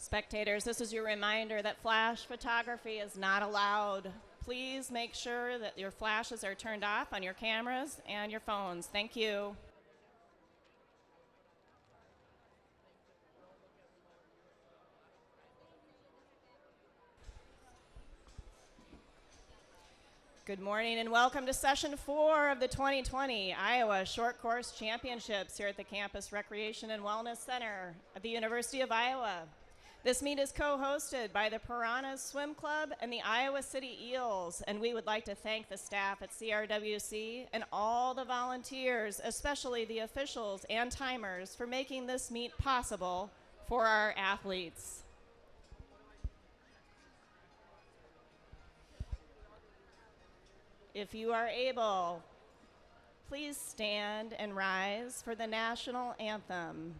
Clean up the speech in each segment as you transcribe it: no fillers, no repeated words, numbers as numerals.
Spectators, this is your reminder that flash photography is not allowed. Please make sure that your flashes are turned off on your cameras and your phones. Thank you. Good morning and welcome to session 4 of the 2020 Iowa Short Course Championships here at the Campus Recreation and Wellness Center at the University of Iowa. This meet is co-hosted by the Piranhas Swim Club and the Iowa City Eels, and we would like to thank the staff at CRWC and all the volunteers, especially the officials and timers, for making this meet possible for our athletes. If you are able, please stand and rise for the national anthem.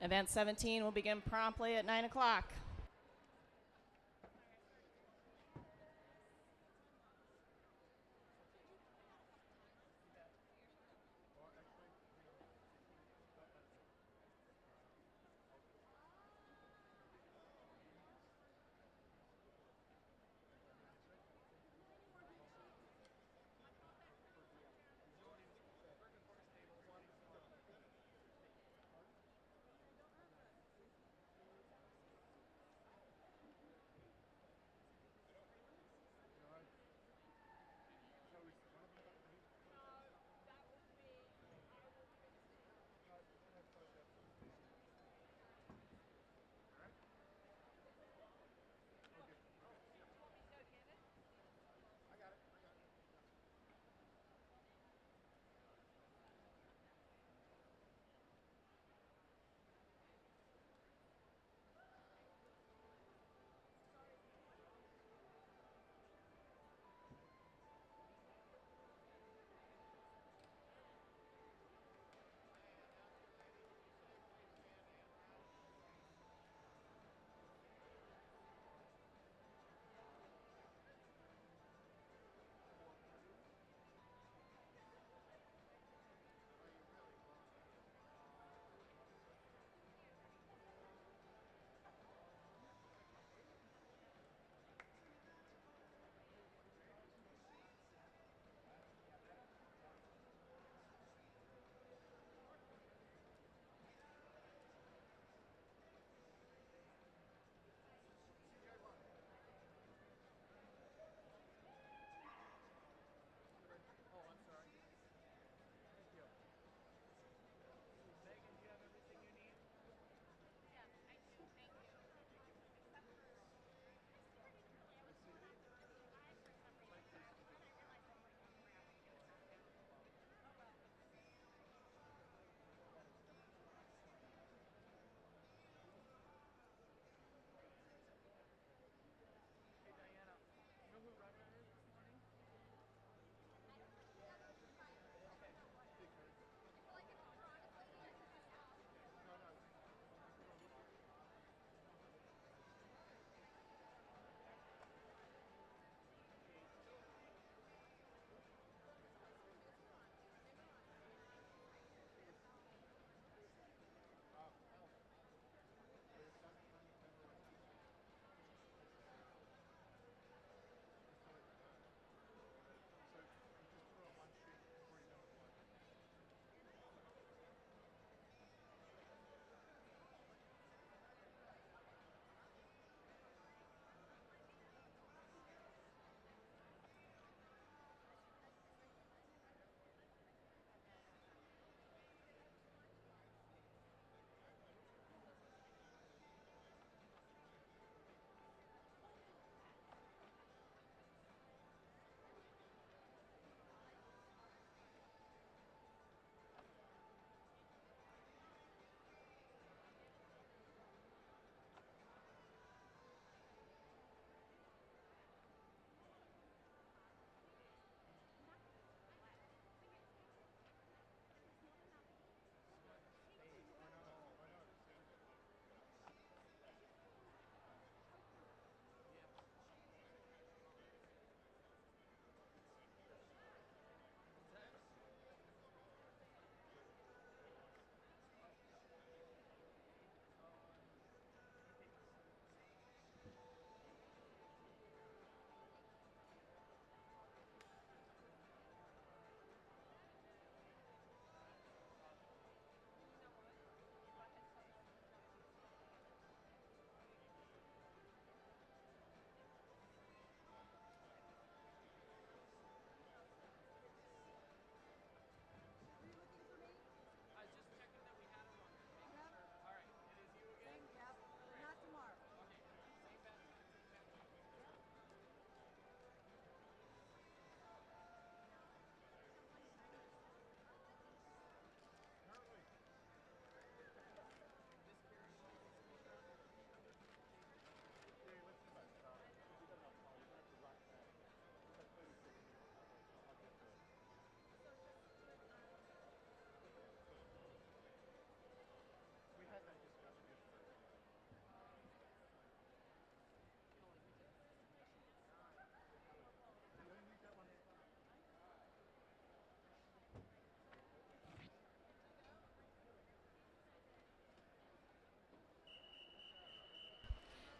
Event 17 will begin promptly at 9 o'clock.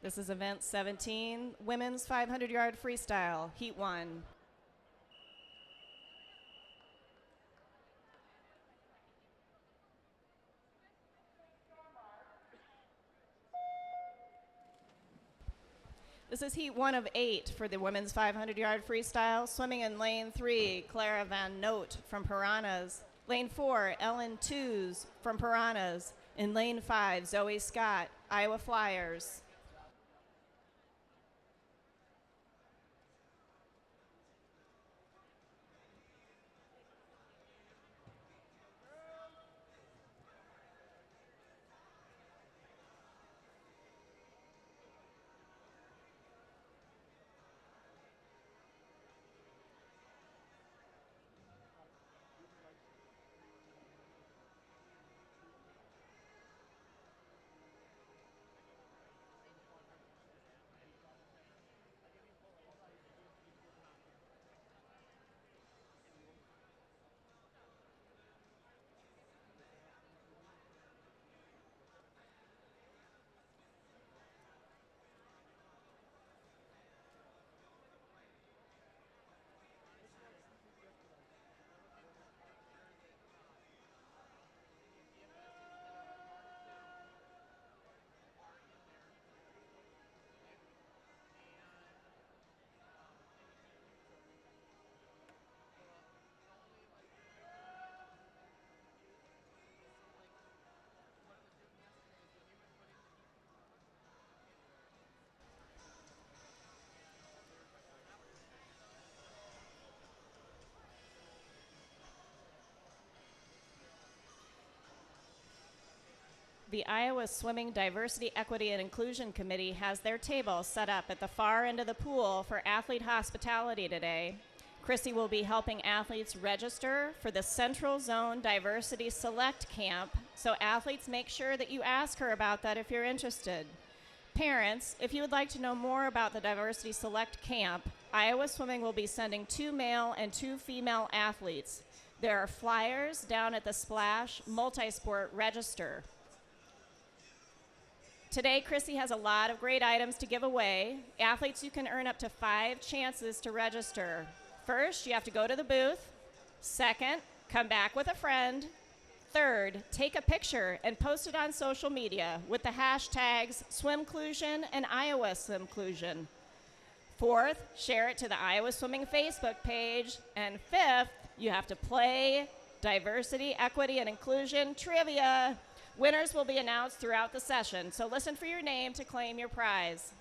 This is event 17, women's 500-yard freestyle, heat 1. This is heat 1 of 8 for the women's 500-yard freestyle. Swimming in lane 3, Clara Van Noot from Piranhas. Lane 4, Ellen Tews from Piranhas. In lane 5, Zoe Scott, Iowa Flyers. The Iowa Swimming Diversity, Equity, and Inclusion Committee has their table set up at the far end of the pool for athlete hospitality today. Chrissy will be helping athletes register for the Central Zone Diversity Select Camp, so athletes make sure that you ask her about that if you're interested. Parents, if you would like to know more about the Diversity Select Camp, Iowa Swimming will be sending 2 male and 2 female athletes. There are flyers down at the Splash Multisport Register. Today, Chrissy has a lot of great items to give away. Athletes, you can earn up to 5 chances to register. First, you have to go to the booth. Second, come back with a friend. Third, take a picture and post it on social media with the hashtags Swimclusion and Iowa Swimclusion. Fourth, share it to the Iowa Swimming Facebook page. And fifth, you have to play Diversity, Equity, and Inclusion Trivia. Winners will be announced throughout the session, so listen for your name to claim your prize.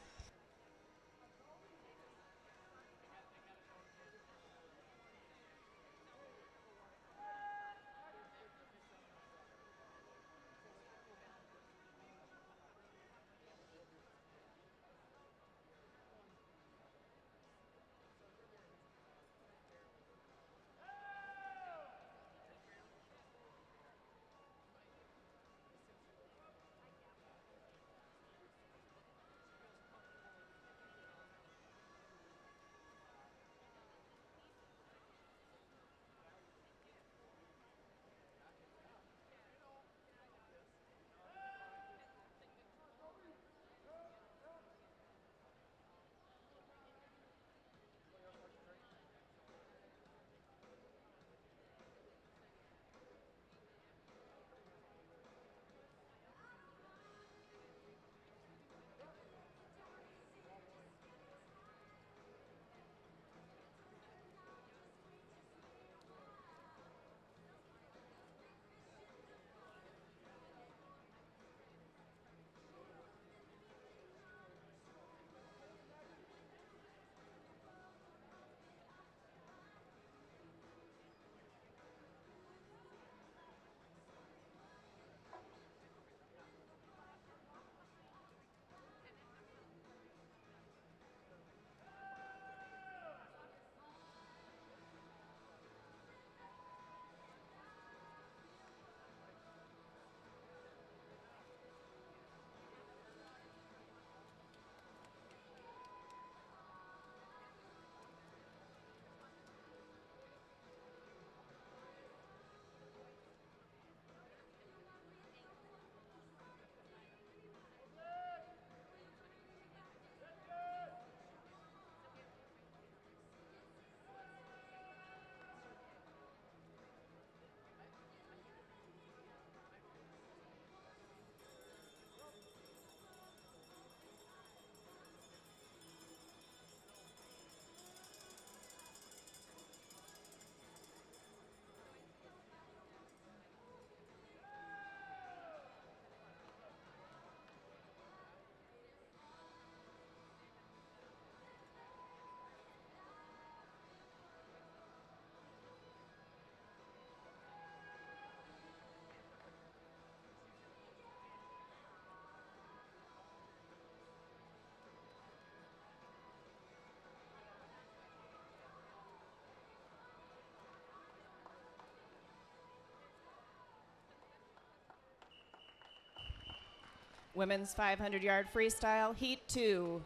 Women's 500-yard freestyle, Heat 2.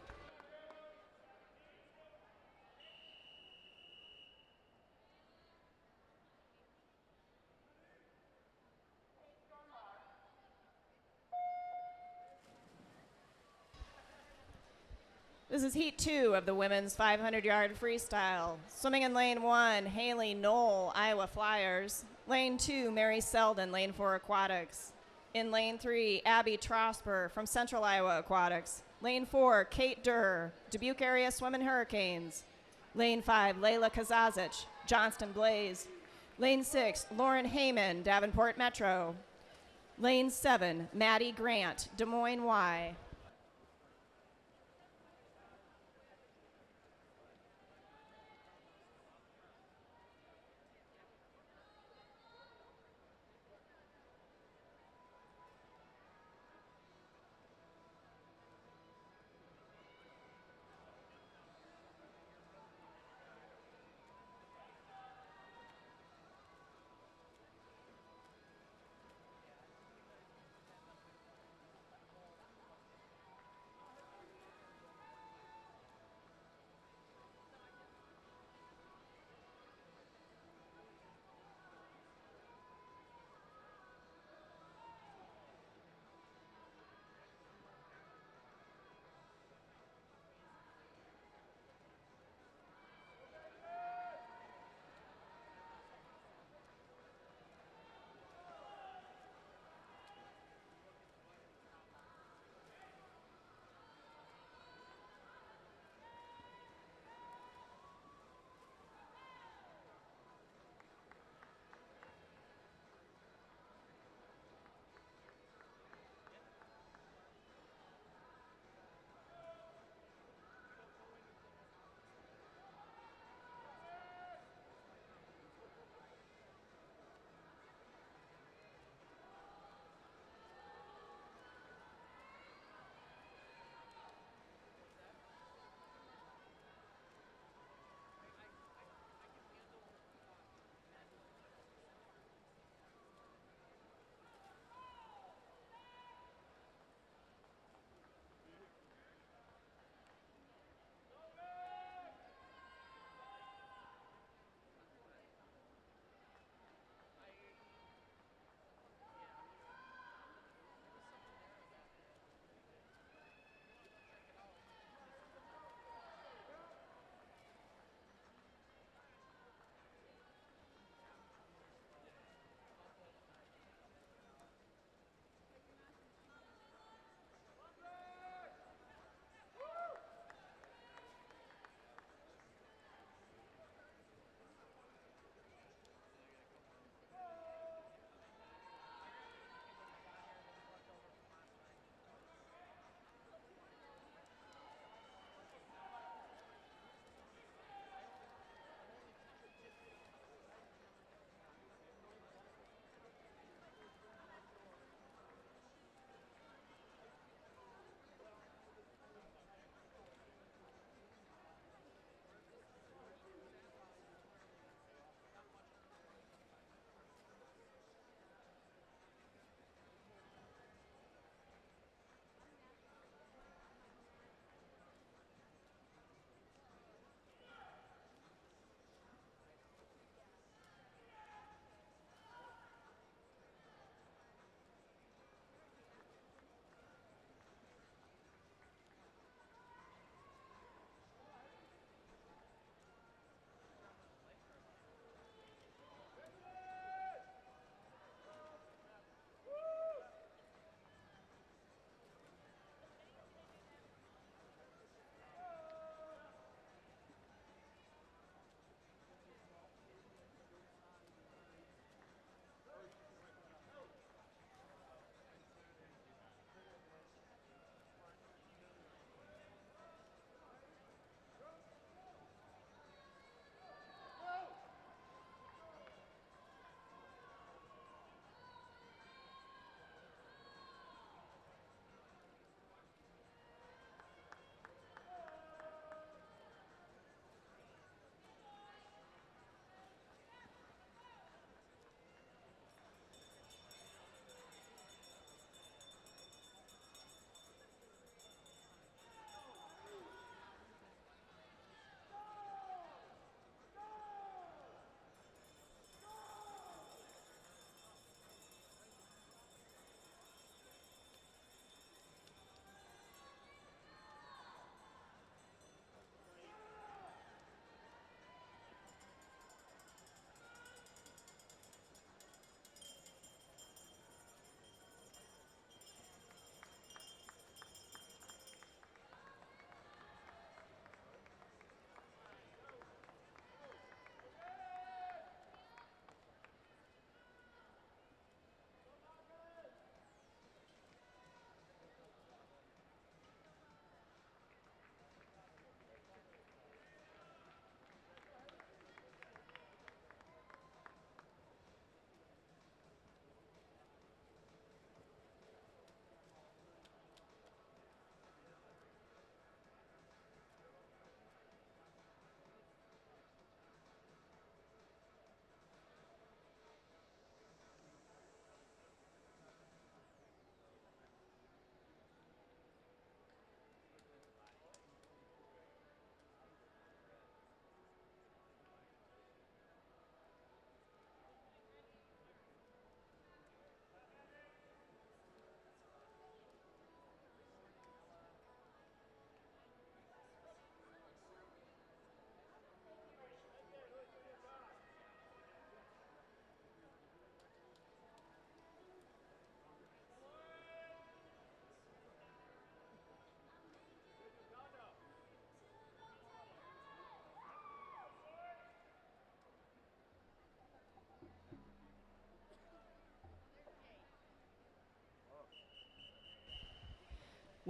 This is Heat 2 of the women's 500-yard freestyle. Swimming in lane 1, Haley Knoll, Iowa Flyers. Lane 2, Mary Selden, lane 4 Aquatics. In lane 3, Abby Trosper from Central Iowa Aquatics. Lane 4, Kate Durr, Dubuque Area Swimmin' Hurricanes. Lane 5, Layla Kazazic, Johnston Blaze. Lane 6, Lauren Heyman, Davenport Metro. Lane 7, Maddie Grant, Des Moines Y.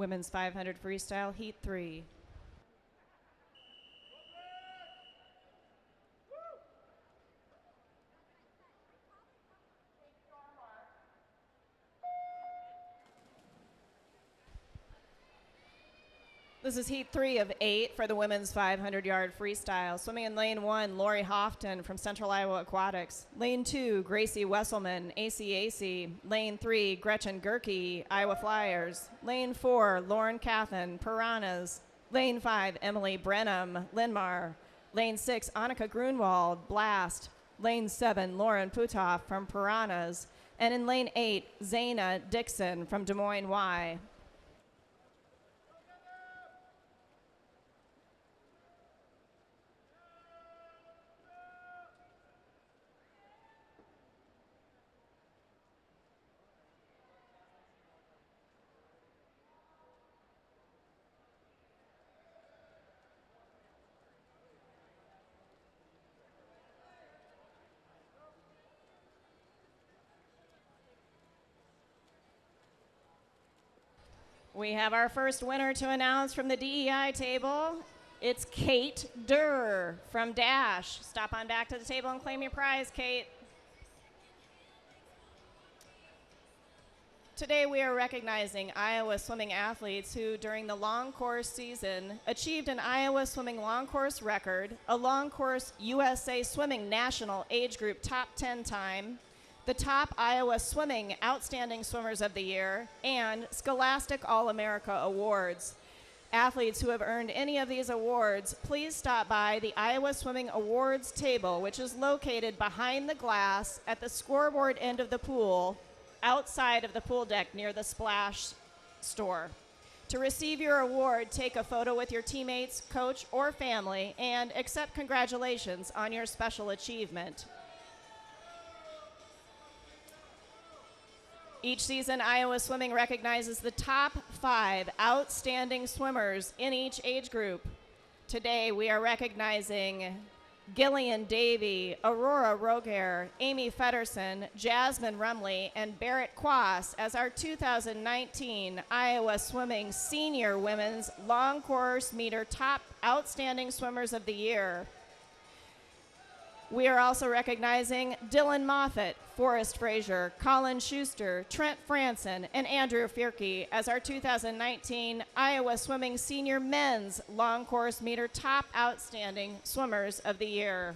Women's 500 freestyle, heat 3. This is heat 3 of 8 for the women's 500-yard freestyle. Swimming in lane 1, Lori Houghton from Central Iowa Aquatics. Lane 2, Gracie Wesselman, ACAC. Lane 3, Gretchen Gerke, Iowa Flyers. Lane 4, Lauren Cathan, Piranhas. Lane 5, Emily Brenham, Linmar. Lane 6, Annika Grunwald, Blast. Lane 7, Lauren Putoff from Piranhas. And in lane 8, Zaina Dixon from Des Moines Y. We have our first winner to announce from the DEI table. It's Kate Durr from Dash. Stop on back to the table and claim your prize, Kate. Today we are recognizing Iowa swimming athletes who, during the long course season, achieved an Iowa swimming long course record, a long course USA Swimming National Age Group Top 10 time, the top Iowa Swimming Outstanding Swimmers of the Year, and Scholastic All-America Awards. Athletes who have earned any of these awards, please stop by the Iowa Swimming Awards table, which is located behind the glass at the scoreboard end of the pool, outside of the pool deck near the splash store. To receive your award, take a photo with your teammates, coach, or family, and accept congratulations on your special achievement. Each season, Iowa Swimming recognizes the top 5 outstanding swimmers in each age group. Today, we are recognizing Gillian Davey, Aurora Roger, Amy Feddersen, Jasmine Rumley, and Barrett Quass as our 2019 Iowa Swimming Senior Women's Long Course Meter Top Outstanding Swimmers of the Year. We are also recognizing Dylan Moffitt, Forrest Frazier, Colin Schuster, Trent Franson, and Andrew Fierke as our 2019 Iowa Swimming Senior Men's Long Course Meter Top Outstanding Swimmers of the Year.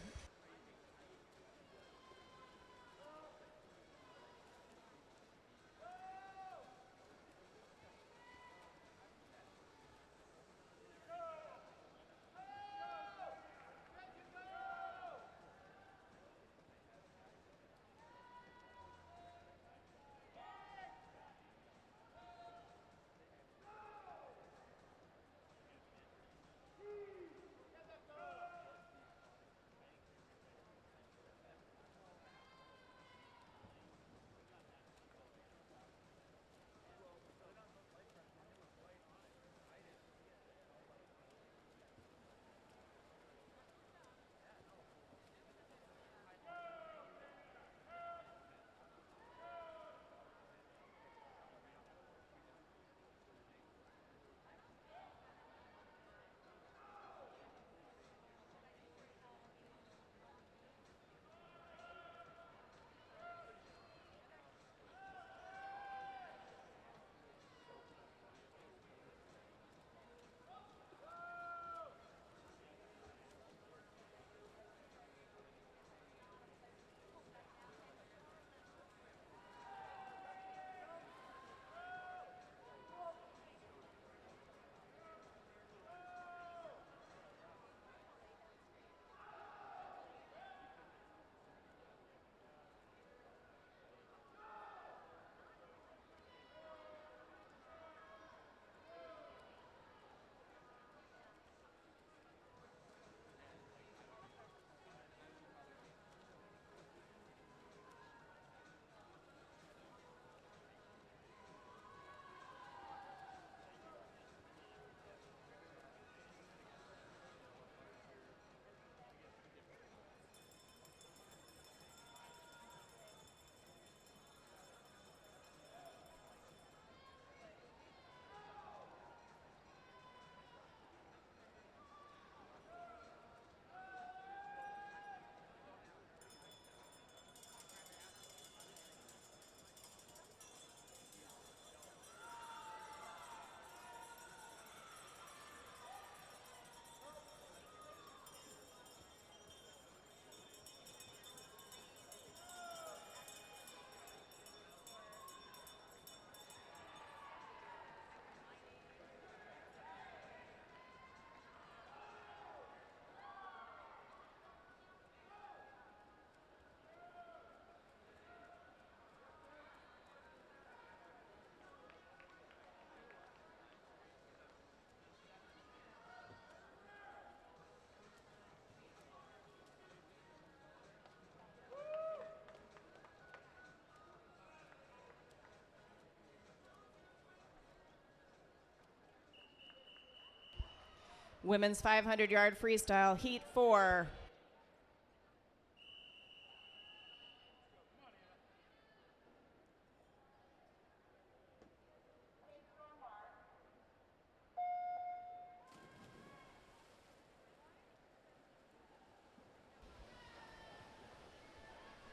Women's 500-yard freestyle, heat 4.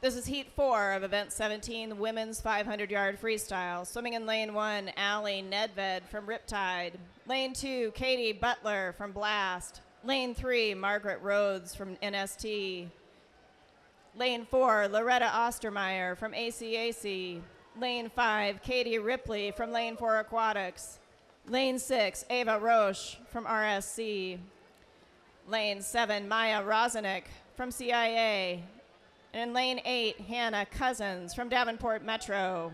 This is heat 4 of event 17, women's 500-yard freestyle. Swimming in lane 1, Allie Nedved from Riptide. Lane 2, Katie Butler from Blast. Lane 3, Margaret Rhodes from NST. Lane 4, Loretta Ostermeyer from ACAC. Lane 5, Katie Ripley from Lane 4 Aquatics. Lane 6, Ava Roche from RSC. Lane 7, Maya Rozenek from CIA. And in lane 8, Hannah Cousins from Davenport Metro.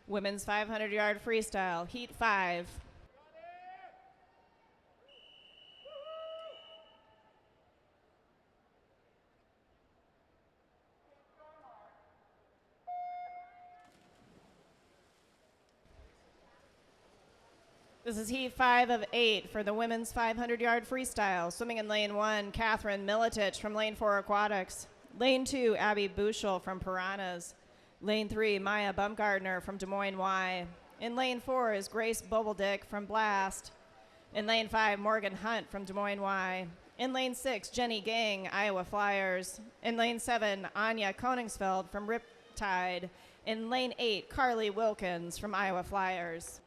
Women's 500-yard freestyle, heat 5. This is heat 5 of 8 for the women's 500-yard freestyle. Swimming in lane 1, Catherine Militich from lane 4 Aquatics. Lane 2, Abby Bushel from Piranhas. Lane 3, Maya Bumgardner from Des Moines Y. In lane 4 is Grace Bobeldick from Blast. In lane 5, Morgan Hunt from Des Moines Y. In lane 6, Jenny Gang, Iowa Flyers. In lane 7, Anya Koningsfeld from Riptide. In lane 8, Carly Wilkins from Iowa Flyers.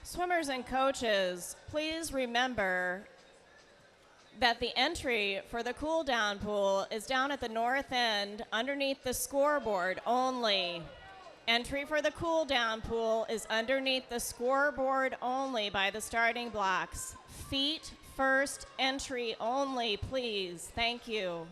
Swimmers and coaches, please remember that the entry for the cool down pool is down at the north end underneath the scoreboard only. Entry for the cool down pool is underneath the scoreboard only by the starting blocks. Feet first entry only, please. Thank you.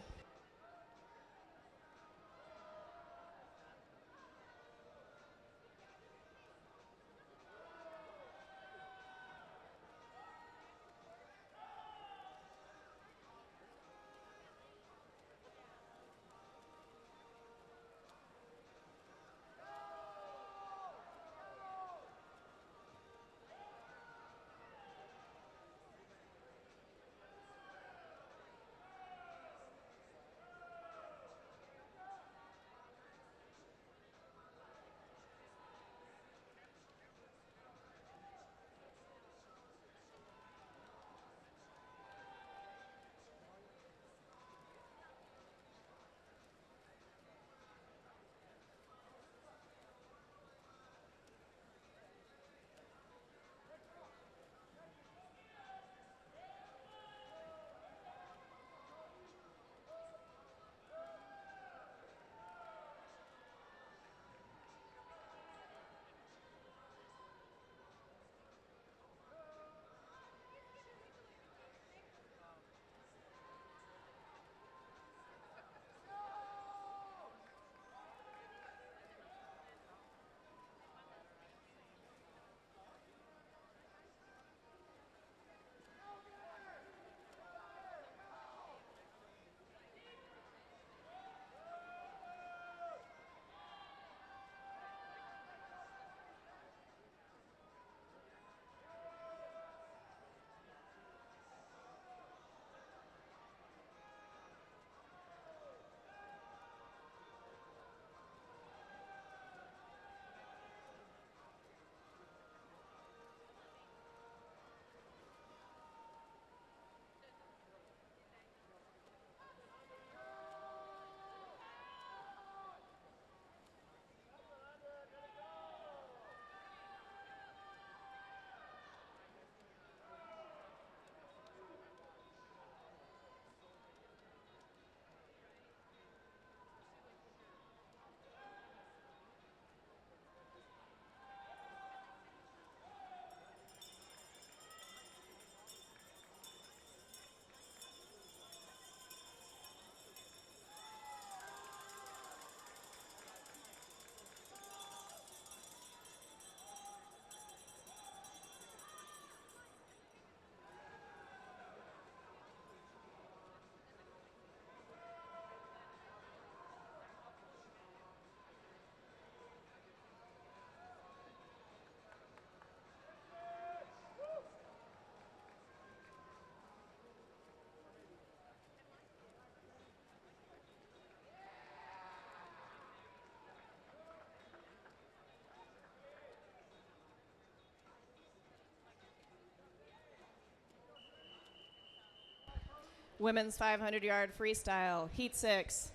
Women's 500-yard freestyle, heat 6.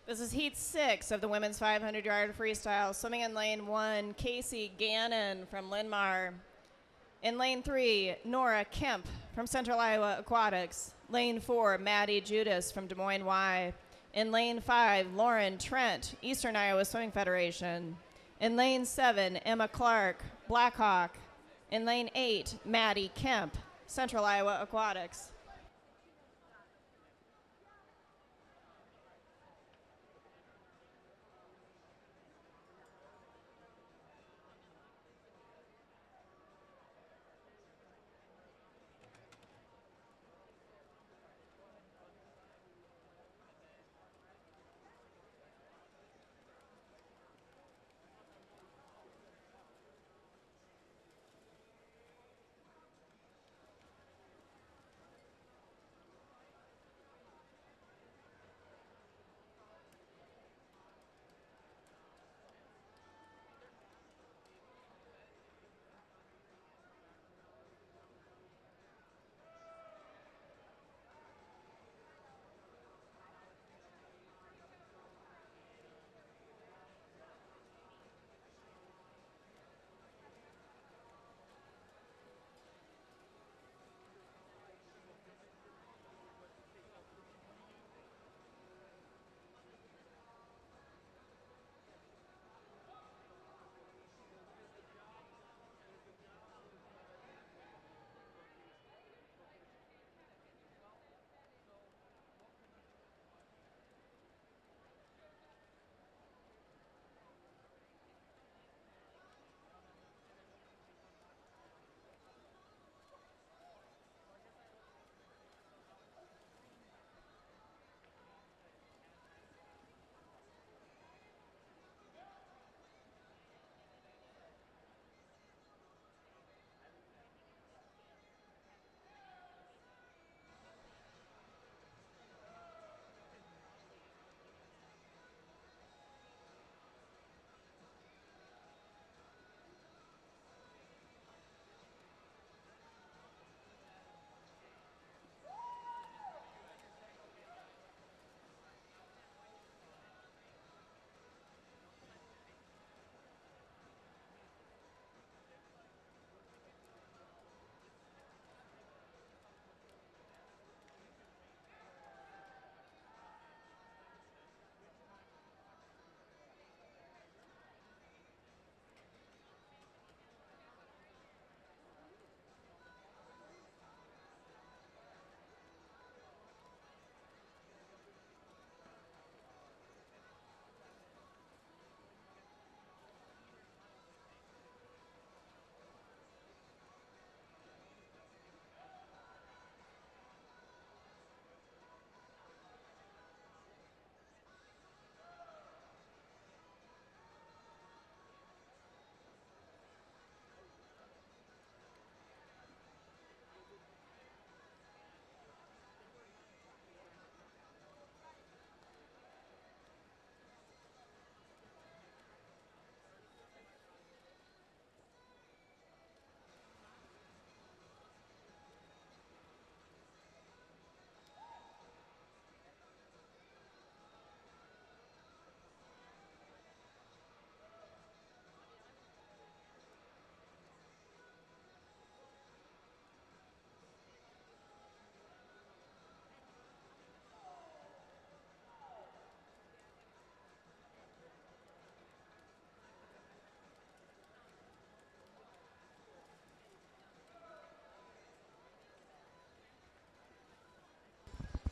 This is heat 6 of the women's 500-yard freestyle. Swimming in lane 1, Casey Gannon from Linn-Mar. In lane 3, Nora Kemp from Central Iowa Aquatics. Lane 4, Maddie Judas from Des Moines Y. In lane 5, Lauren Trent, Eastern Iowa Swimming Federation. In lane 7, Emma Clark, Blackhawk. In lane 8, Maddie Kemp, Central Iowa Aquatics.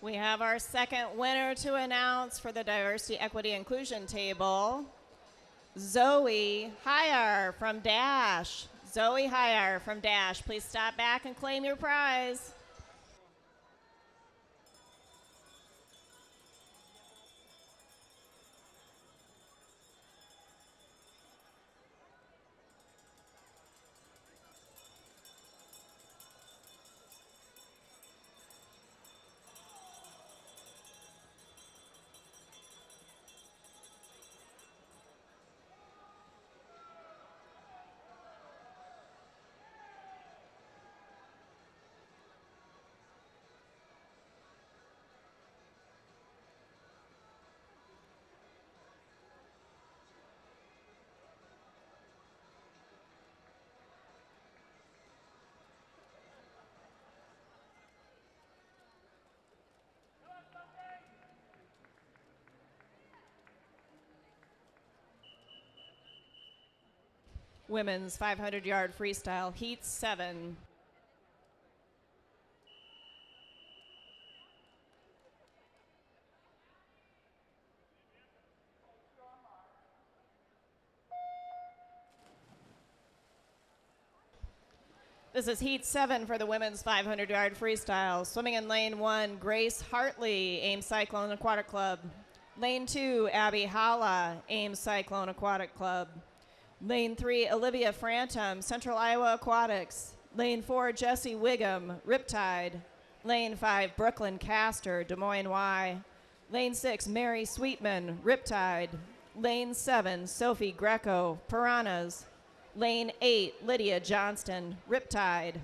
We have our second winner to announce for the Diversity, Equity, Inclusion table. Zoe Hyar from Dash. Zoe Hyar from Dash, please stop back and claim your prize. Women's 500-yard freestyle, heat 7. This is heat 7 for the women's 500-yard freestyle. Swimming in lane 1, Grace Hartley, Ames Cyclone Aquatic Club. Lane 2, Abby Hala, Ames Cyclone Aquatic Club. Lane 3, Olivia Frantum, Central Iowa Aquatics. Lane 4, Jessie Wiggum, Riptide. Lane 5, Brooklyn Castor, Des Moines Y. Lane 6, Mary Sweetman, Riptide. Lane 7, Sophie Greco, Piranhas. Lane 8, Lydia Johnston, Riptide.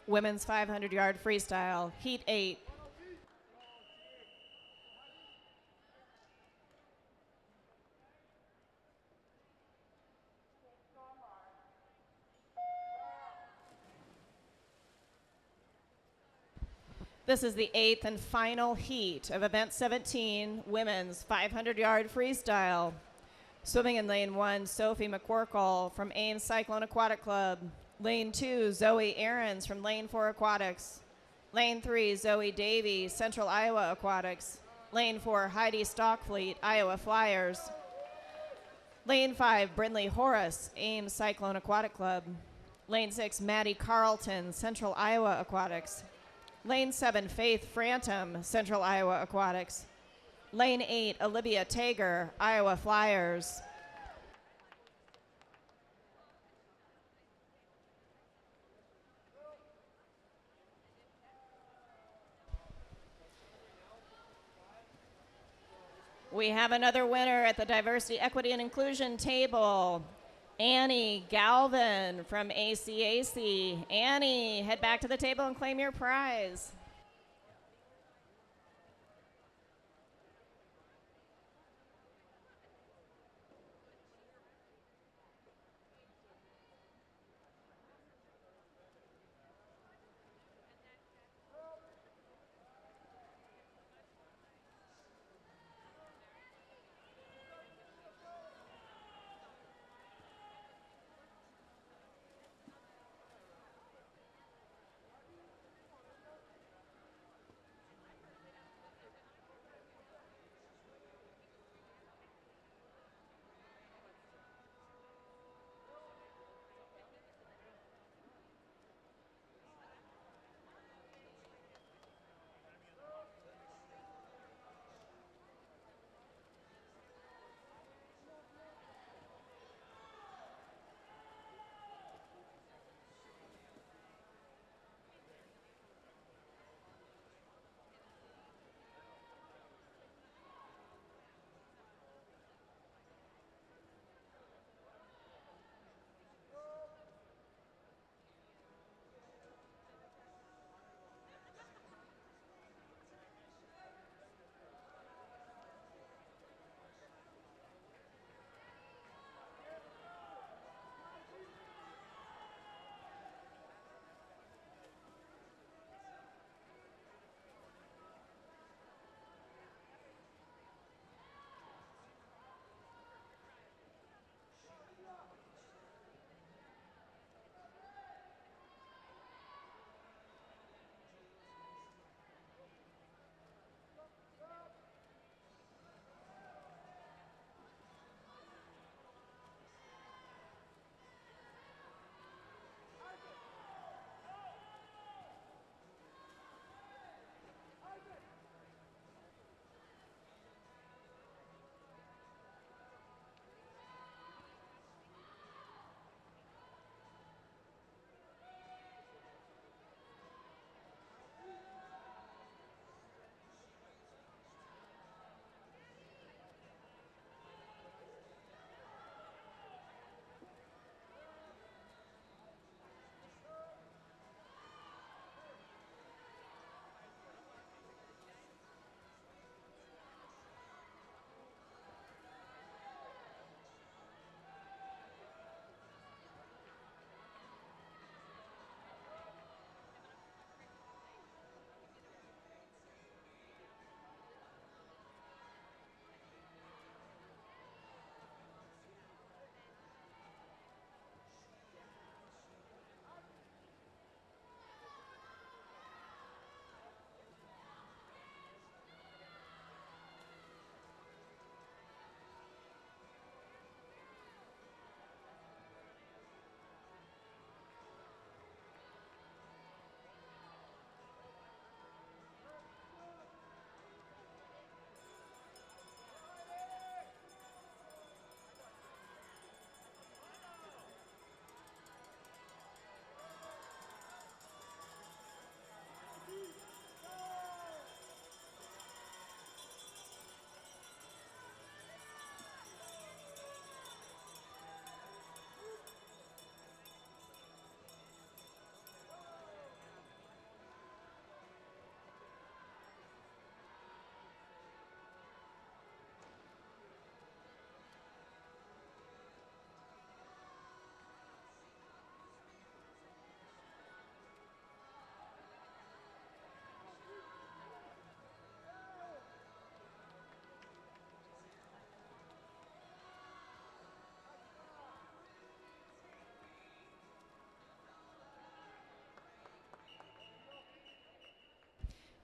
Women's 500-yard freestyle, Heat 8. This is the 8th and final heat of Event 17, Women's 500-yard freestyle. Swimming in lane 1, Sophie McCorkle from Ames Cyclone Aquatic Club. Lane 2, Zoe Ahrens from Lane 4 Aquatics. Lane 3, Zoe Davey, Central Iowa Aquatics. Lane 4, Heidi Stockfleet, Iowa Flyers. Lane 5, Brindley Horace, Ames Cyclone Aquatic Club. Lane 6, Maddie Carlton, Central Iowa Aquatics. Lane 7, Faith Frantum, Central Iowa Aquatics. Lane 8, Olivia Tager, Iowa Flyers. We have another winner at the Diversity, Equity, and Inclusion table. Annie Galvin from ACAC. Annie, head back to the table and claim your prize.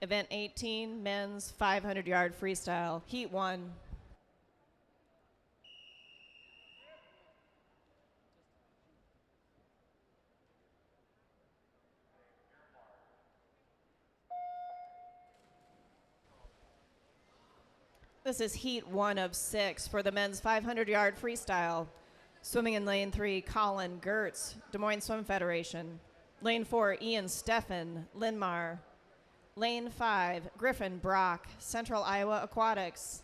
Event 18, men's 500-yard freestyle, heat 1. This is heat 1 of 6 for the men's 500-yard freestyle. Swimming in lane 3, Colin Gertz, Des Moines Swim Federation. Lane 4, Ian Steffen, Linmar. Lane 5, Griffin Brock, Central Iowa Aquatics.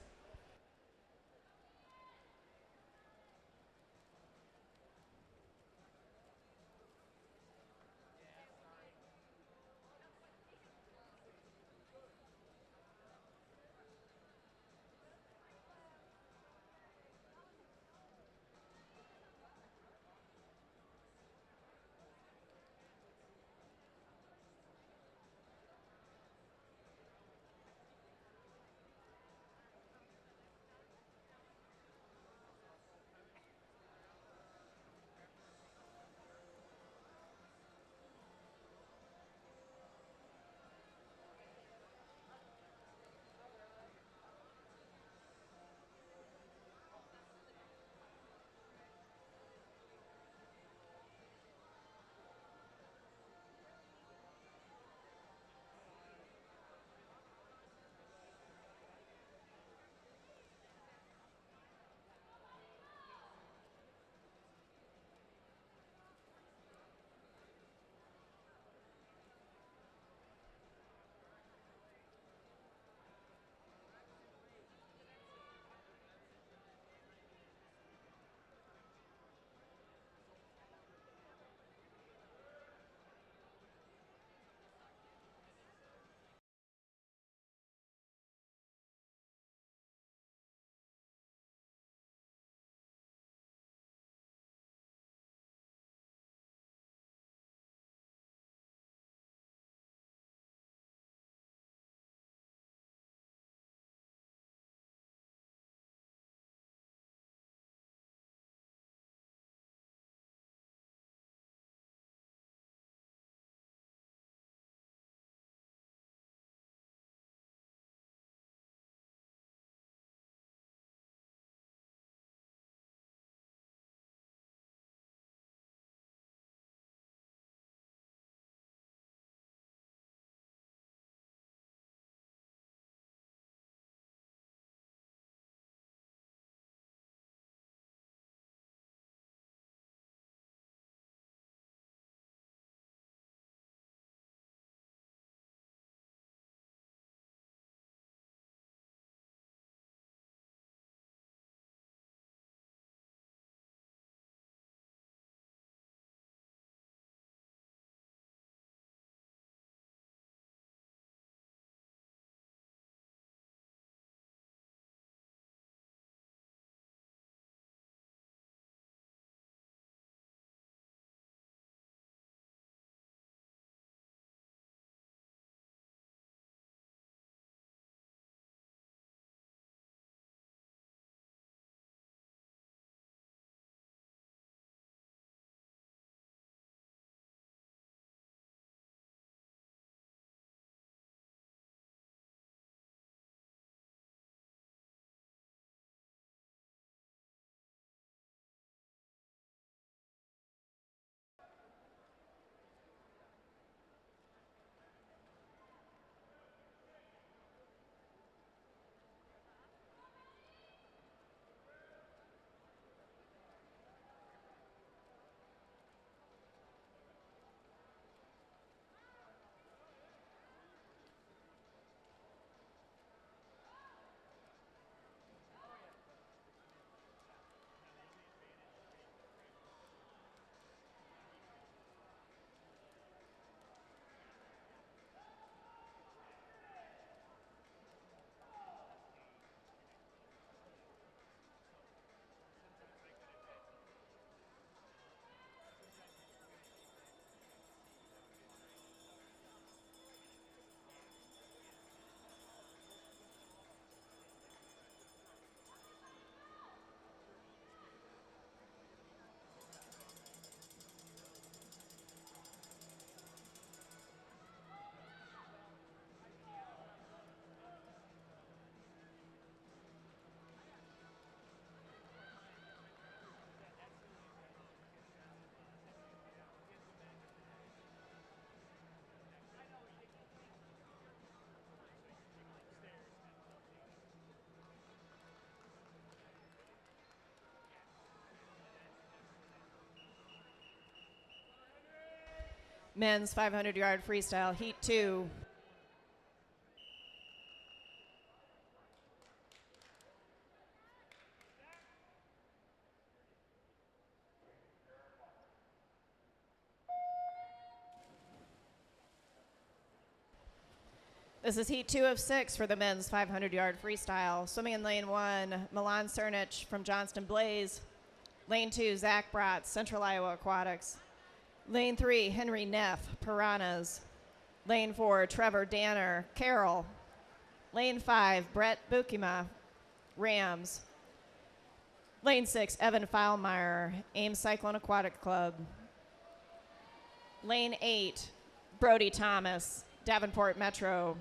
Men's 500-yard freestyle, heat 2. This is heat 2 of 6 for the men's 500-yard freestyle. Swimming in lane 1, Milan Cernich from Johnston Blaze. Lane 2, Zach Bratz, Central Iowa Aquatics. Lane 3, Henry Neff, Piranhas. Lane 4, Trevor Danner, Carroll. Lane 5, Brett Bukima, Rams. Lane 6, Evan Feilmeyer, Ames Cyclone Aquatic Club. Lane 8, Brody Thomas, Davenport Metro.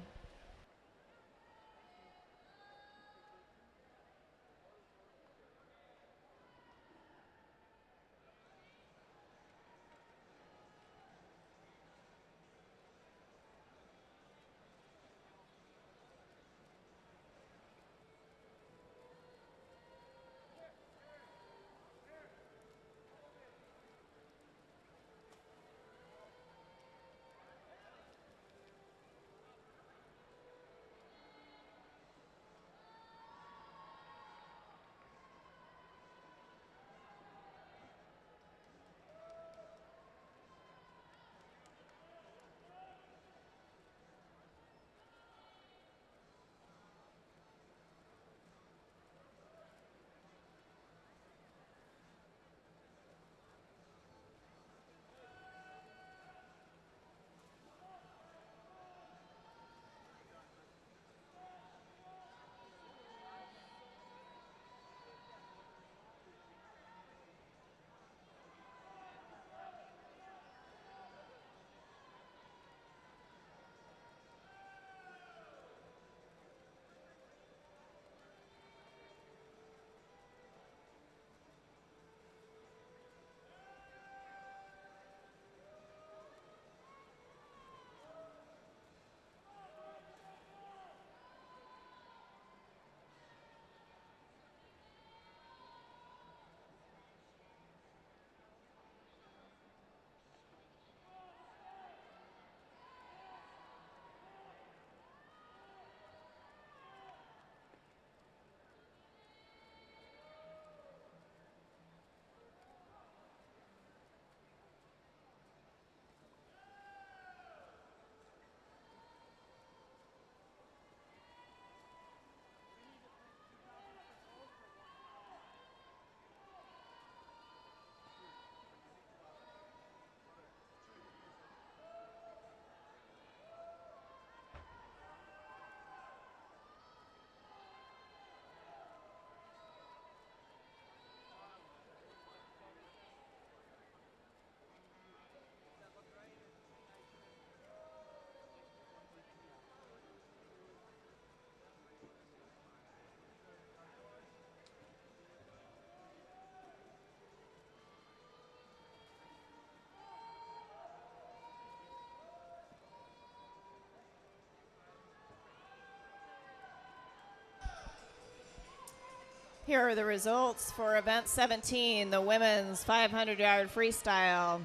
Here are the results for event 17, the women's 500-yard freestyle.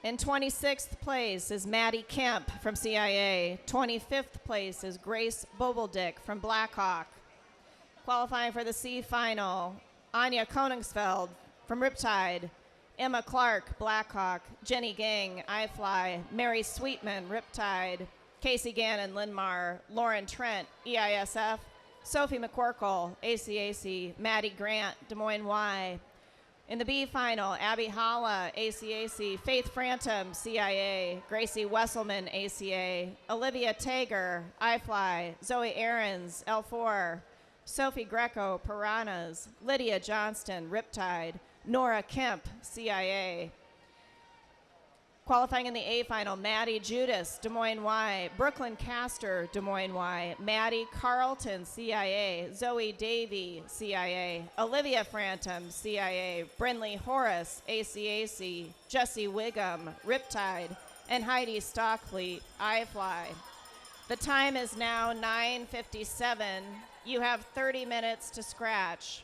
In 26th place is Maddie Kemp from CIA. 25th place is Grace Bobeldick from Blackhawk. Qualifying for the C final, Anya Koningsfeld from Riptide. Emma Clark, Blackhawk. Jenny Gang, iFly. Mary Sweetman, Riptide. Casey Gannon, Linmar. Lauren Trent, EISF. Sophie McCorkle, ACAC. Maddie Grant, Des Moines Y. In the B final, Abby Holla, ACAC. Faith Frantum, CIA. Gracie Wesselman, ACA. Olivia Tager, iFly. Zoe Ahrens, L4. Sophie Greco, Piranhas. Lydia Johnston, Riptide. Nora Kemp, CIA. Qualifying in the A final, Maddie Judas, Des Moines Y. Brooklyn Castor, Des Moines Y. Maddie Carlton, CIA. Zoe Davey, CIA. Olivia Frantum, CIA. Brinley Horace, ACAC. Jessie Wiggum, Riptide. And Heidi Stockfleet, iFly. The time is now 9:57. You have 30 minutes to scratch.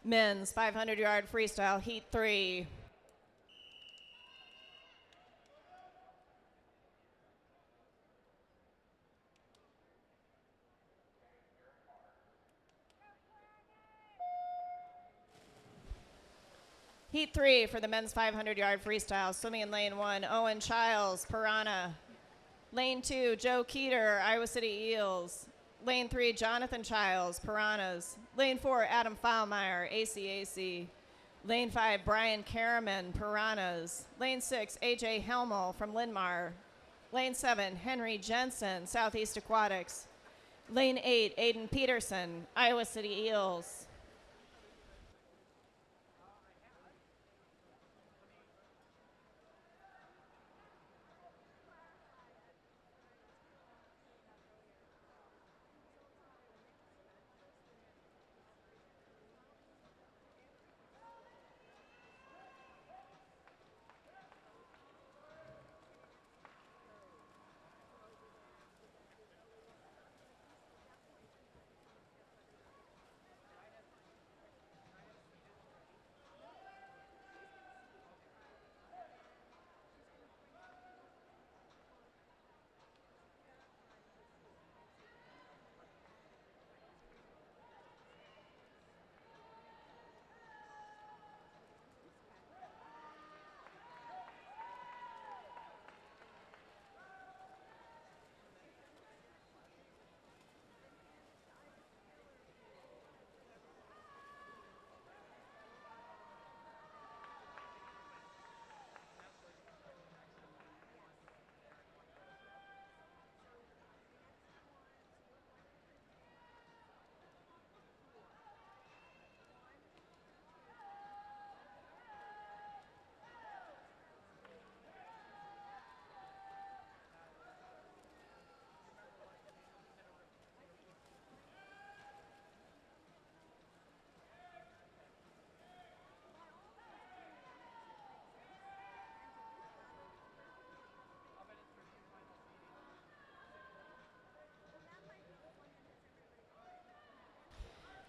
Men's 500-yard freestyle, heat 3. Heat 3 for the men's 500-yard freestyle, swimming in lane 1, Owen Childs, Piranha. Lane 2, Joe Keeter, Iowa City Eels. Lane 3, Jonathan Childs, Piranhas. Lane 4, Adam Foulmeyer, ACAC. Lane 5, Brian Karaman, Piranhas. Lane 6, AJ Helmel from Linmar. Lane 7, Henry Jensen, Southeast Aquatics. Lane 8, Aiden Peterson, Iowa City Eels.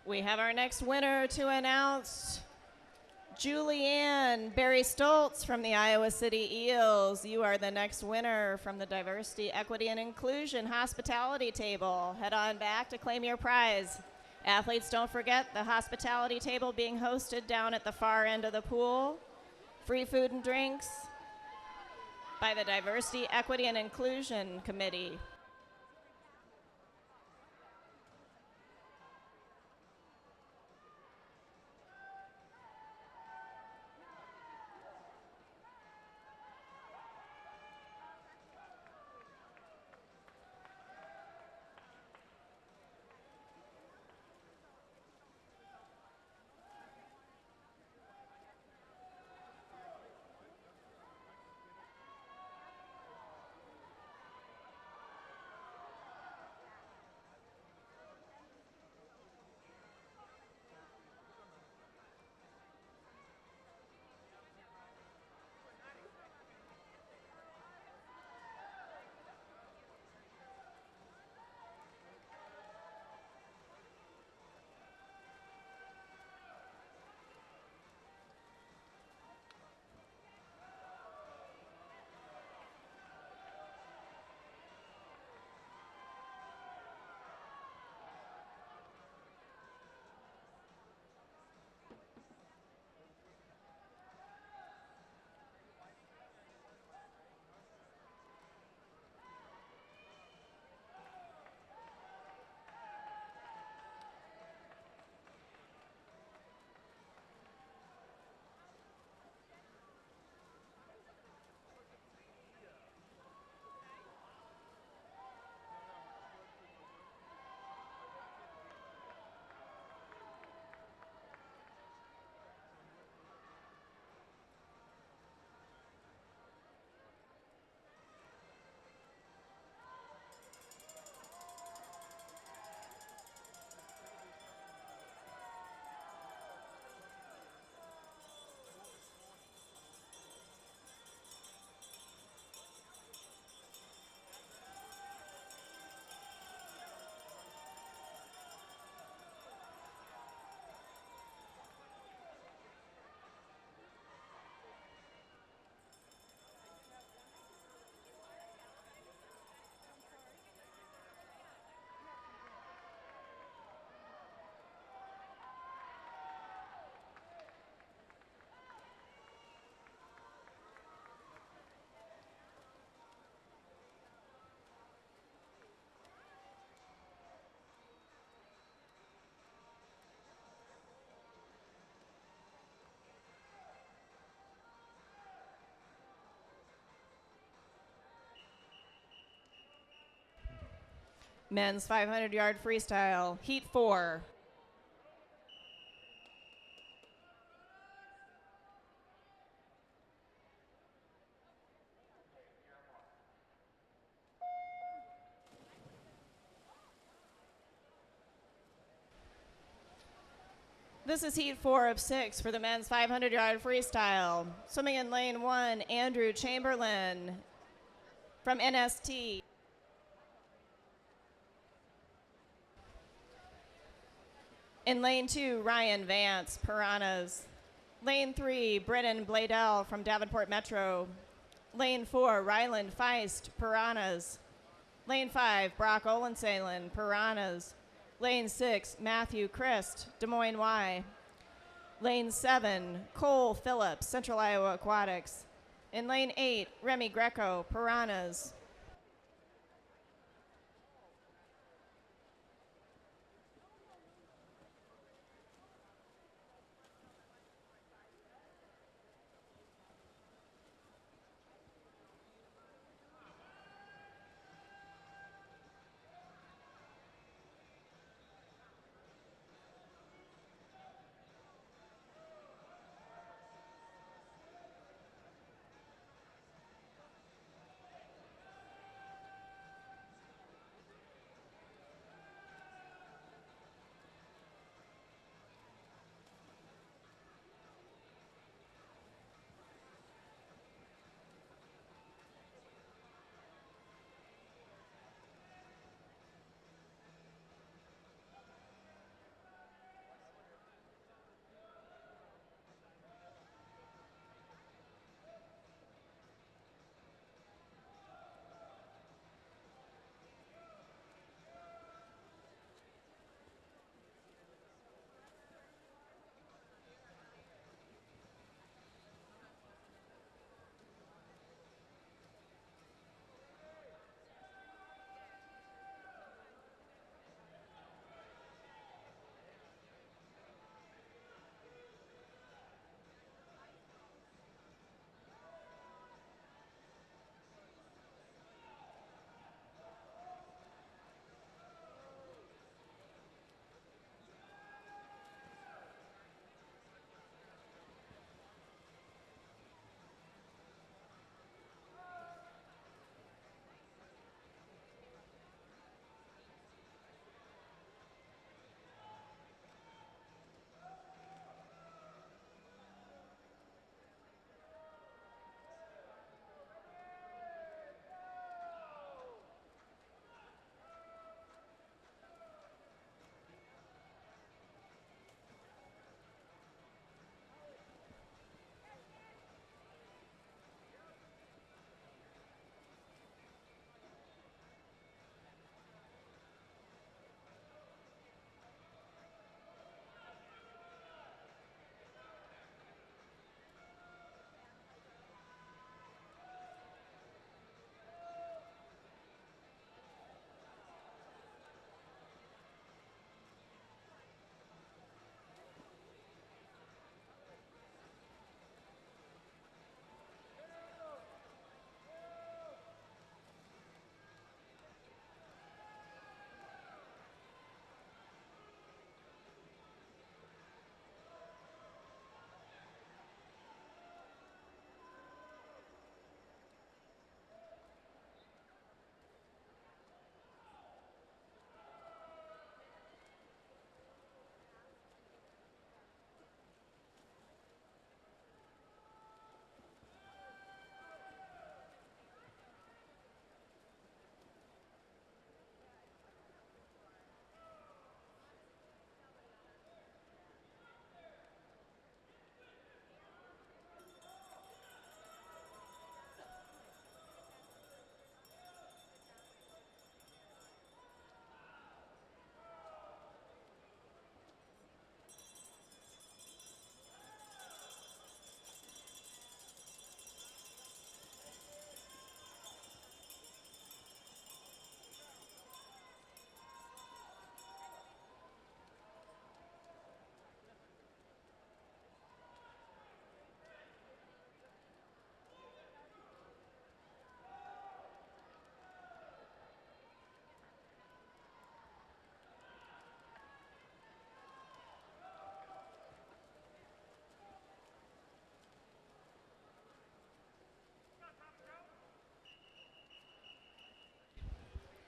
We have our next winner to announce. Julianne Barry Stoltz from the Iowa City Eels. You are the next winner from the Diversity, Equity, and Inclusion Hospitality Table. Head on back to claim your prize. Athletes, don't forget the hospitality table being hosted down at the far end of the pool. Free food and drinks by the Diversity, Equity, and Inclusion Committee. Men's 500-yard freestyle, heat 4. This is heat 4 of 6 for the men's 500-yard freestyle. Swimming in lane 1, Andrew Chamberlain from NST. In lane 2, Ryan Vance, Piranhas. Lane 3, Brennan Bladell from Davenport Metro. Lane 4, Ryland Feist, Piranhas. Lane 5, Brock Olensalen, Piranhas. Lane 6, Matthew Christ, Des Moines Y. Lane 7, Cole Phillips, Central Iowa Aquatics. In lane 8, Remy Greco, Piranhas.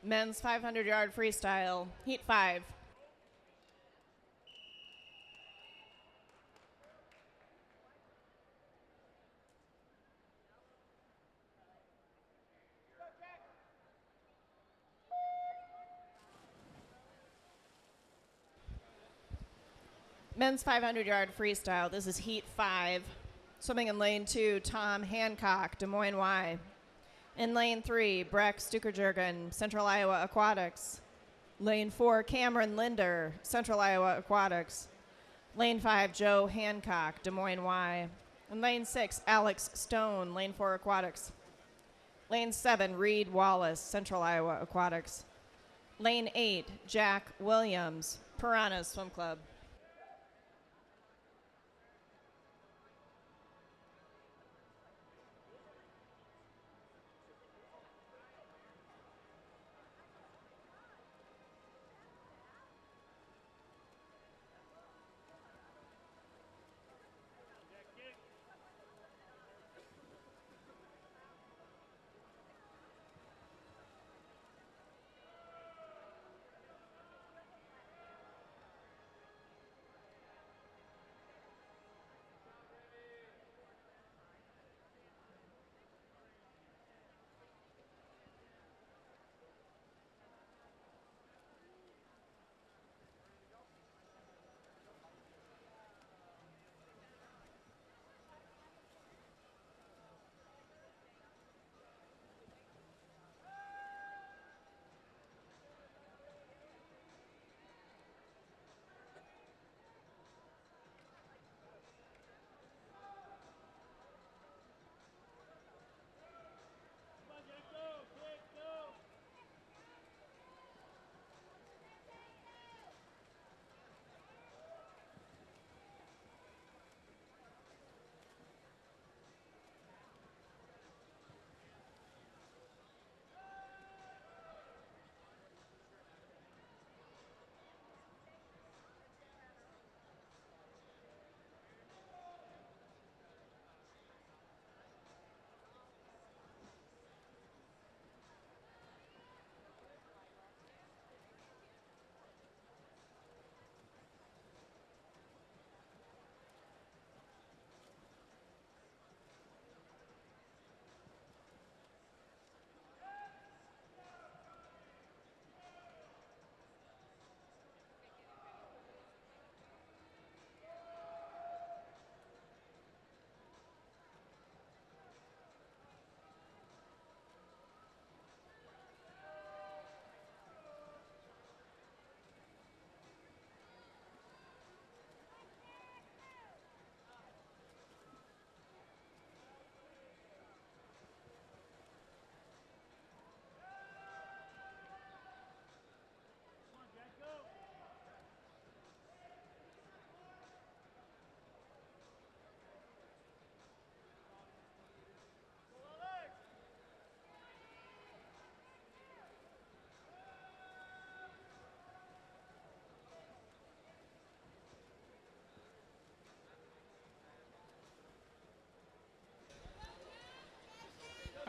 Men's 500-yard freestyle, heat 5. Men's 500-yard freestyle, this is heat 5. Swimming in lane 2, Tom Hancock, Des Moines Y. In lane 3, Breck Stukerjurgen, Central Iowa Aquatics. Lane 4, Cameron Linder, Central Iowa Aquatics. Lane 5, Joe Hancock, Des Moines Y. In lane 6, Alex Stone, Lane 4 Aquatics. Lane 7, Reed Wallace, Central Iowa Aquatics. Lane 8, Jack Williams, Piranhas Swim Club.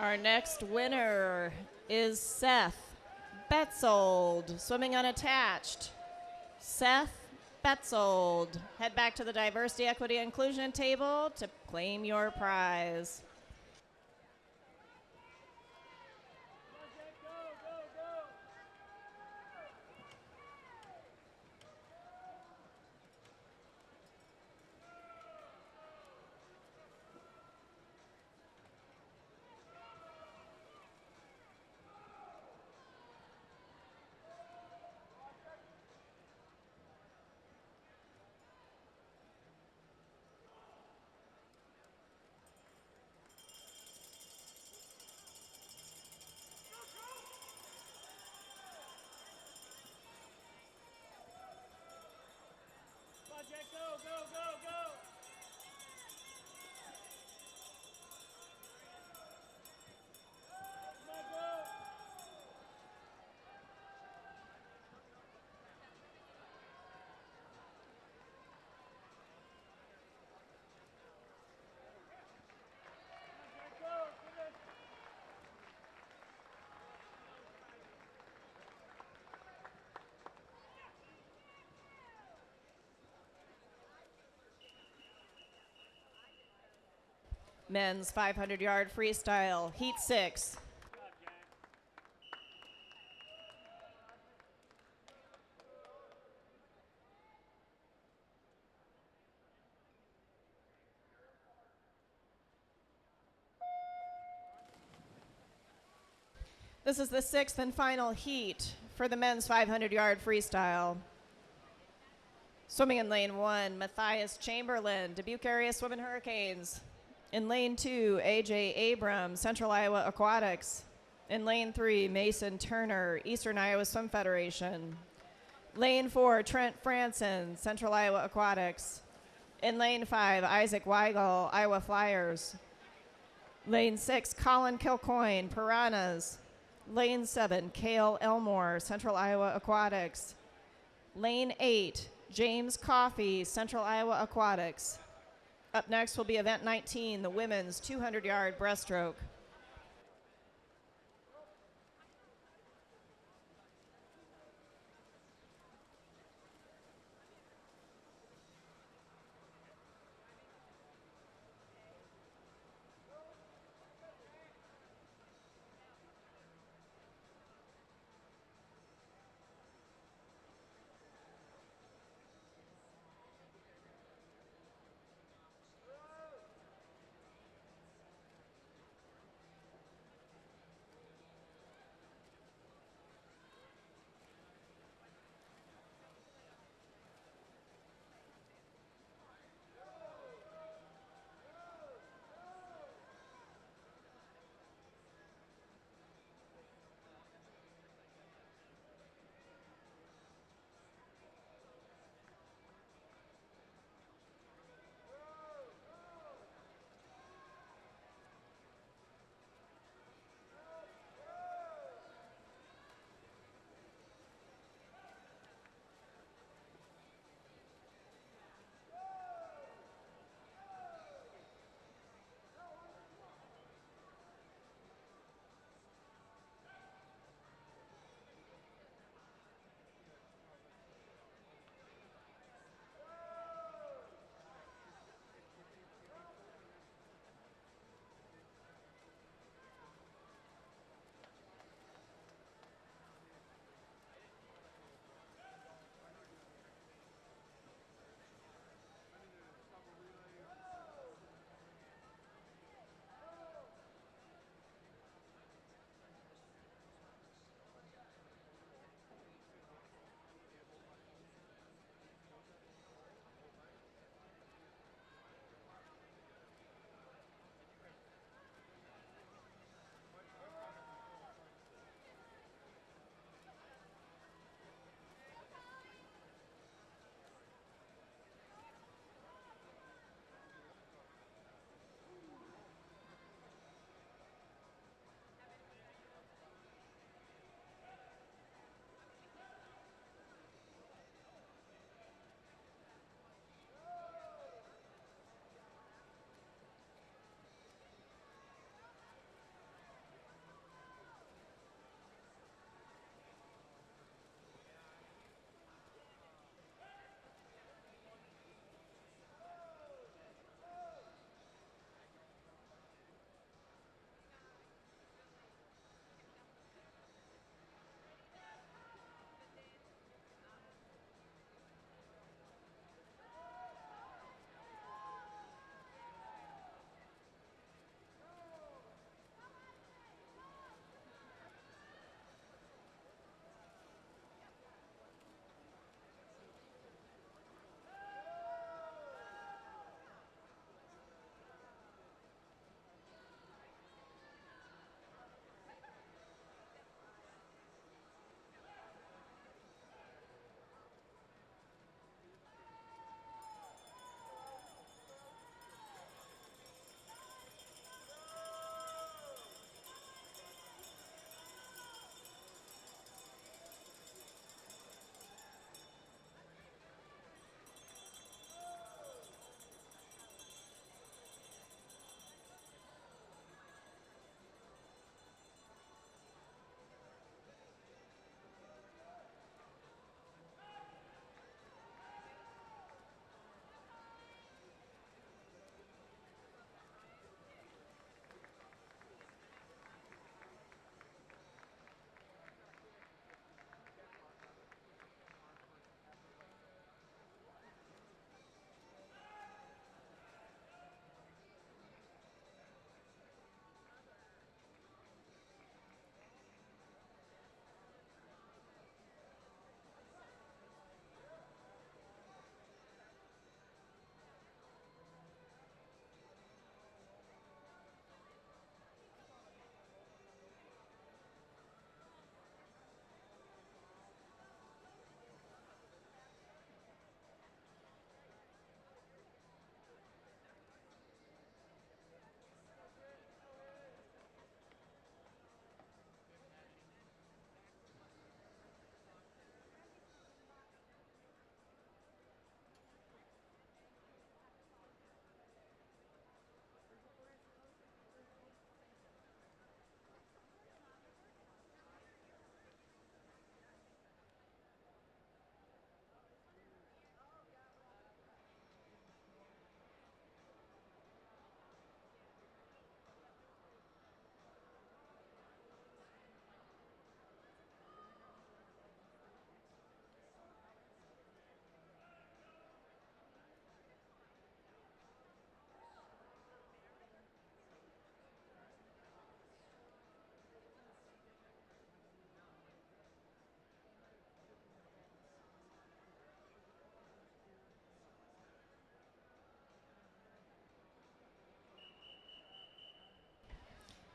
Our next winner is Seth Betzold, swimming unattached. Seth Betzold. Head back to the Diversity, Equity, Inclusion table to claim your prize. Men's 500-yard freestyle, heat 6. This is the 6th and final heat for the men's 500-yard freestyle. Swimming in lane 1, Matthias Chamberlain, Dubuque Area Swimming Hurricanes. In lane 2, AJ Abrams, Central Iowa Aquatics. In lane 3, Mason Turner, Eastern Iowa Swim Federation. Lane 4, Trent Franson, Central Iowa Aquatics. In lane 5, Isaac Weigel, Iowa Flyers. Lane 6, Colin Kilcoyne, Piranhas. Lane 7, Cale Elmore, Central Iowa Aquatics. Lane 8, James Coffey, Central Iowa Aquatics. Up next will be event 19, the women's 200-yard breaststroke.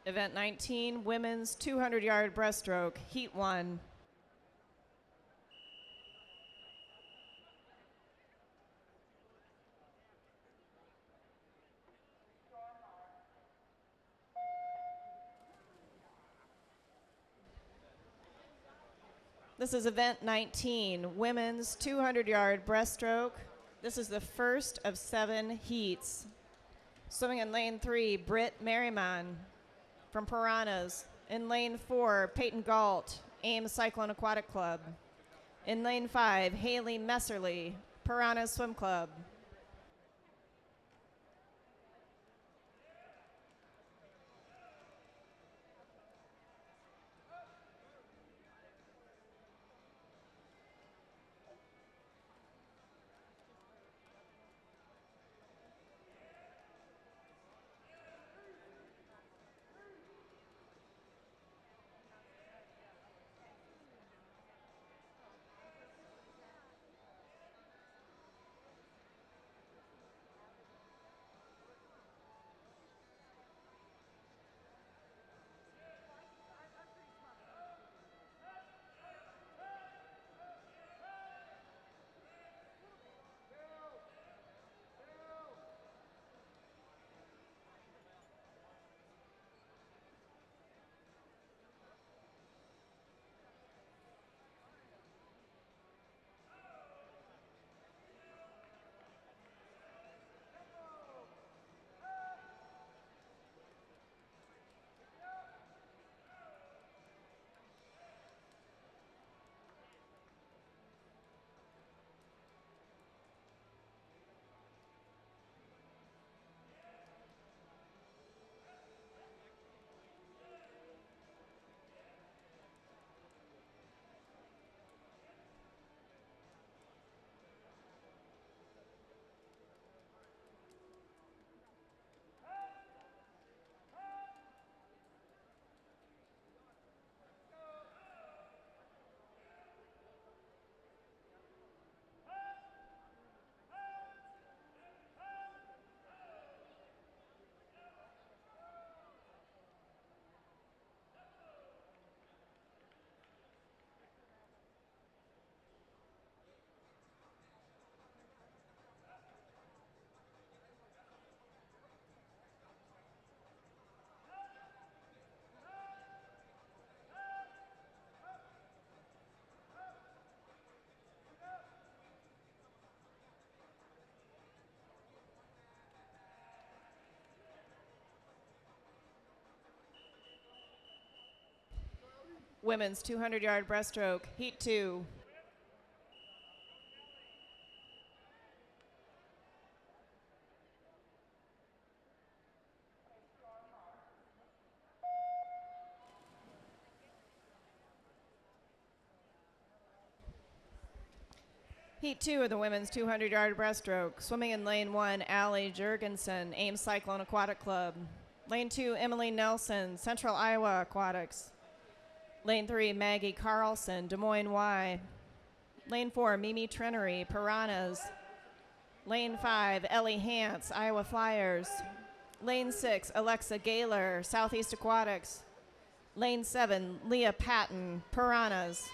Event 19, women's 200-yard breaststroke, heat 1. This is event 19, women's 200-yard breaststroke. This is the first of 7 heats. Swimming in lane 3, Britt Merriman from Piranhas. In lane 4, Peyton Galt, Ames Cyclone Aquatic Club. In lane 5, Haley Messerly, Piranhas Swim Club. Women's 200-yard breaststroke, heat 2. Heat 2 of the women's 200-yard breaststroke. Swimming in lane 1, Allie Jurgensen, Ames Cyclone Aquatic Club. Lane 2, Emily Nelson, Central Iowa Aquatics. Lane 3, Maggie Carlson, Des Moines Y. Lane 4, Mimi Trenery, Piranhas. Lane 5, Ellie Hance, Iowa Flyers. Lane 6, Alexa Gaylor, Southeast Aquatics. Lane 7, Leah Patton, Piranhas.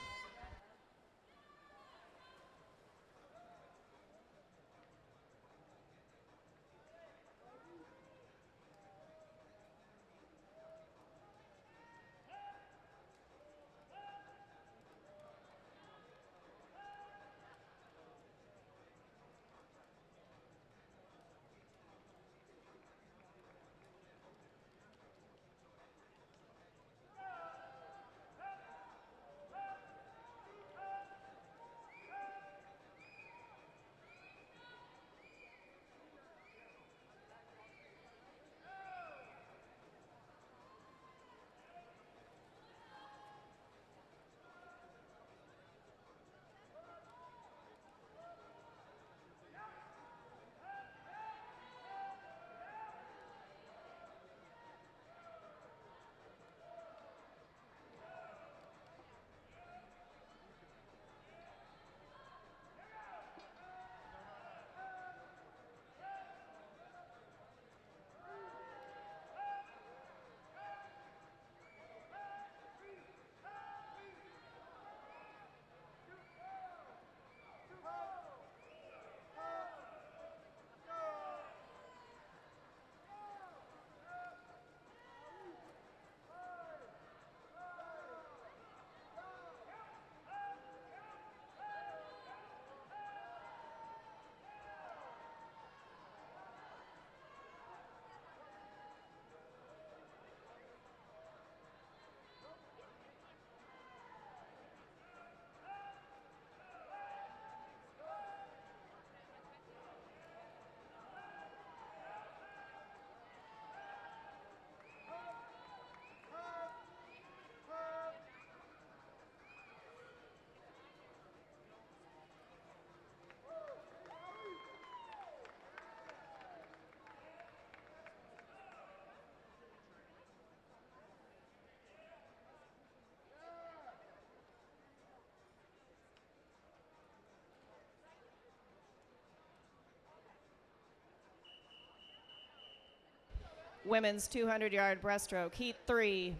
Women's 200-yard breaststroke, heat 3.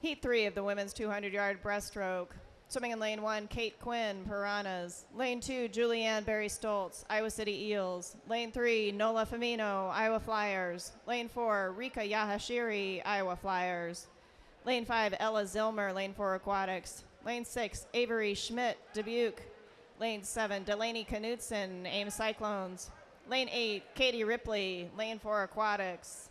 Heat 3 of the women's 200-yard breaststroke. Swimming in lane 1, Kate Quinn, Piranhas. Lane 2, Julianne Barry Stoltz, Iowa City Eels. Lane 3, Nola Femino, Iowa Flyers. Lane 4, Rika Yahashiri, Iowa Flyers. Lane 5, Ella Zilmer, Lane 4 Aquatics. Lane 6, Avery Schmidt, Dubuque. Lane 7, Delaney Knudsen, Ames Cyclones. Lane 8, Katie Ripley, Lane 4 Aquatics.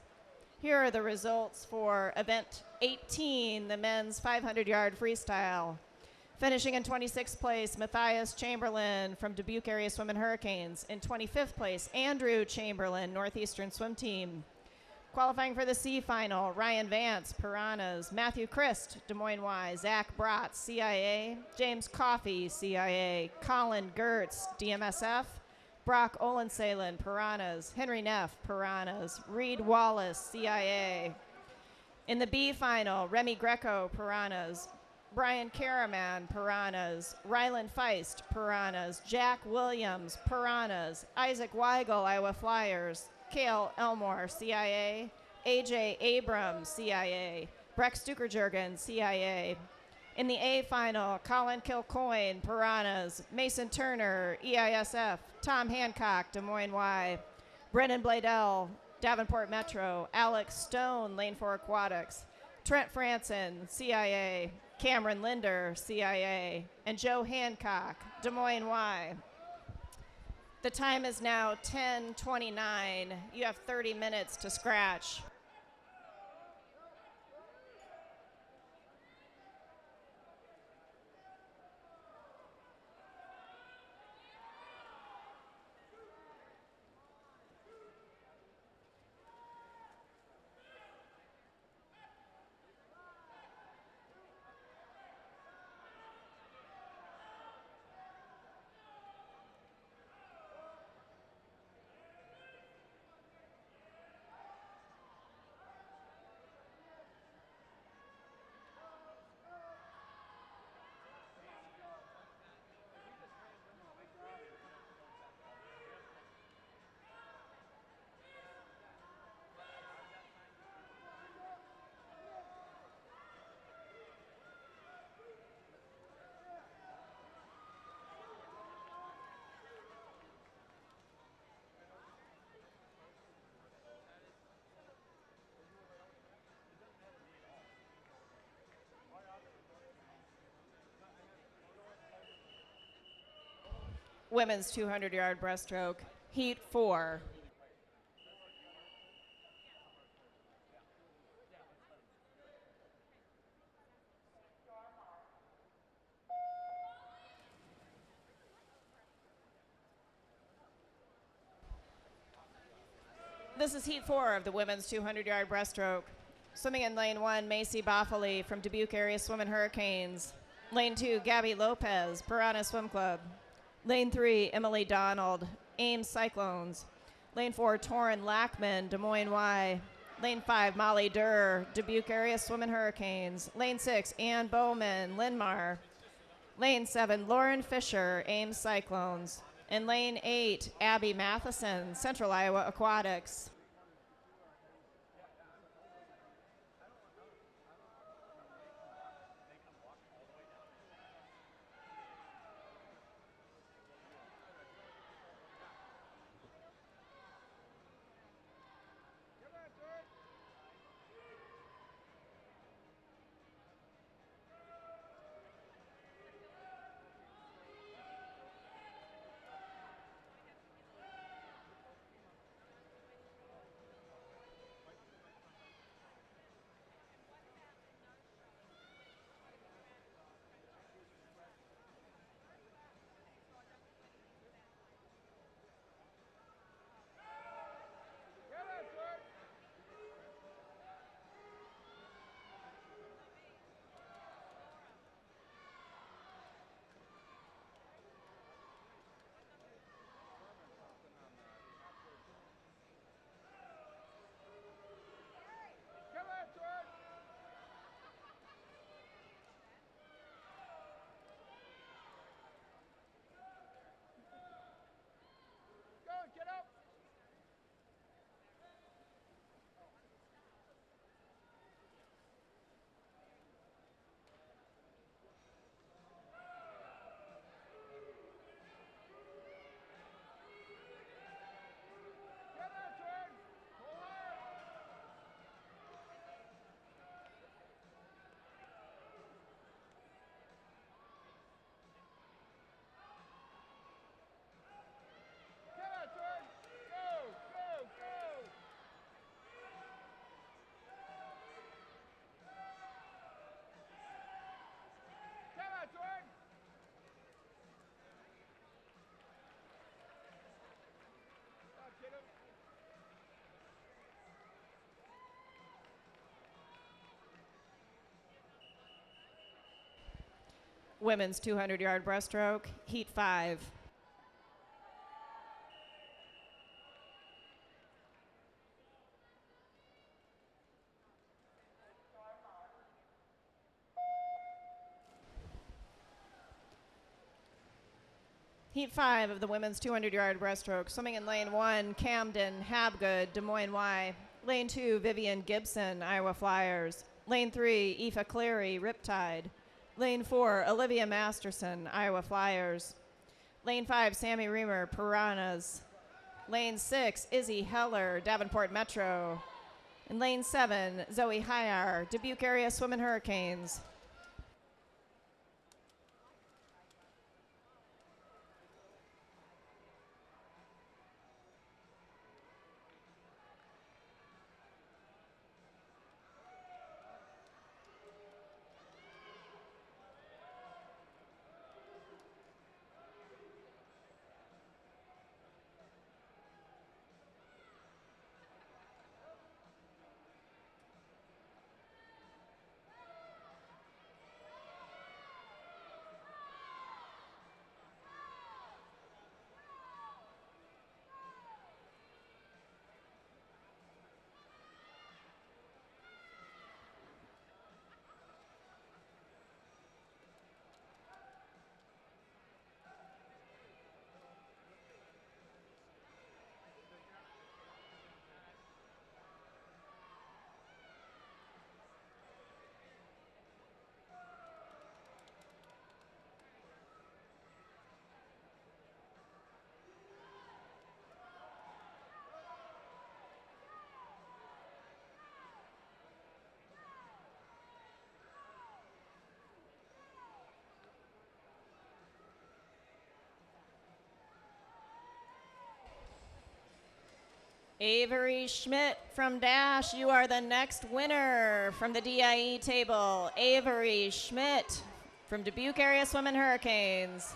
Here are the results for event 18, the men's 500-yard freestyle. Finishing in 26th place, Matthias Chamberlain from Dubuque Area Swim and Hurricanes. In 25th place, Andrew Chamberlain, Northeastern Swim Team. Qualifying for the C final, Ryan Vance, Piranhas. Matthew Christ, Des Moines Y. Zach Bratz, CIA. James Coffey, CIA. Colin Gertz, DMSF. Brock Olensalen, Piranhas. Henry Neff, Piranhas. Reed Wallace, CIA. In the B final, Remy Greco, Piranhas. Brian Karaman, Piranhas. Ryland Feist, Piranhas. Jack Williams, Piranhas. Isaac Weigel, Iowa Flyers. Cale Elmore, CIA. AJ Abrams, CIA. Breck Stukerjurgen, CIA. In the A final, Colin Kilcoyne, Piranhas. Mason Turner, EISF. Tom Hancock, Des Moines Y. Brennan Bladell, Davenport Metro. Alex Stone, Lane 4 Aquatics. Trent Franson, CIA. Cameron Linder, CIA. And Joe Hancock, Des Moines Y. The time is now 10:29. You have 30 minutes to scratch. Women's 200-yard breaststroke, heat 4. This is heat 4 of the women's 200-yard breaststroke. Swimming in lane 1, Macy Boffoli from Dubuque Area Swim and Hurricanes. Lane 2, Gabby Lopez, Piranha Swim Club. Lane 3, Emily Donald, Ames Cyclones. Lane 4, Torrin Lackman, Des Moines Y. Lane 5, Molly Durr, Dubuque Area Swim and Hurricanes. Lane 6, Ann Bowman, Linmar. Lane 7, Lauren Fisher, Ames Cyclones. And lane 8, Abby Matheson, Central Iowa Aquatics. Women's 200-yard breaststroke, heat 5. Heat 5 of the women's 200-yard breaststroke. Swimming in lane 1, Camden, Habgood, Des Moines Y. Lane 2, Vivian Gibson, Iowa Flyers. Lane 3, Aoife Cleary, Riptide. Lane 4, Olivia Masterson, Iowa Flyers. Lane 5, Sammy Reamer, Piranhas. Lane 6, Izzy Heller, Davenport Metro. And lane 7, Zoe Hyar, Dubuque Area Swimmin' Hurricanes. Avery Schmidt from Dash, you are the next winner from the DIE table. Avery Schmidt from Dubuque Area Swimmin' Hurricanes.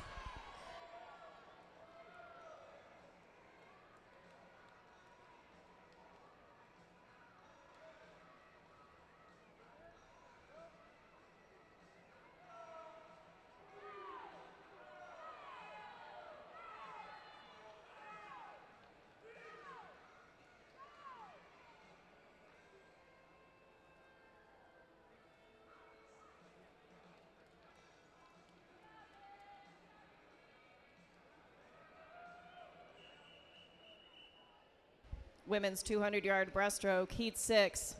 Women's 200-yard breaststroke, heat 6.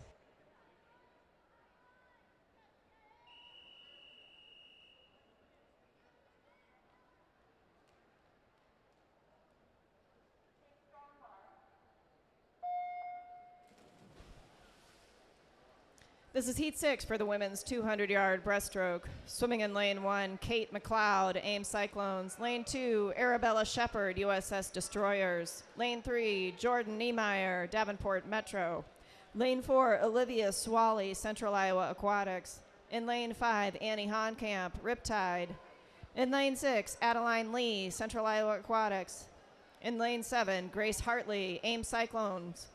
This is heat 6 for the women's 200-yard breaststroke. Swimming in lane 1, Kate McLeod, Ames Cyclones. Lane 2, Arabella Shepard, USS Destroyers. Lane 3, Jordan Niemeyer, Davenport Metro. Lane 4, Olivia Swally, Central Iowa Aquatics. In lane 5, Annie Honkamp, Riptide. In lane 6, Adeline Lee, Central Iowa Aquatics. In lane 7, Grace Hartley, Ames Cyclones.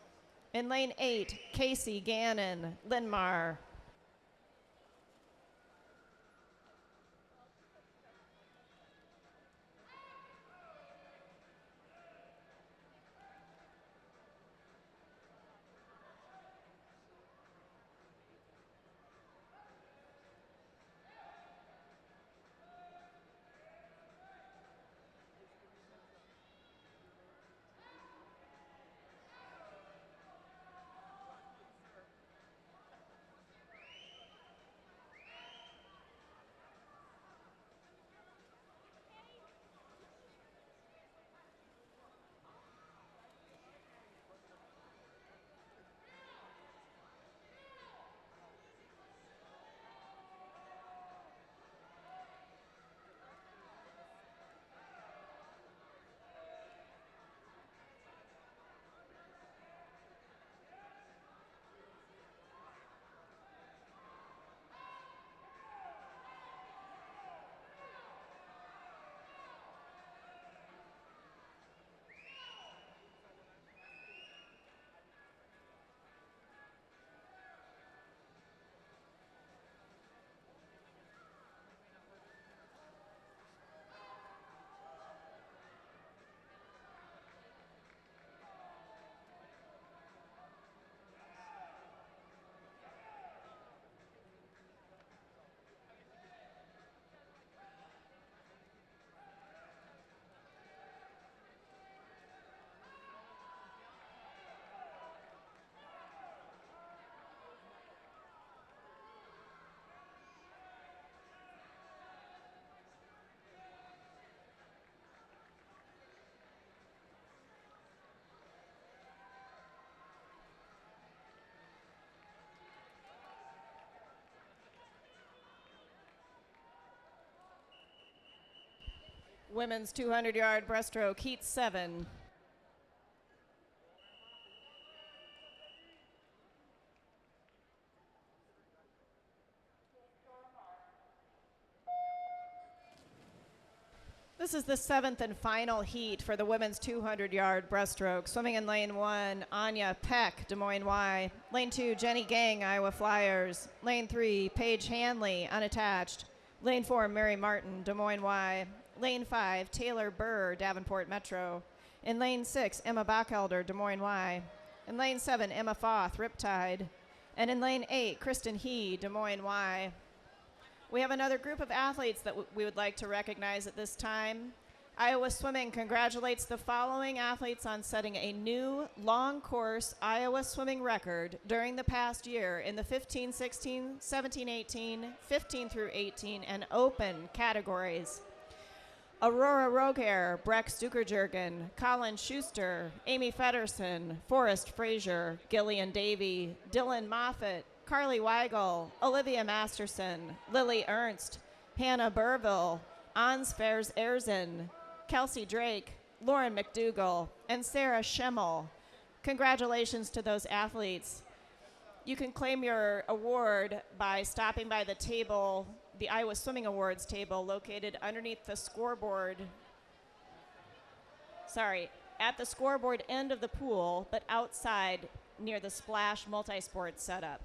In lane 8, Casey Gannon, Linmar. Women's 200-yard breaststroke, heat 7. This is the 7th and final heat for the women's 200-yard breaststroke. Swimming in lane 1, Anya Peck, Des Moines Y. Lane 2, Jenny Gang, Iowa Flyers. Lane 3, Paige Hanley, unattached. Lane 4, Mary Martin, Des Moines Y. Lane 5, Taylor Burr, Davenport Metro. In lane 6, Emma Bachelder, Des Moines Y. In lane 7, Emma Foth, Riptide. And in lane 8, Kristen He, Des Moines Y. We have another group of athletes that we would like to recognize at this time. Iowa Swimming congratulates the following athletes on setting a new long course Iowa swimming record during the past year in the 15-16, 17-18, 15 through 18, and open categories. Aurora Rogair, Breck Stukerjurgen, Colin Schuster, Amy Feddersen, Forrest Frazier, Gillian Davey, Dylan Moffitt, Carly Weigel, Olivia Masterson, Lily Ernst, Hannah Burville, Ans Fairs Erzen, Kelsey Drake, Lauren McDougall, and Sarah Schemmel. Congratulations to those athletes. You can claim your award by stopping by the table, the Iowa Swimming Awards table located underneath the scoreboard. At the scoreboard end of the pool, but outside near the Splash multi-sport setup.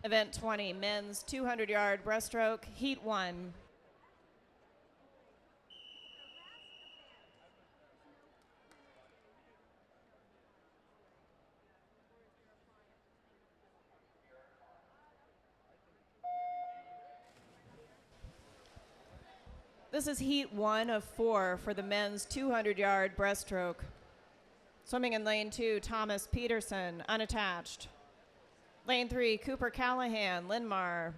Event 20, men's 200-yard breaststroke, heat 1. This is heat 1 of 4 for the men's 200-yard breaststroke. Swimming in lane 2, Thomas Peterson, unattached. Lane 3, Cooper Callahan, Linmar.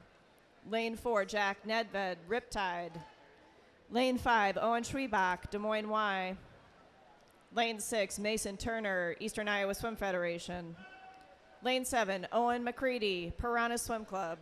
Lane 4, Jack Nedved, Riptide. Lane 5, Owen Schwiebach, Des Moines Y. Lane 6, Mason Turner, Eastern Iowa Swim Federation. Lane 7, Owen McCready, Piranhas Swim Club.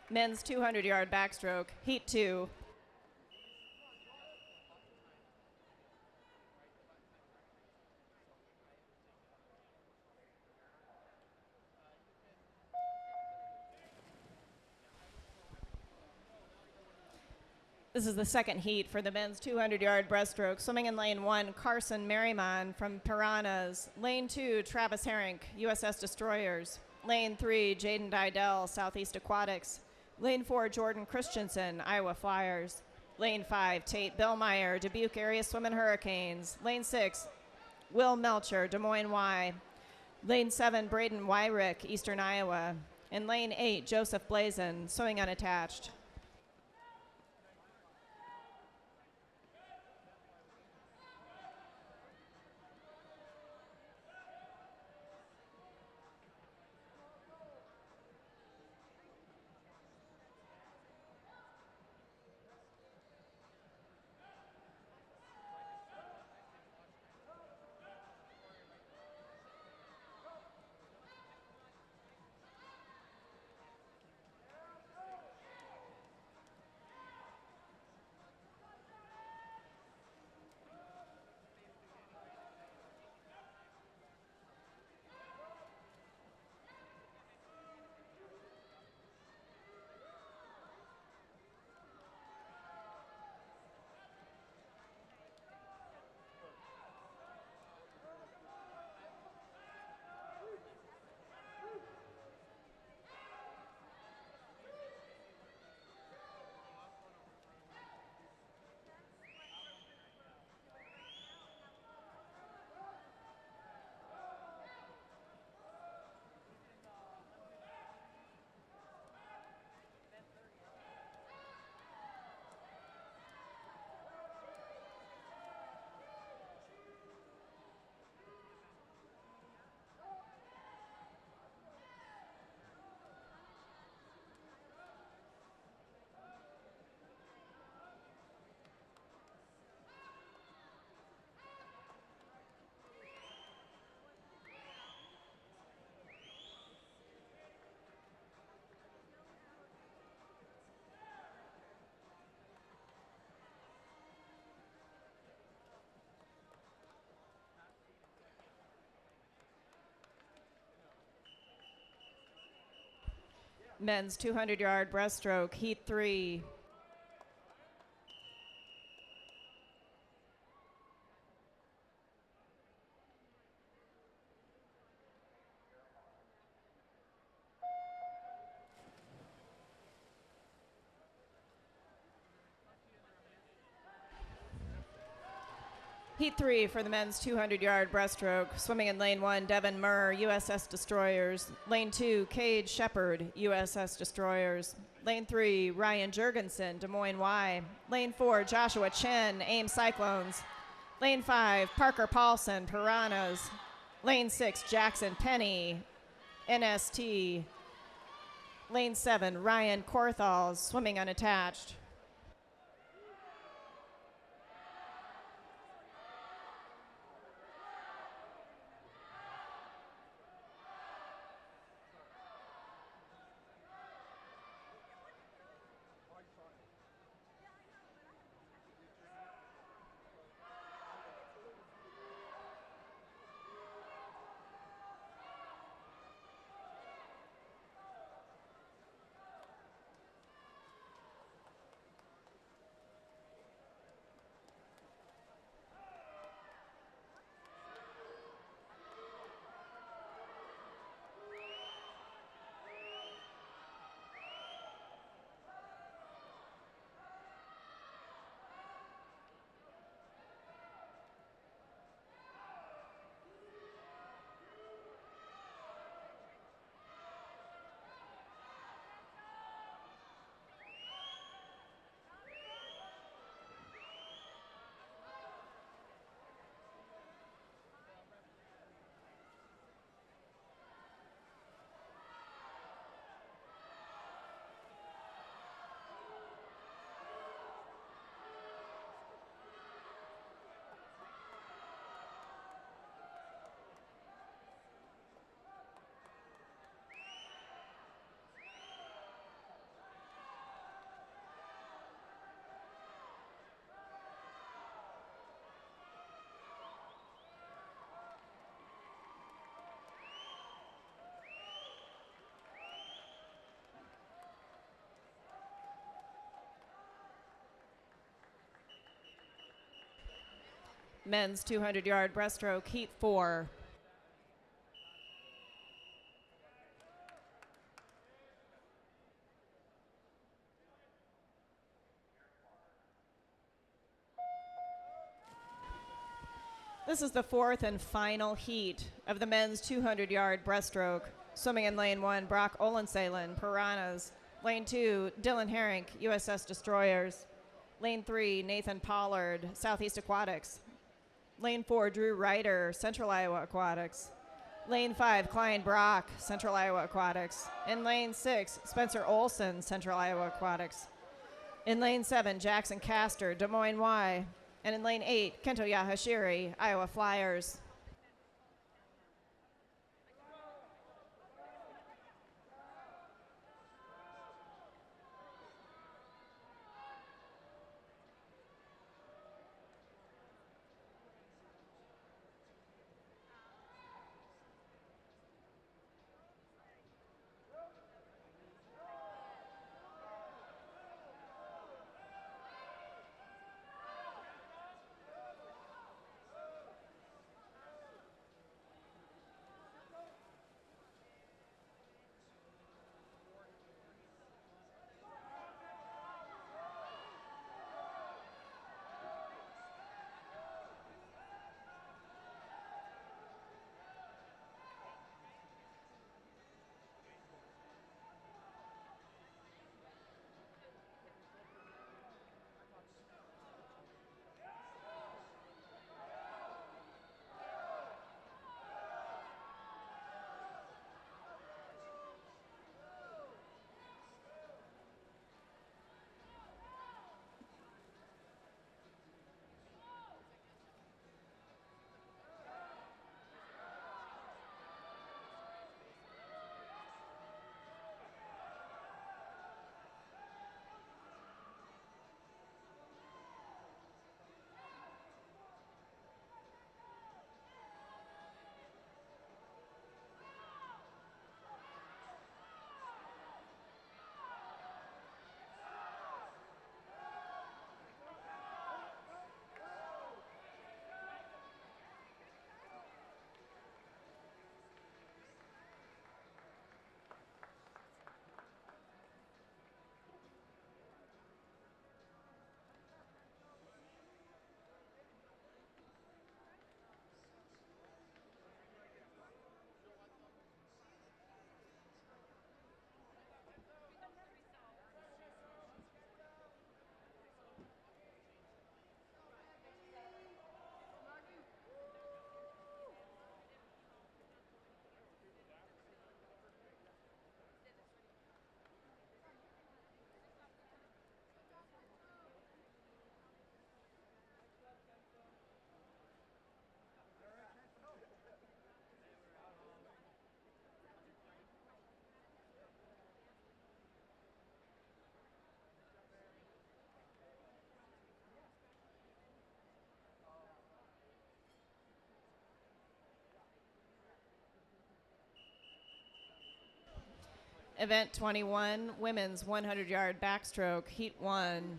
Men's 200-yard backstroke, heat 2. This is the second heat for the men's 200-yard breaststroke. Swimming in lane 1, Carson Merriman from Piranhas. Lane 2, Travis Herink, USS Destroyers. Lane 3, Jaden Didell, Southeast Aquatics. Lane 4, Jordan Christensen, Iowa Flyers. Lane 5, Tate Billmeyer, Dubuque Area Swimmin' Hurricanes. Lane 6, Will Melcher, Des Moines Y. Lane 7, Braden Wyrick, Eastern Iowa. And lane 8, Joseph Blazin, swimming unattached. Men's 200-yard breaststroke, heat 3. Heat 3 for the men's 200-yard breaststroke. Swimming in lane 1, Devin Murr, USS Destroyers. Lane 2, Cade Shepard, USS Destroyers. Lane 3, Ryan Jurgensen, Des Moines Y. Lane 4, Joshua Chen, Ames Cyclones. Lane 5, Parker Paulson, Piranhas. Lane 6, Jackson Penny, NST. Lane 7, Ryan Korthals, swimming unattached. Men's 200-yard breaststroke, heat 4. This is the fourth and final heat of the men's 200-yard breaststroke. Swimming in lane 1, Brock Olensalen, Piranhas. Lane 2, Dylan Herink, USS Destroyers. Lane 3, Nathan Pollard, Southeast Aquatics. Lane 4, Drew Ryder, Central Iowa Aquatics. Lane 5, Klein Brock, Central Iowa Aquatics. In lane 6, Spencer Olson, Central Iowa Aquatics. In lane 7, Jackson Castor, Des Moines Y. And in lane 8, Kento Yahashiri, Iowa Flyers. Event 21, women's 100-yard backstroke, heat 1.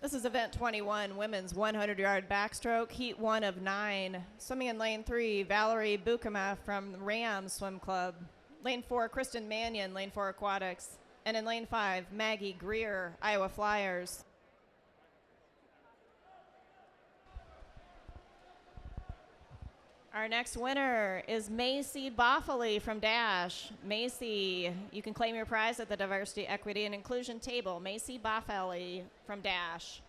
This is event 21, women's 100-yard backstroke, heat 1 of 9. Swimming in lane 3, Valerie Bukama from Rams Swim Club. Lane 4, Kristen Mannion, lane 4 Aquatics. And in lane 5, Maggie Greer, Iowa Flyers. Our next winner is Macy Boffoli from Dash. Macy, you can claim your prize at the Diversity, Equity, and Inclusion table. Macy Boffoli from Dash.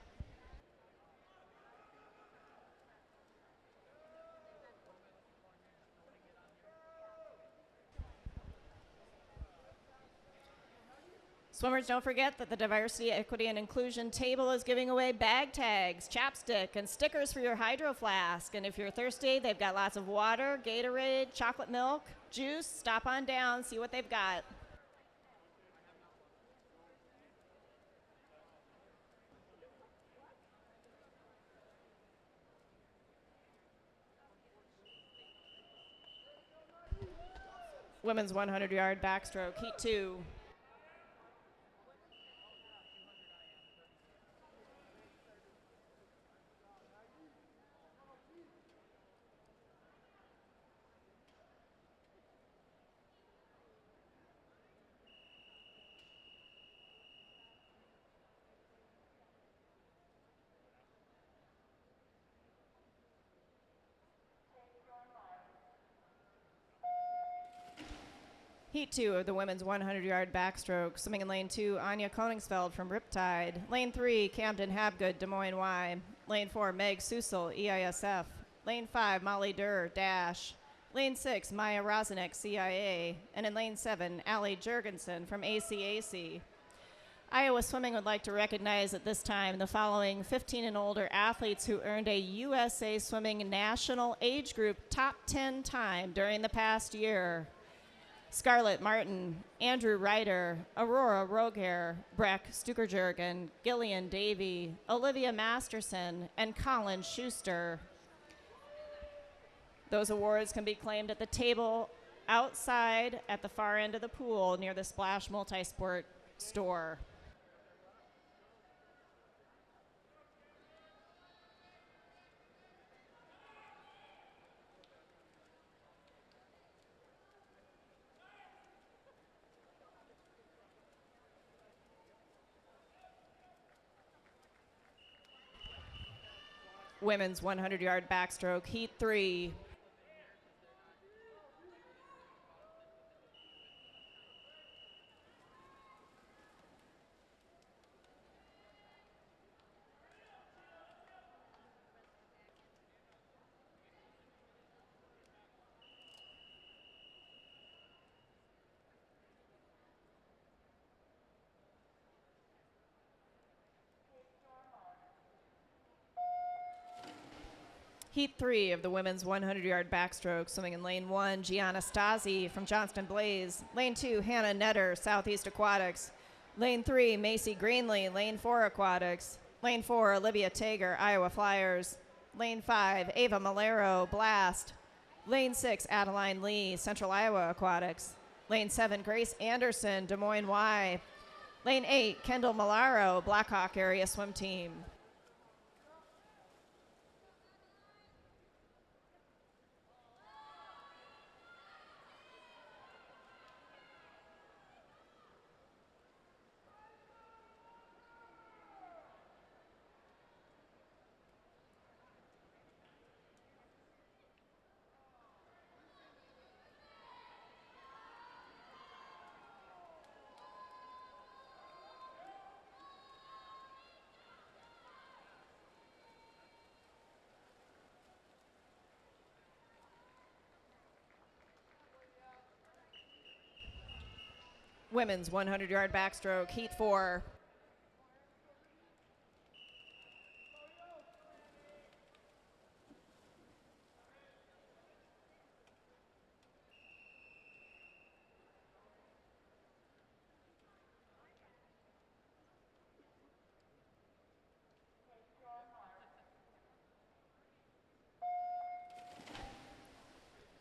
Swimmers, don't forget that the Diversity, Equity, and Inclusion table is giving away bag tags, chapstick, and stickers for your hydro flask. And if you're thirsty, they've got lots of water, Gatorade, chocolate milk, juice. Stop on down, see what they've got. Women's 100-yard backstroke, heat 2. Heat 2 of the women's 100-yard backstroke. Swimming in lane 2, Anya Koningsfeld from Riptide. Lane 3, Camden Habgood, Des Moines Y. Lane 4, Meg Susel, EISF. Lane 5, Molly Durr, Dash. Lane 6, Maya Rozenek, CIA. And in lane 7, Allie Jurgensen from ACAC. Iowa Swimming would like to recognize at this time the following 15 and older athletes who earned a USA Swimming National Age Group Top 10 time during the past year. Scarlett Martin, Andrew Ryder, Aurora Rogehr, Breck Stukerjurgen, Gillian Davey, Olivia Masterson, and Colin Schuster. Those awards can be claimed at the table outside at the far end of the pool near the Splash Multisport store. Women's 100-yard backstroke, heat 3. Heat 3 of the women's 100-yard backstroke. Swimming in lane 1, Gianna Stasi from Johnston Blaze. Lane 2, Hannah Netter, Southeast Aquatics. Lane 3, Macy Greenlee, Lane 4 Aquatics. Lane 4, Olivia Tager, Iowa Flyers. Lane 5, Ava Malero, Blast. Lane 6, Adeline Lee, Central Iowa Aquatics. Lane 7, Grace Anderson, Des Moines Y. Lane 8, Kendall Malaro, Blackhawk Area Swim Team. Women's 100-yard backstroke, heat 4.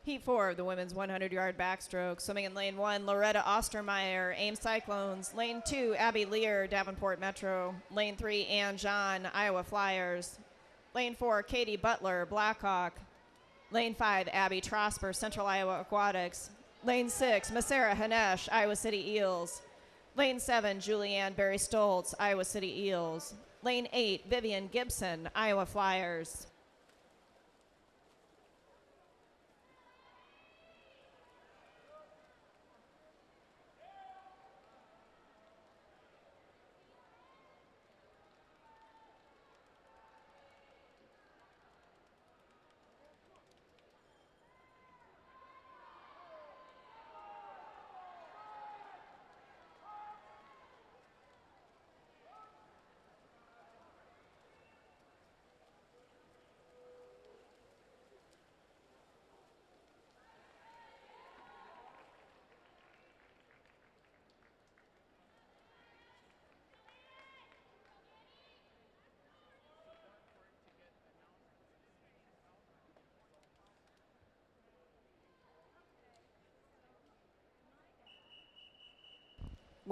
Heat 4 of the women's 100-yard backstroke. Swimming in lane 1, Loretta Ostermeyer, Ames Cyclones. Lane 2, Abby Lear, Davenport Metro. Lane 3, Ann John, Iowa Flyers. Lane 4, Katie Butler, Blackhawk. Lane 5, Abby Trosper, Central Iowa Aquatics. Lane 6, Masera Hanesh, Iowa City Eels. Lane 7, Julianne Barry Stoltz, Iowa City Eels. Lane 8, Vivian Gibson, Iowa Flyers.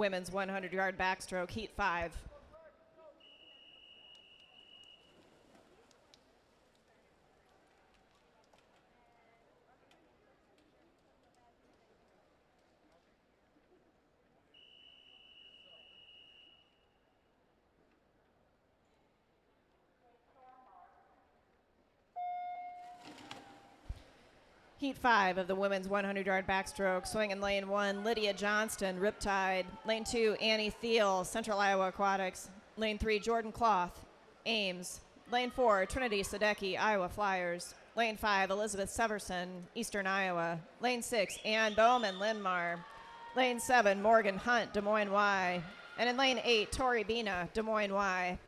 Women's 100-yard backstroke, heat 5. Heat 5 of the women's 100-yard backstroke, swing in lane 1, Lydia Johnston, Riptide. Lane 2, Annie Thiel, Central Iowa Aquatics. Lane 3, Jordan Cloth, Ames. Lane 4, Trinity Sadecki, Iowa Flyers. Lane 5, Elizabeth Severson, Eastern Iowa. Lane 6, Ann Bowman, Linn-Mar. Lane 7, Morgan Hunt, Des Moines Y. And in lane 8, Tori Bina, Des Moines Y.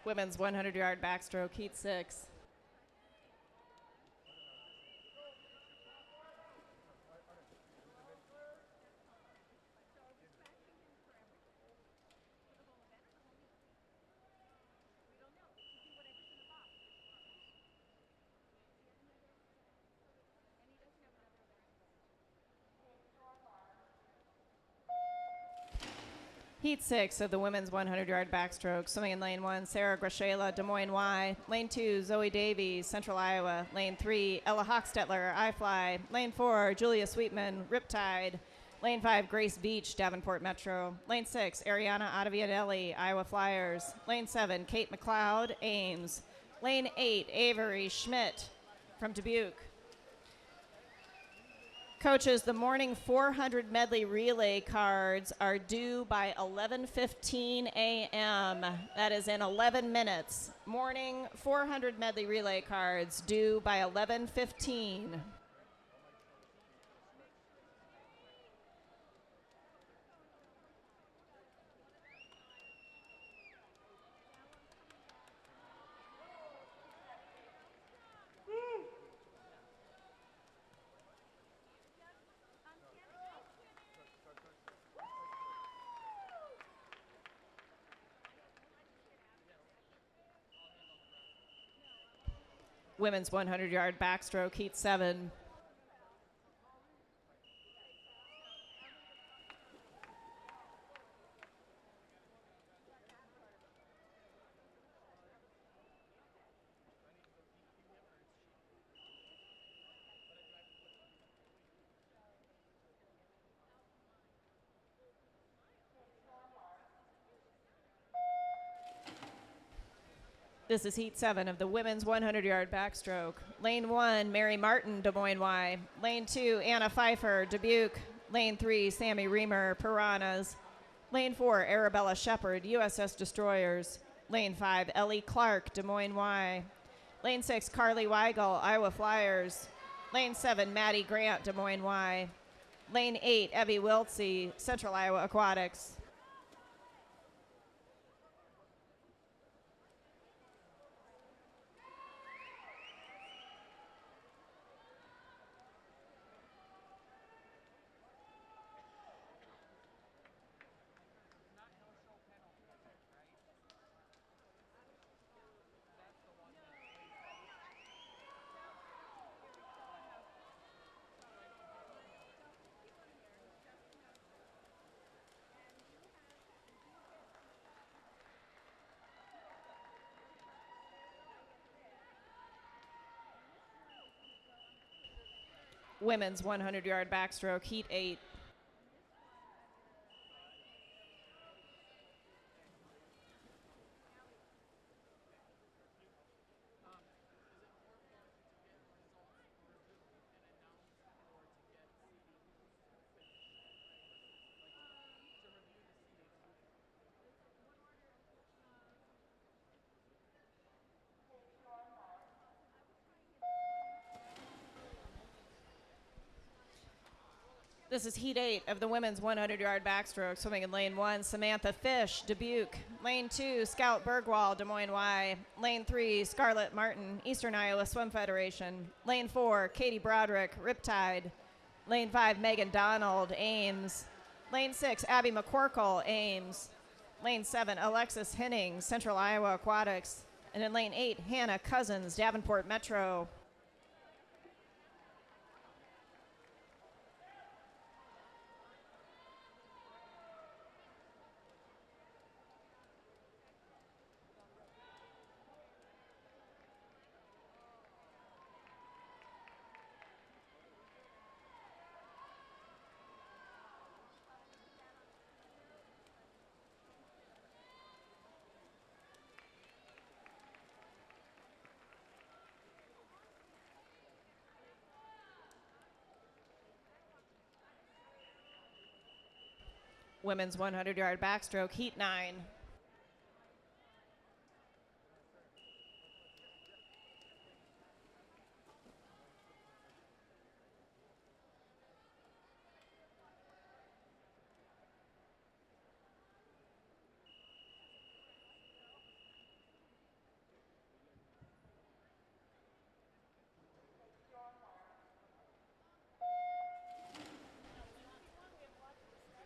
Women's 100-yard backstroke, heat 6. Heat 6 of the women's 100-yard backstroke, swimming in lane 1, Sarah Grashela, Des Moines Y. Lane 2, Zoe Davies, Central Iowa. Lane 3, Ella Hochstetler, iFly. Lane 4, Julia Sweetman, Riptide. Lane 5, Grace Beach, Davenport Metro. Lane 6, Ariana Ottavianelli, Iowa Flyers. Lane 7, Kate McLeod, Ames. Lane 8, Avery Schmidt from Dubuque. Coaches, the morning 400 medley relay cards are due by 11:15 a.m. That is in 11 minutes. Morning 400 medley relay cards due by 11:15. Women's 100-yard backstroke, heat 7. This is heat 7 of the women's 100-yard backstroke. Lane 1, Mary Martin, Des Moines Y. Lane 2, Anna Pfeiffer, Dubuque. Lane 3, Sammy Reamer, Piranhas. Lane 4, Arabella Shepard, USS Destroyers. Lane 5, Ellie Clark, Des Moines Y. Lane 6, Carly Weigel, Iowa Flyers. Lane 7, Maddie Grant, Des Moines Y. Lane 8, Evie Wiltsey, Central Iowa Aquatics. Women's 100-yard backstroke, heat 8. This is heat 8 of the women's 100-yard backstroke. Swimming in lane 1, Samantha Fish, Dubuque. Lane 2, Scout Bergwall, Des Moines Y. Lane 3, Scarlett Martin, Eastern Iowa Swim Federation. Lane 4, Katie Broderick, Riptide. Lane 5, Megan Donald, Ames. Lane 6, Abby McCorkle, Ames. Lane 7, Alexis Henning, Central Iowa Aquatics. And in lane 8, Hannah Cousins, Davenport Metro. Women's 100-yard backstroke, heat 9.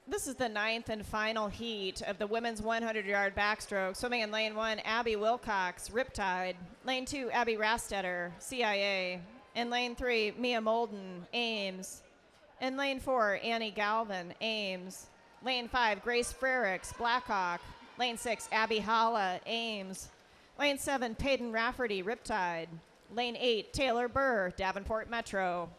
This is the 9th and final heat of the women's 100-yard backstroke. Swimming in lane 1, Abby Wilcox, Riptide. Lane 2, Abby Rastetter, CIA. In lane 3, Mia Molden, Ames. In lane 4, Annie Galvin, Ames. Lane 5, Grace Frericks, Blackhawk. Lane 6, Abby Holla, Ames. Lane 7, Peyton Rafferty, Riptide. Lane 8, Taylor Burr, Davenport Metro.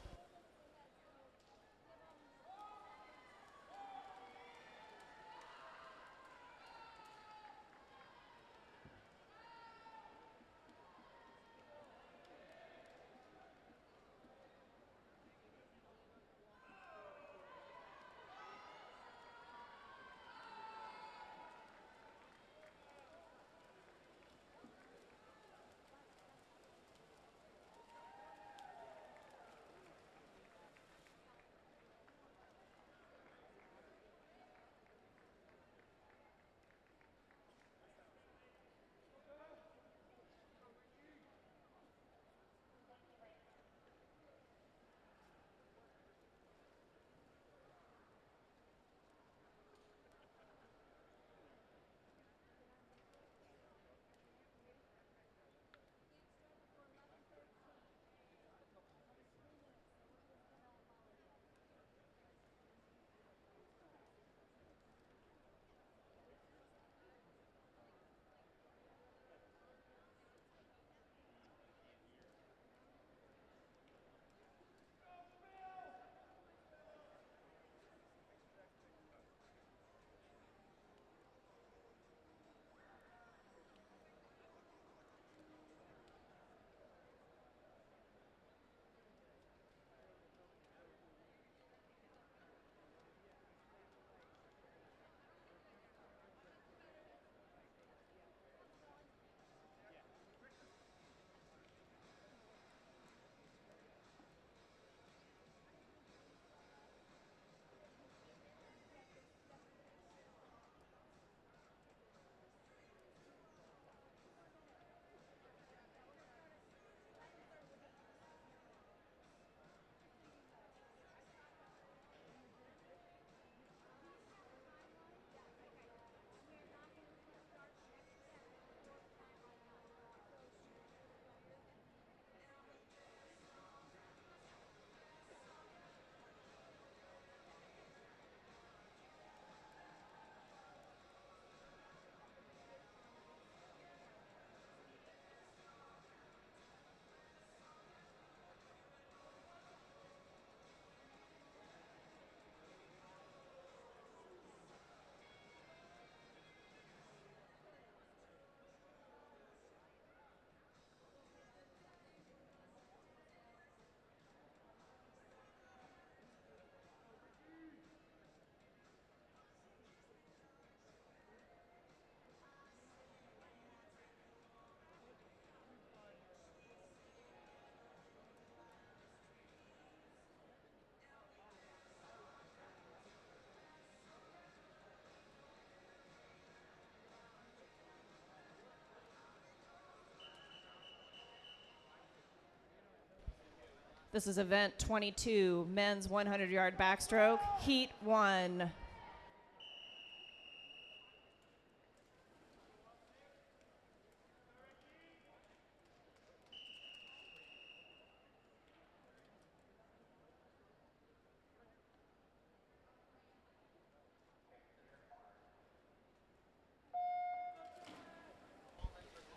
This is event 22, men's 100-yard backstroke, heat 1.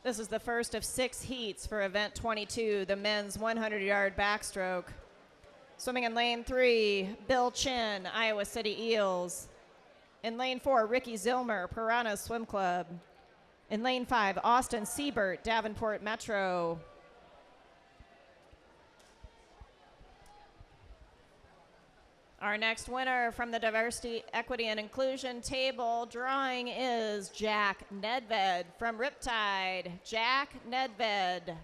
This is the first of 6 heats for event 22, the men's 100-yard backstroke. Swimming in lane 3, Bill Chin, Iowa City Eels. In lane 4, Ricky Zilmer, Piranhas Swim Club. In lane 5, Austin Siebert, Davenport Metro. Our next winner from the Diversity, Equity, and Inclusion table drawing is Jack Nedved from Riptide. Jack Nedved.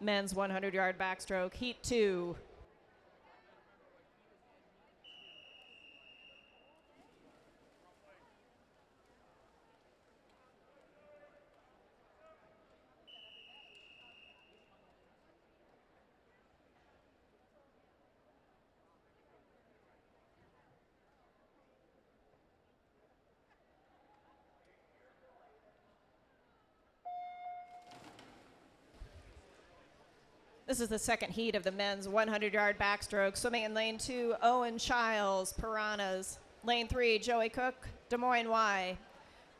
Men's 100-yard backstroke, heat 2. This is the second heat of the men's 100-yard backstroke. Swimming in lane 2, Owen Childs, Piranhas. Lane 3, Joey Cook, Des Moines Y.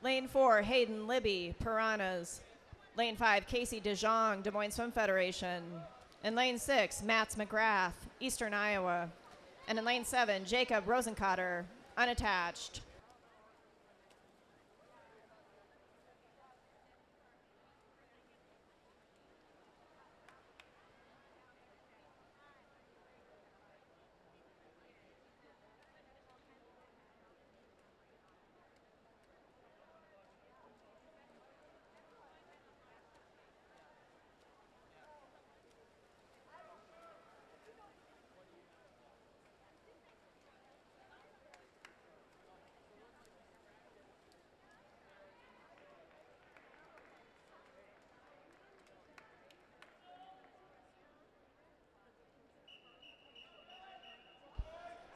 Lane 4, Hayden Libby, Piranhas. Lane 5, Casey DeJong, Des Moines Swim Federation. In lane 6, Mats McGrath, Eastern Iowa. And in lane 7, Jacob Rosencotter, unattached.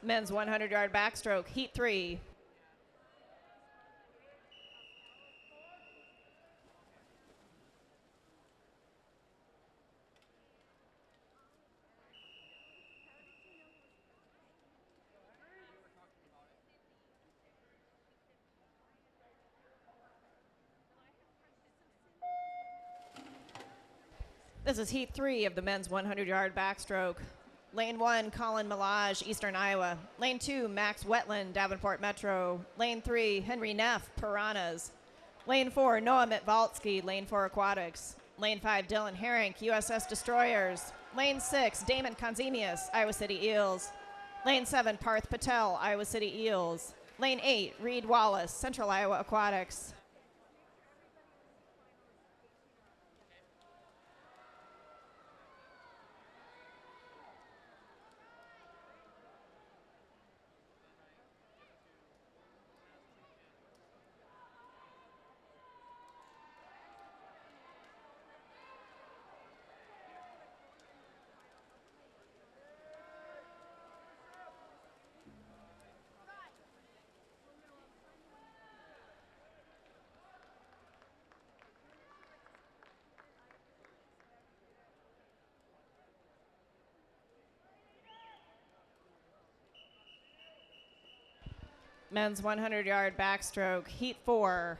Men's 100-yard backstroke, heat 3. This is heat 3 of the men's 100-yard backstroke. Lane 1, Colin Milage, Eastern Iowa. Lane 2, Max Wetland, Davenport Metro. Lane 3, Henry Neff, Piranhas. Lane 4, Noah Mitvalsky, Lane 4 Aquatics. Lane 5, Dylan Herink, USS Destroyers. Lane 6, Damon Konzemius, Iowa City Eels. Lane 7, Parth Patel, Iowa City Eels. Lane 8, Reed Wallace, Central Iowa Aquatics. Men's 100-yard backstroke, heat 4.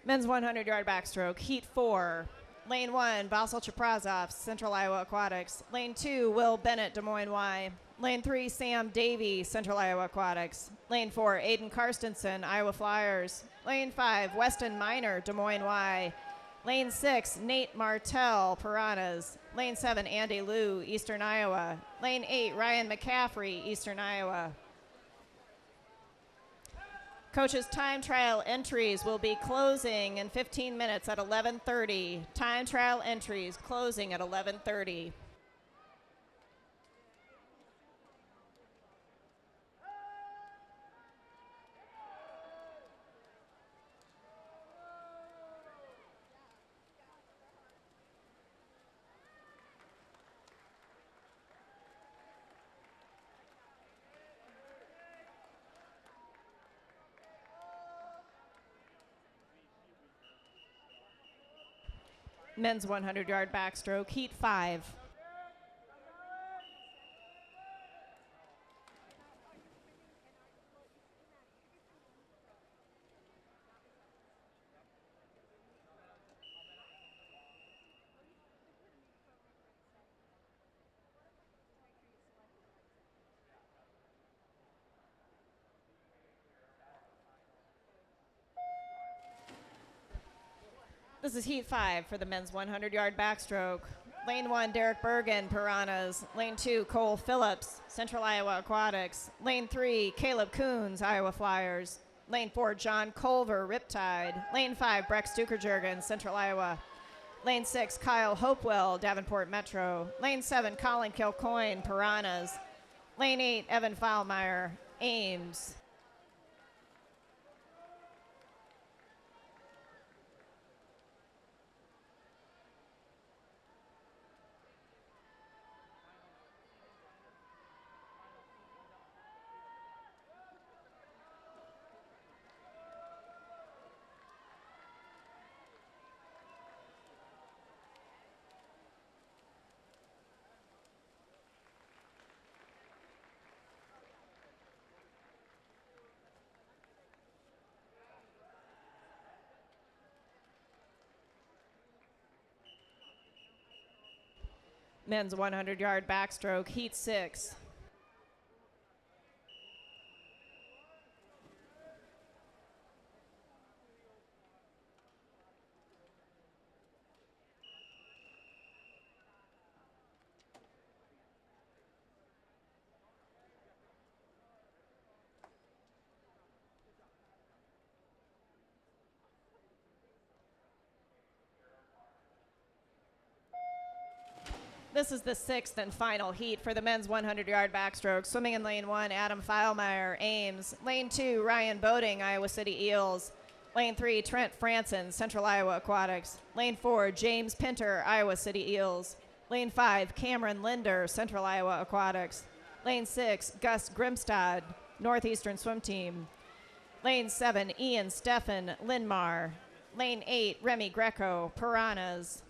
Men's 100-yard backstroke, heat 4. Lane 1, Basel Chaprazov, Central Iowa Aquatics. Lane 2, Will Bennett, Des Moines Y. Lane 3, Sam Davey, Central Iowa Aquatics. Lane 4, Aiden Karstensen, Iowa Flyers. Lane 5, Weston Miner, Des Moines Y. Lane 6, Nate Martell, Piranhas. Lane 7, Andy Liu, Eastern Iowa. Lane 8, Ryan McCaffrey, Eastern Iowa. Coach's time trial entries will be closing in 15 minutes at 11:30. Time trial entries closing at 11:30. Men's 100-yard backstroke, heat 5. This is heat 5 for the men's 100-yard backstroke. Lane 1, Derek Bergen, Piranhas. Lane 2, Cole Phillips, Central Iowa Aquatics. Lane 3, Caleb Coons, Iowa Flyers. Lane 4, John Culver, Riptide. Lane 5, Breck Stukerjurgen, Central Iowa. Lane 6, Kyle Hopewell, Davenport Metro. Lane 7, Colin Kilcoyne, Piranhas. Lane 8, Evan Foulmeyer, Ames. Men's 100-yard backstroke, heat 6. This is the 6th and final heat for the men's 100-yard backstroke. Swimming in lane 1, Adam Feilmeyer, Ames. Lane 2, Ryan Boating, Iowa City Eels. Lane 3, Trent Franson, Central Iowa Aquatics. Lane 4, James Pinter, Iowa City Eels. Lane 5, Cameron Linder, Central Iowa Aquatics. Lane 6, Gus Grimstad, Northeastern Swim Team. Lane 7, Ian Steffen, Linmar. Lane 8, Remy Greco, Piranhas.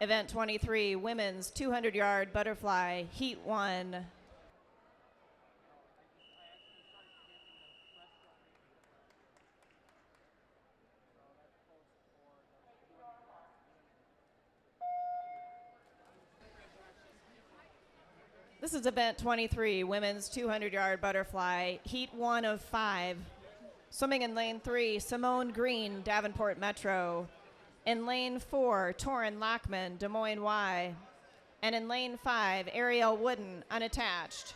Event 23, women's 200-yard butterfly, heat 1. This is event 23, women's 200-yard butterfly, heat 1 of 5. Swimming in lane 3, Simone Green, Davenport Metro. In lane 4, Torrin Lockman, Des Moines Y. And in lane 5, Ariel Wooden, unattached.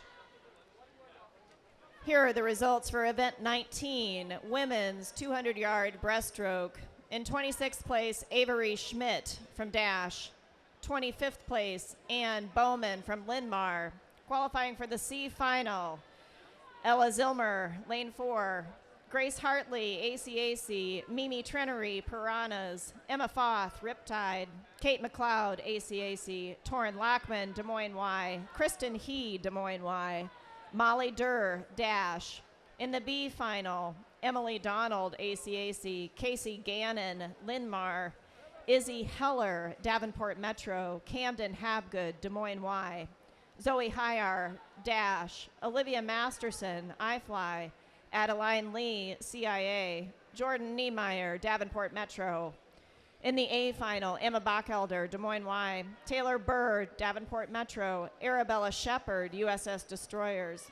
Here are the results for event 19, women's 200-yard breaststroke. In 26th place, Avery Schmidt from Dash. 25th place, Ann Bowman from Linmar. Qualifying for the C final, Ella Zilmer, lane 4. Grace Hartley, ACAC. Mimi Trenery, Piranhas. Emma Foth, Riptide. Kate McLeod, ACAC. Torrin Lockman, Des Moines Y. Kristen He, Des Moines Y. Molly Durr, Dash. In the B final, Emily Donald, ACAC. Casey Gannon, Linmar. Izzy Heller, Davenport Metro. Camden Habgood, Des Moines Y. Zoe Hyar, Dash. Olivia Masterson, iFly. Adeline Lee, CIA. Jordan Niemeyer, Davenport Metro. In the A final, Emma Bachelder, Des Moines Y. Taylor Burr, Davenport Metro. Arabella Shepard, USS Destroyers.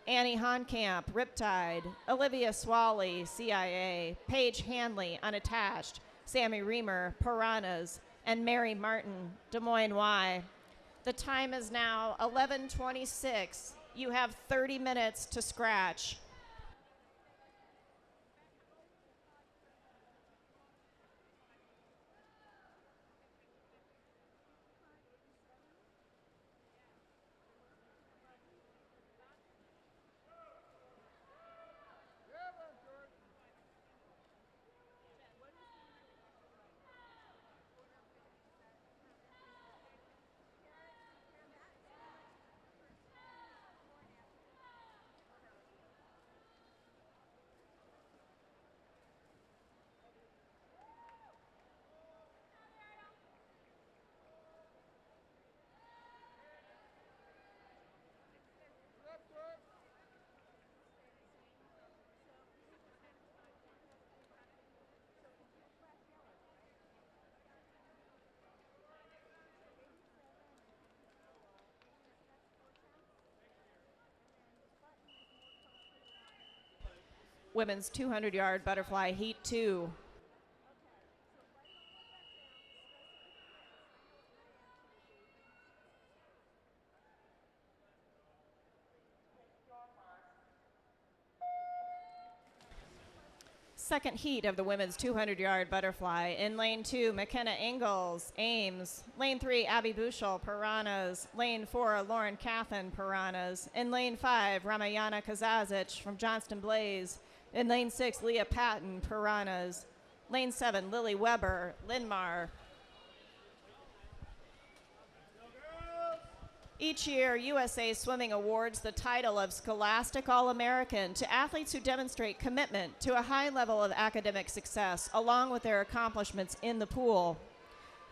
Annie Honkamp, Riptide. Olivia Swally, CIA. Paige Hanley, unattached. Sammy Reamer, Piranhas. And Mary Martin, Des Moines Y. The time is now 11:26. You have 30 minutes to scratch. Women's 200-yard butterfly, heat 2. Second heat of the women's 200-yard butterfly. In lane 2, McKenna Ingalls, Ames. Lane 3, Abby Bushel, Piranhas. Lane 4, Lauren Cathan, Piranhas. In lane 5, Ramayana Kazazic from Johnston Blaze. In lane 6, Leah Patton, Piranhas. Lane 7, Lily Weber, Linmar. Each year, USA Swimming awards the title of Scholastic All-American to athletes who demonstrate commitment to a high level of academic success, along with their accomplishments in the pool.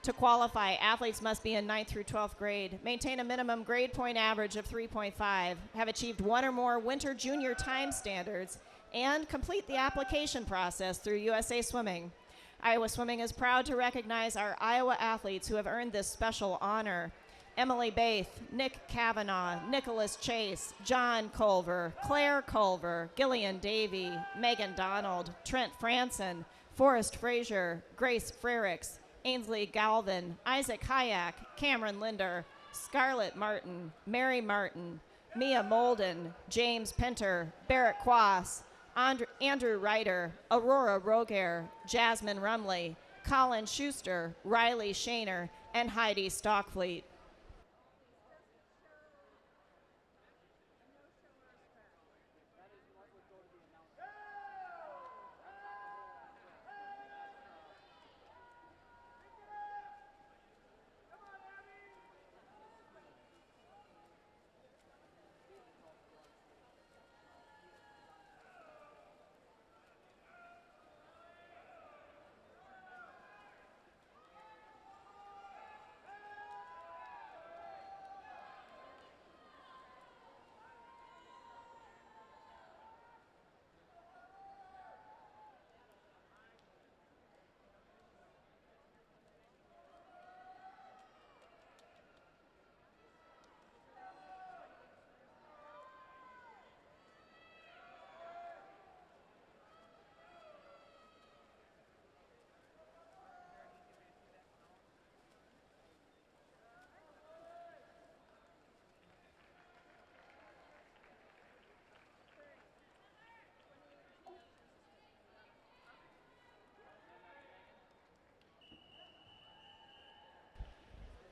To qualify, athletes must be in 9th through 12th grade, maintain a minimum grade point average of 3.5, have achieved one or more winter junior time standards, and complete the application process through USA Swimming. Iowa Swimming is proud to recognize our Iowa athletes who have earned this special honor. Emily Baith, Nick Kavanaugh, Nicholas Chase, John Culver, Claire Culver, Gillian Davey, Megan Donald, Trent Franson, Forrest Frazier, Grace Frericks, Ainsley Galvin, Isaac Hayak, Cameron Linder, Scarlett Martin, Mary Martin, Mia Molden, James Pinter, Barrett Quass, Andrew Ryder, Aurora Rogair, Jasmine Rumley, Colin Schuster, Riley Shaner, and Heidi Stockfleet.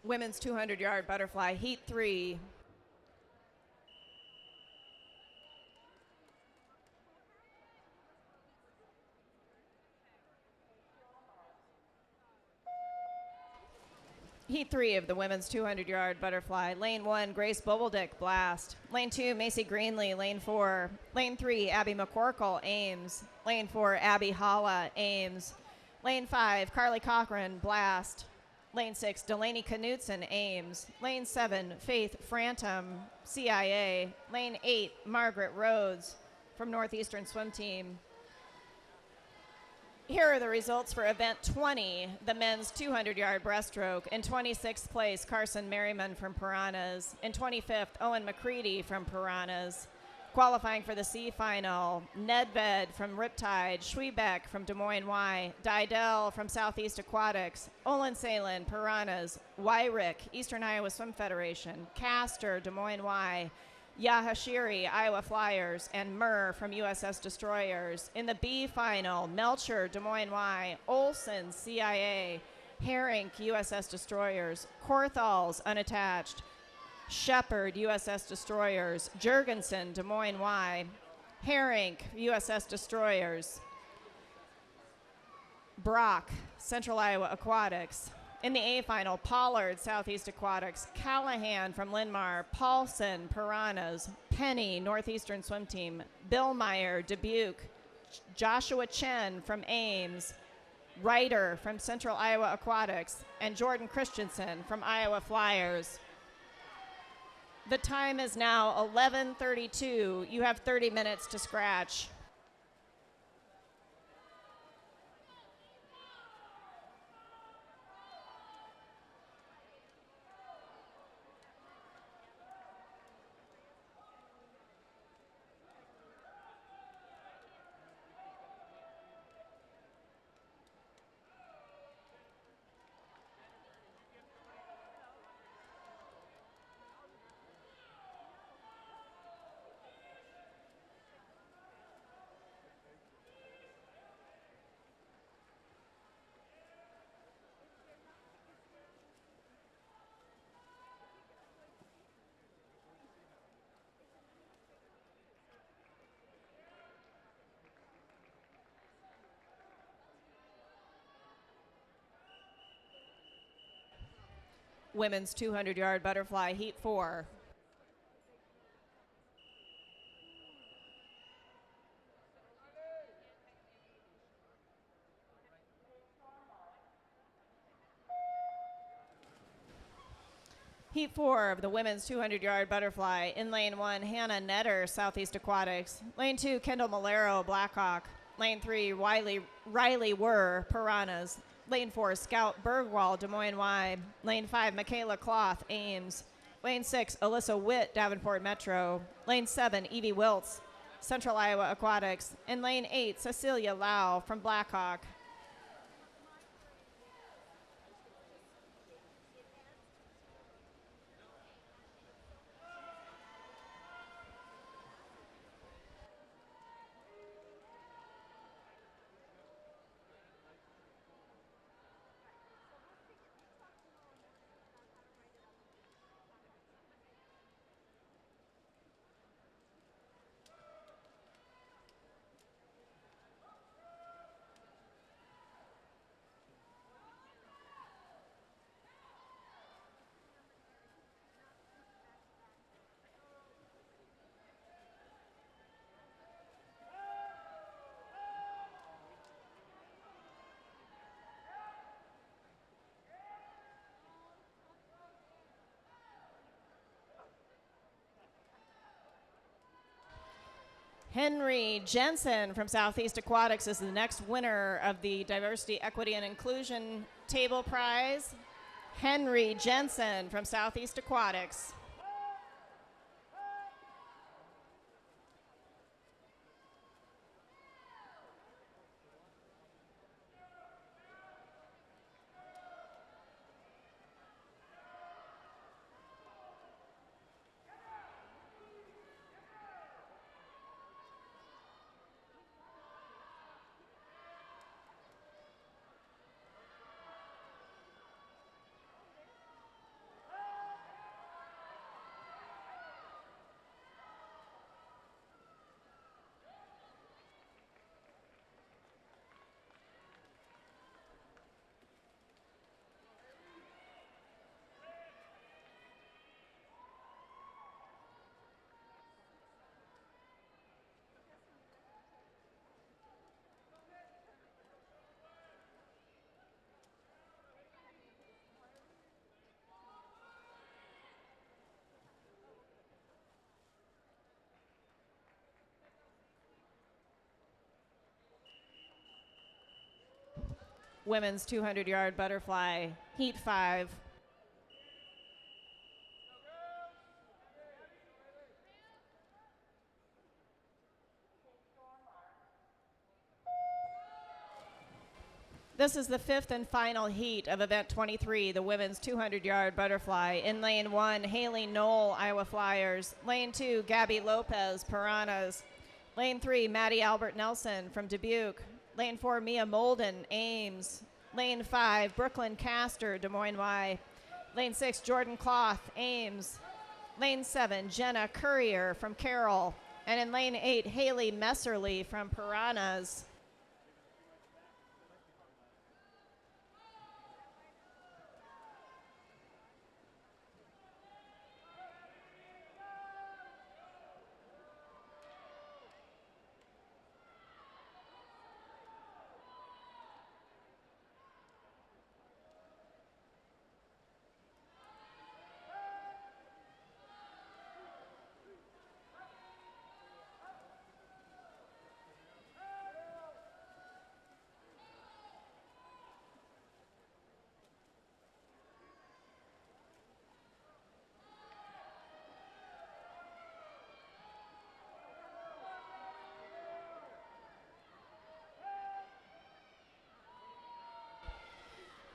Women's 200-yard butterfly, heat 3. Heat 3 of the women's 200-yard butterfly. Lane 1, Grace Bobeldick, blast. Lane 2, Macy Greenlee, lane 4. Lane 3, Abby McCorkle, Ames. Lane 4, Abby Holla, Ames. Lane 5, Carly Cochran, blast. Lane 6, Delaney Knutson, Ames. Lane 7, Faith Frantum, CIA. Lane 8, Margaret Rhodes from Northeastern Swim Team. Here are the results for event 20, the men's 200-yard breaststroke. In 26th place, Carson Merriman from Piranhas. In 25th, Owen McCready from Piranhas. Qualifying for the C final, Nedved from Riptide, Schwebeck from Des Moines Y, Didell from Southeast Aquatics, Olin Salin, Piranhas, Wyrick, Eastern Iowa Swim Federation, Castor, Des Moines Y, Yahashiri, Iowa Flyers, and Murr from USS Destroyers. In the B final, Melcher, Des Moines Y, Olson, CIA, Herink, USS Destroyers, Korthals, unattached, Shepard, USS Destroyers, Jurgensen, Des Moines Y, Herink, USS Destroyers, Brock, Central Iowa Aquatics. In the A final, Pollard, Southeast Aquatics, Callahan from Linmar, Paulson, Piranhas, Penny, Northeastern Swim Team, Billmeyer, Dubuque, Joshua Chen from Ames, Ryder from Central Iowa Aquatics, and Jordan Christensen from Iowa Flyers. The time is now 11:32. You have 30 minutes to scratch. Women's 200-yard butterfly, heat 4. Heat 4 of the women's 200-yard butterfly. In lane 1, Hannah Netter, Southeast Aquatics. Lane 2, Kendall Malero, Blackhawk. Lane 3, Riley Wurr, Piranhas. Lane 4, Scout Bergwall, Des Moines Y. Lane 5, Michaela Cloth, Ames. Lane 6, Alyssa Witt, Davenport Metro. Lane 7, Evie Wiltz, Central Iowa Aquatics. In lane 8, Cecilia Lau from Blackhawk. Henry Jensen from Southeast Aquatics is the next winner of the Diversity, Equity, and Inclusion Table Prize. Henry Jensen from Southeast Aquatics. women's 200-yard butterfly, heat 5. This is the fifth and final heat of event 23, the women's 200-yard butterfly. In lane 1, Haley Knoll, Iowa Flyers. Lane 2, Gabby Lopez, Piranhas. Lane 3, Maddie Albert Nelson from Dubuque. Lane 4, Mia Molden, Ames. Lane 5, Brooklyn Castor, Des Moines Y. Lane 6, Jordan Cloth, Ames. Lane 7, Jenna Courier from Carroll. And in lane 8, Haley Messerly from Piranhas.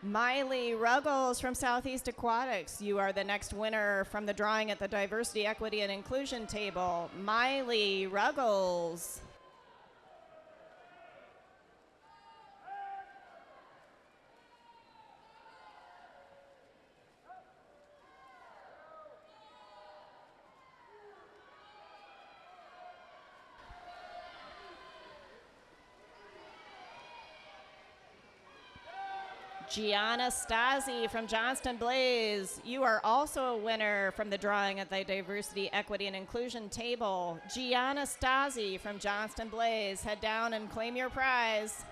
Miley Ruggles from Southeast Aquatics. You are the next winner from the drawing at the Diversity, Equity, and Inclusion table. Miley Ruggles. Gianna Stasi from Johnston Blaze. You are also a winner from the drawing at the Diversity, Equity, and Inclusion table. Gianna Stasi from Johnston Blaze. Head down and claim your prize.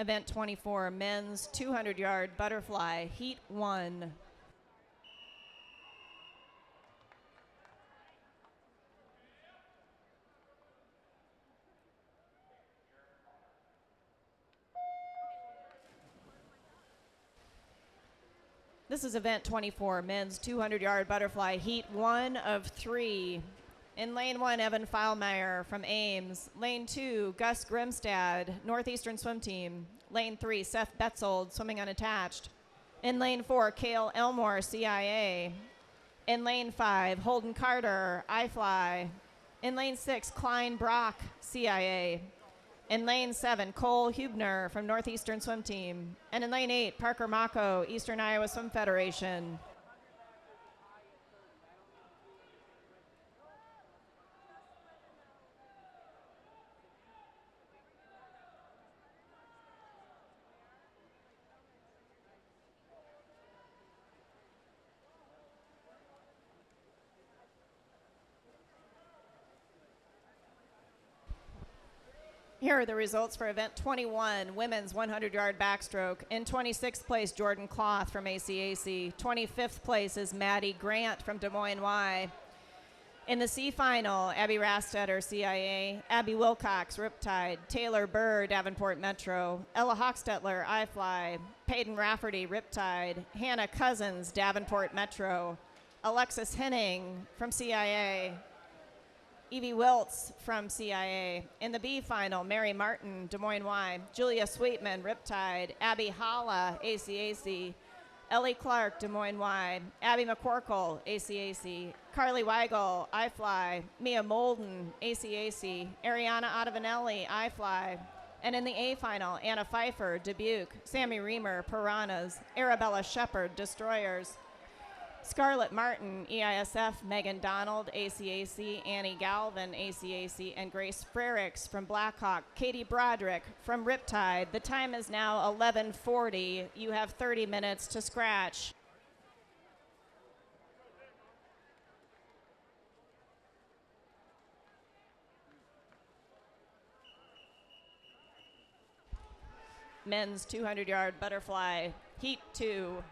Event 24, men's 200-yard butterfly, heat 1. This is event 24, men's 200-yard butterfly, heat 1 of 3. In lane 1, Evan Feilmeyer from Ames. Lane 2, Gus Grimstad, Northeastern Swim Team. Lane 3, Seth Betzold, swimming unattached. In lane 4, Cale Elmore, CIA. In lane 5, Holden Carter, iFly. In lane 6, Klein Brock, CIA. In lane 7, Cole Hubner from Northeastern Swim Team. And in lane 8, Parker Mako, Eastern Iowa Swim Federation. Here are the results for event 21, women's 100-yard backstroke. In 26th place, Jordan Cloth from ACAC. 25th place is Maddie Grant from Des Moines Y. In the C final, Abby Rastetter, CIA, Abby Wilcox, Riptide, Taylor Burr, Davenport Metro, Ella Hochstetler, iFly, Peyton Rafferty, Riptide, Hannah Cousins, Davenport Metro, Alexis Henning from CIA, Evie Wiltz from CIA. In the B final, Mary Martin, Des Moines Y, Julia Sweetman, Riptide, Abby Holla, ACAC, Ellie Clark, Des Moines Y, Abby McCorkle, ACAC, Carly Weigel, iFly, Mia Molden, ACAC, Ariana Ottavinelli, iFly. And in the A final, Anna Pfeiffer, Dubuque, Sammy Reamer, Piranhas, Arabella Shepard, Destroyers, Scarlett Martin, EISF, Megan Donald, ACAC, Annie Galvin, ACAC, and Grace Frericks from Blackhawk, Katie Broderick from Riptide. The time is now 11:40. You have 30 minutes to scratch. men's 200-yard butterfly, heat 2.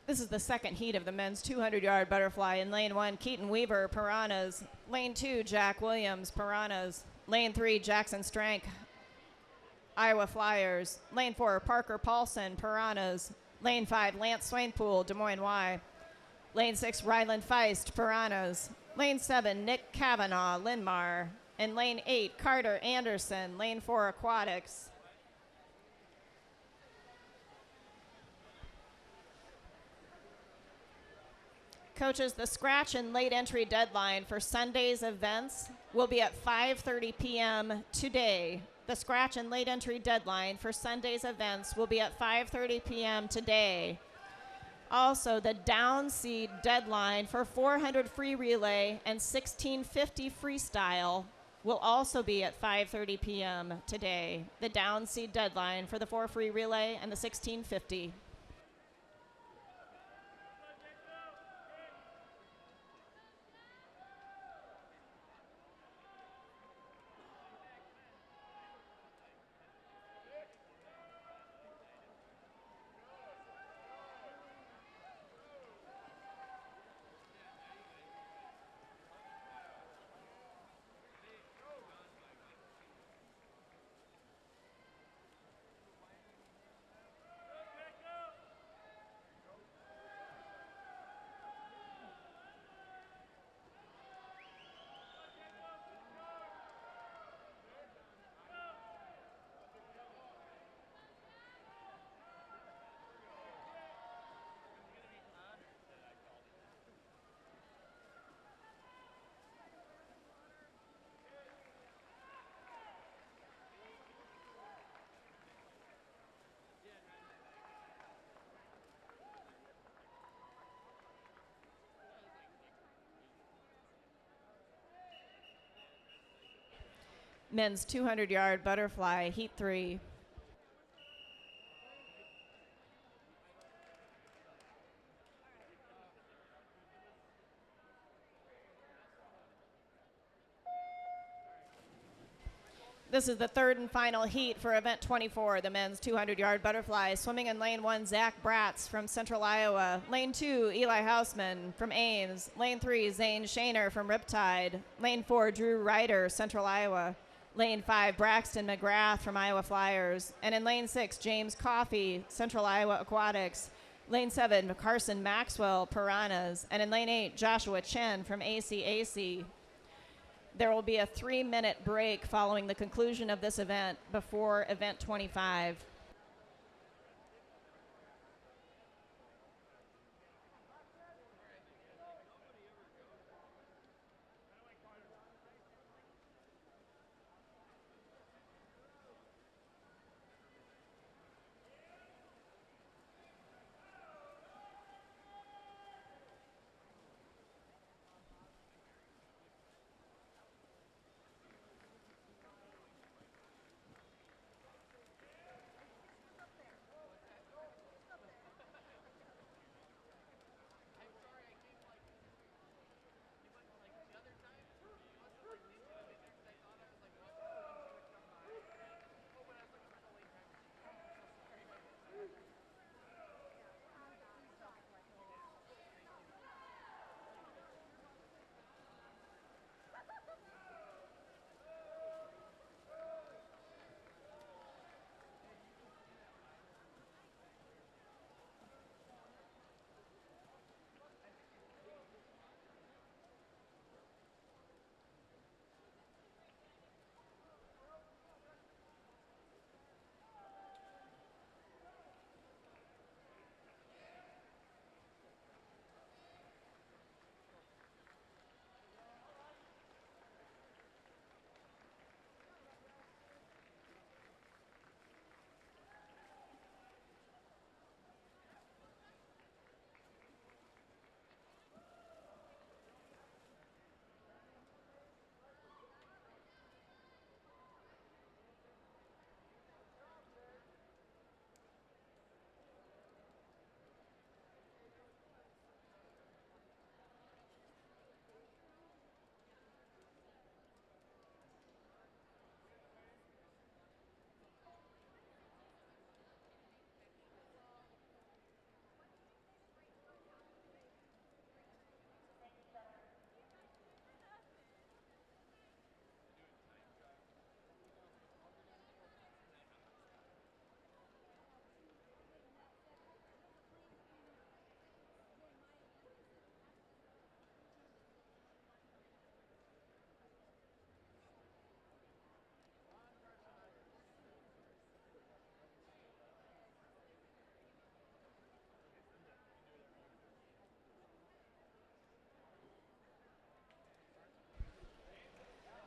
This is the second heat of the men's 200-yard butterfly. In lane 1, Keaton Weaver, Piranhas. Lane 2, Jack Williams, Piranhas. Lane 3, Jackson Strank, Iowa Flyers. Lane 4, Parker Paulson, Piranhas. Lane 5, Lance Swainpool, Des Moines Y. Lane 6, Ryland Feist, Piranhas. Lane 7, Nick Kavanaugh, Linmar. And lane 8, Carter Anderson, Lane 4, Aquatics. Coaches, the scratch and late entry deadline for Sunday's events will be at 5:30 p.m. today. The scratch and late entry deadline for Sunday's events will be at 5:30 p.m. today. Also, the down seed deadline for 400 free relay and 1650 freestyle will also be at 5:30 p.m. today. The down seed deadline for the 4 free relay and the 1650. Men's 200-yard butterfly, heat 3. This is the third and final heat for event 24, the men's 200-yard butterfly. Swimming in lane 1, Zach Bratz from Central Iowa. Lane 2, Eli Hausman from Ames. Lane 3, Zane Shaner from Riptide. Lane 4, Drew Ryder, Central Iowa. Lane 5, Braxton McGrath from Iowa Flyers. And in lane 6, James Coffey, Central Iowa Aquatics. Lane 7, Carson Maxwell, Piranhas. And in lane 8, Joshua Chen from ACAC. There will be a 3-minute break following the conclusion of this event before event 25.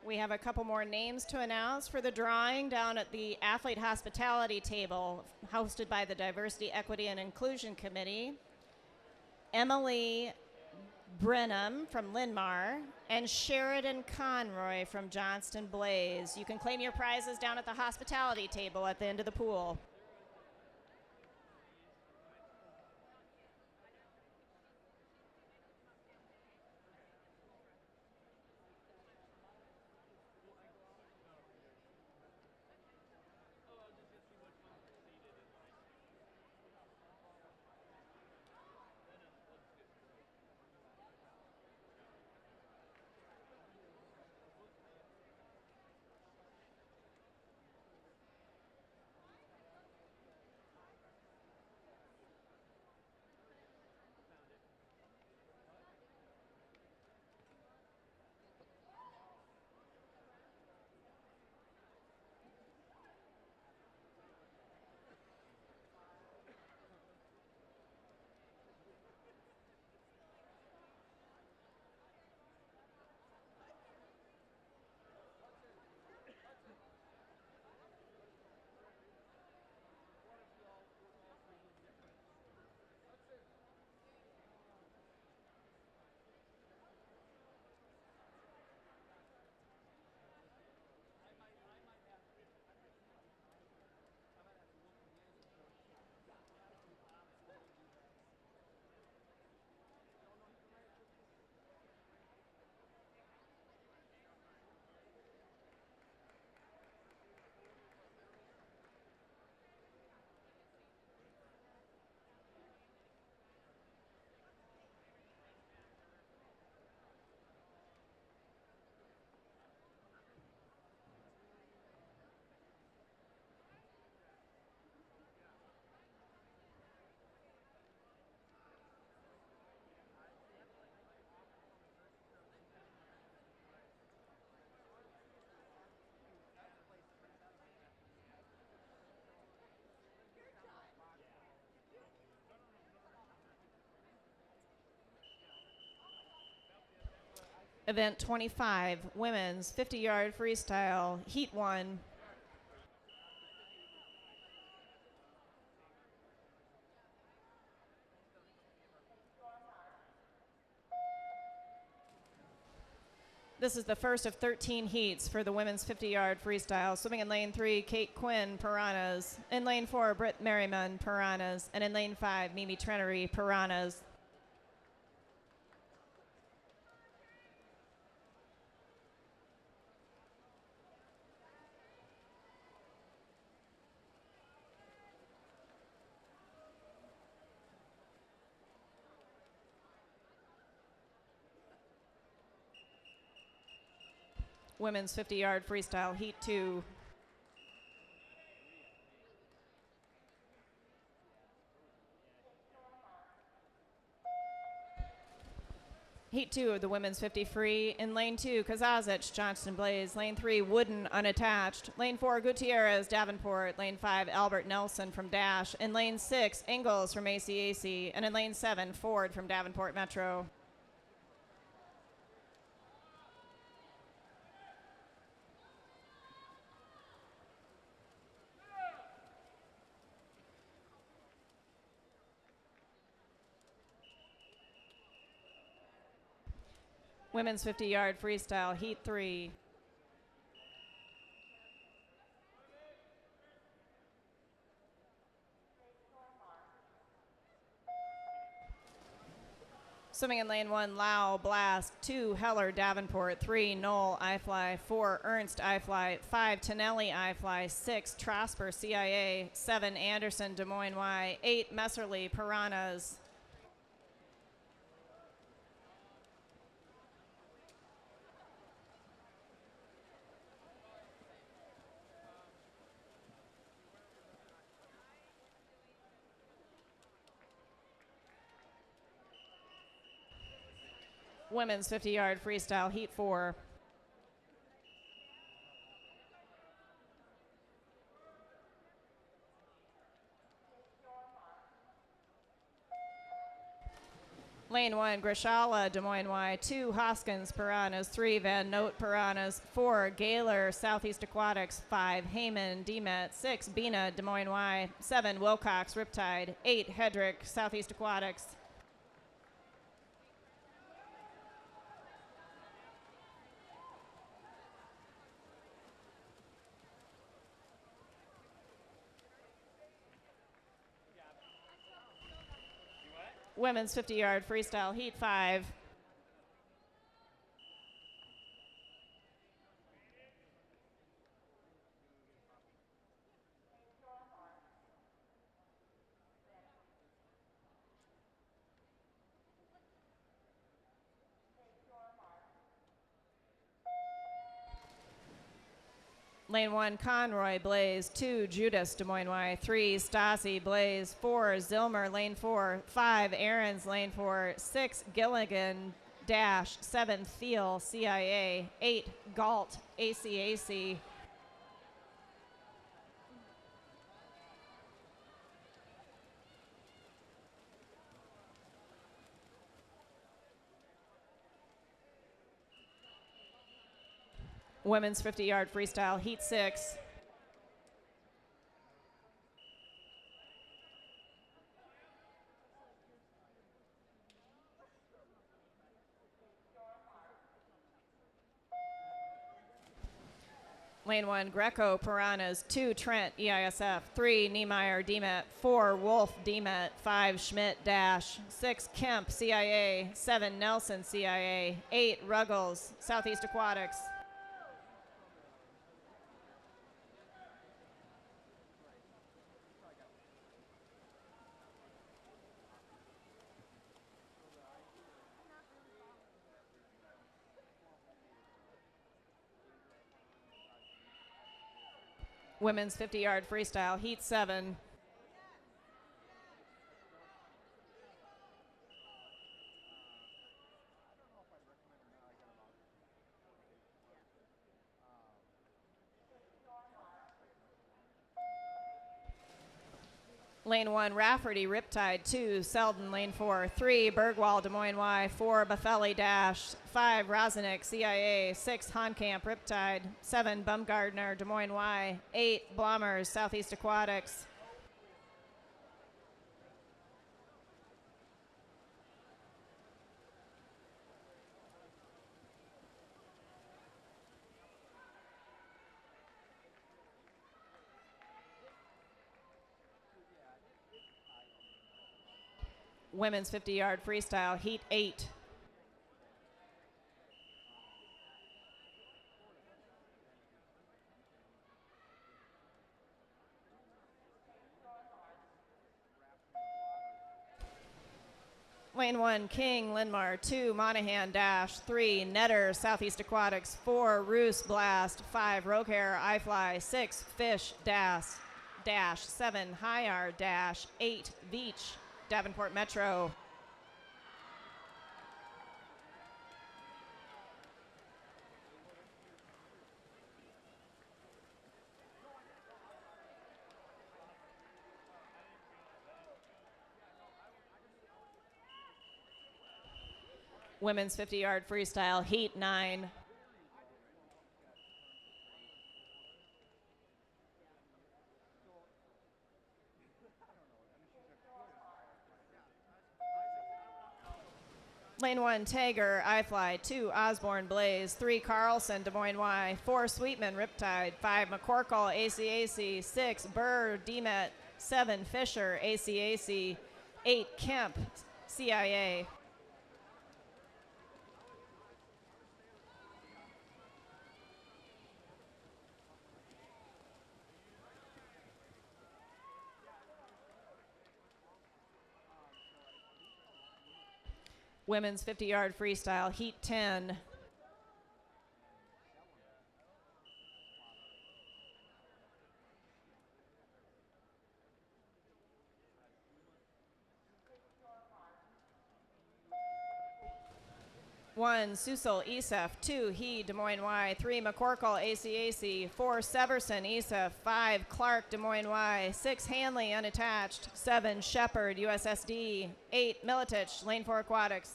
We have a couple more names to announce for the drawing down at the Athlete Hospitality Table, hosted by the Diversity, Equity, and Inclusion Committee. Emily Brenham from Linn-Mar and Sheridan Conroy from Johnston Blaze. You can claim your prizes down at the hospitality table at the end of the pool. Event 25, women's 50-yard freestyle, heat 1. This is the first of 13 heats for the women's 50-yard freestyle. Swimming in lane 3, Kate Quinn, Piranhas. In lane 4, Britt Merriman, Piranhas. And in lane 5, Mimi Trenery, Piranhas. Women's 50-yard freestyle, heat 2. Heat 2 of the women's 50 free. In lane 2, Kazazic, Johnston Blaze. Lane 3, Wooden, unattached. Lane 4, Gutierrez, Davenport. Lane 5, Albert Nelson from Dash. In lane 6, Ingalls from ACAC. And in lane 7, Ford from Davenport Metro. Women's 50-yard freestyle, heat 3. Swimming in lane 1, Lau, Blast. 2, Heller, Davenport. 3, Knoll, iFly. 4, Ernst, iFly. 5, Tonelli, iFly. 6, Trosper, CIA. 7, Anderson, Des Moines Y. 8, Messerly, Piranhas. Women's 50-yard freestyle, heat 4. Lane 1, Grishala, Des Moines Y. 2, Hoskins, Piranhas. 3, Van Note, Piranhas. 4, Gaylor, Southeast Aquatics. 5, Heyman, DMET. 6, Bina, Des Moines Y. 7, Wilcox, Riptide. 8, Hedrick, Southeast Aquatics. Women's 50-yard freestyle, heat 5. Lane 1, Conroy, Blaze. 2, Judas, Des Moines Y. 3, Stassi, Blaze. 4, Zilmer, Lane 4. 5, Aarons, Lane 4. 6, Gilligan, Dash. 7, Thiel, CIA. 8, Galt, ACAC. Women's 50-yard freestyle, heat 6. Lane 1, Greco, Piranhas. 2, Trent, EISF. 3, Niemeyer, DMET. 4, Wolf, DMET. 5, Schmidt, Dash. 6, Kemp, CIA. 7, Nelson, CIA. 8, Ruggles, Southeast Aquatics. Women's 50-yard freestyle, heat 7. Lane 1, Rafferty, Riptide. 2, Selden, Lane 4. 3, Bergwall, Des Moines Y. 4, Buffelli, Dash. 5, Rosenick, CIA. 6, Honkamp, Riptide. 7, Bumgardner, Des Moines Y. 8, Blommers, Southeast Aquatics. Women's 50-yard freestyle, heat 8. Lane 1, King, Linmar. 2, Monahan, Dash. 3, Netter, Southeast Aquatics. 4, Roos, Blast. 5, Rokehair, iFly. 6, Fish, Dash. 7, Hyar, Dash. 8, Veach, Davenport Metro. Women's 50-yard freestyle, heat 9. Lane 1, Tager, iFly. 2, Osborne, Blaze. 3, Carlson, Des Moines Y. 4, Sweetman, Riptide. 5, McCorkle, ACAC. 6, Burr, DMET. 7, Fisher, ACAC. 8, Kemp, CIA. Women's 50-yard freestyle, heat 10. 1, Susel, ESEF. 2, He, Des Moines Y. 3, McCorkle, ACAC. 4, Severson, ESEF. 5, Clark, Des Moines Y. 6, Hanley, unattached. 7, Shepherd, USSD. 8, Militich, Lane 4 Aquatics.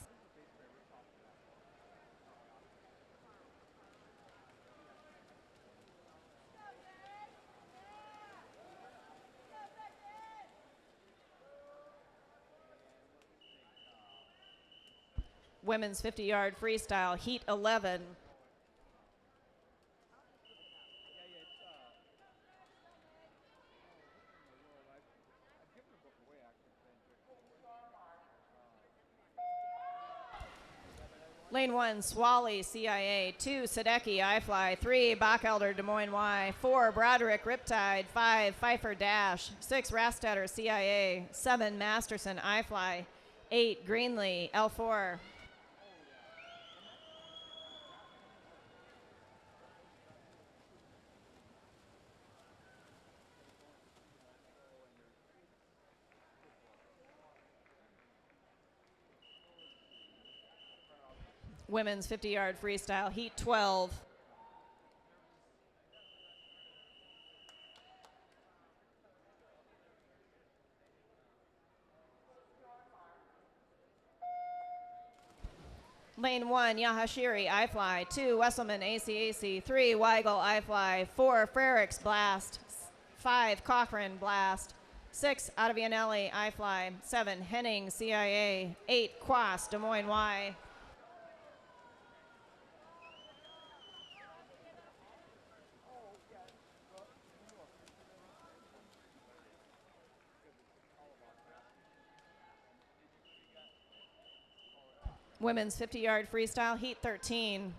Women's 50-yard freestyle, heat 11. Lane 1, Swally, CIA. 2, Sadecki, iFly. 3, Bachelder, Des Moines Y. 4, Broderick, Riptide. 5, Pfeiffer, Dash. 6, Rastetter, CIA. 7, Masterson, iFly. 8, Greenlee, L4. Women's 50-yard freestyle, heat 12. Lane 1, Yahashiri, iFly. 2, Wesselman, ACAC. 3, Weigel, iFly. 4, Frericks, Blast. 5, Cochran, Blast. 6, Ottavianelli, iFly. 7, Henning, CIA. 8, Quas, Des Moines Y. Women's 50-yard freestyle, heat 13.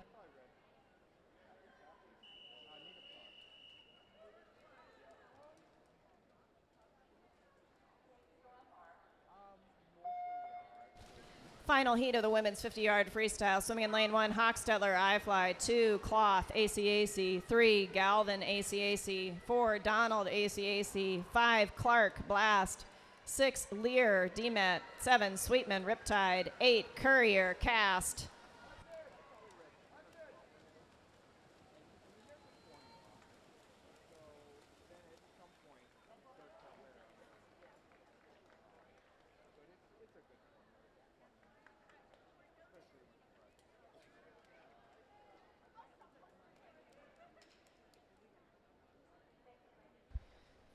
Final heat of the women's 50-yard freestyle. Swimming in lane 1, Hochstetler, iFly. 2, Cloth, ACAC. 3, Galvin, ACAC. 4, Donald, ACAC. 5, Clark, Blast. 6, Lear, DMET. 7, Sweetman, Riptide. 8, Courier, Cast.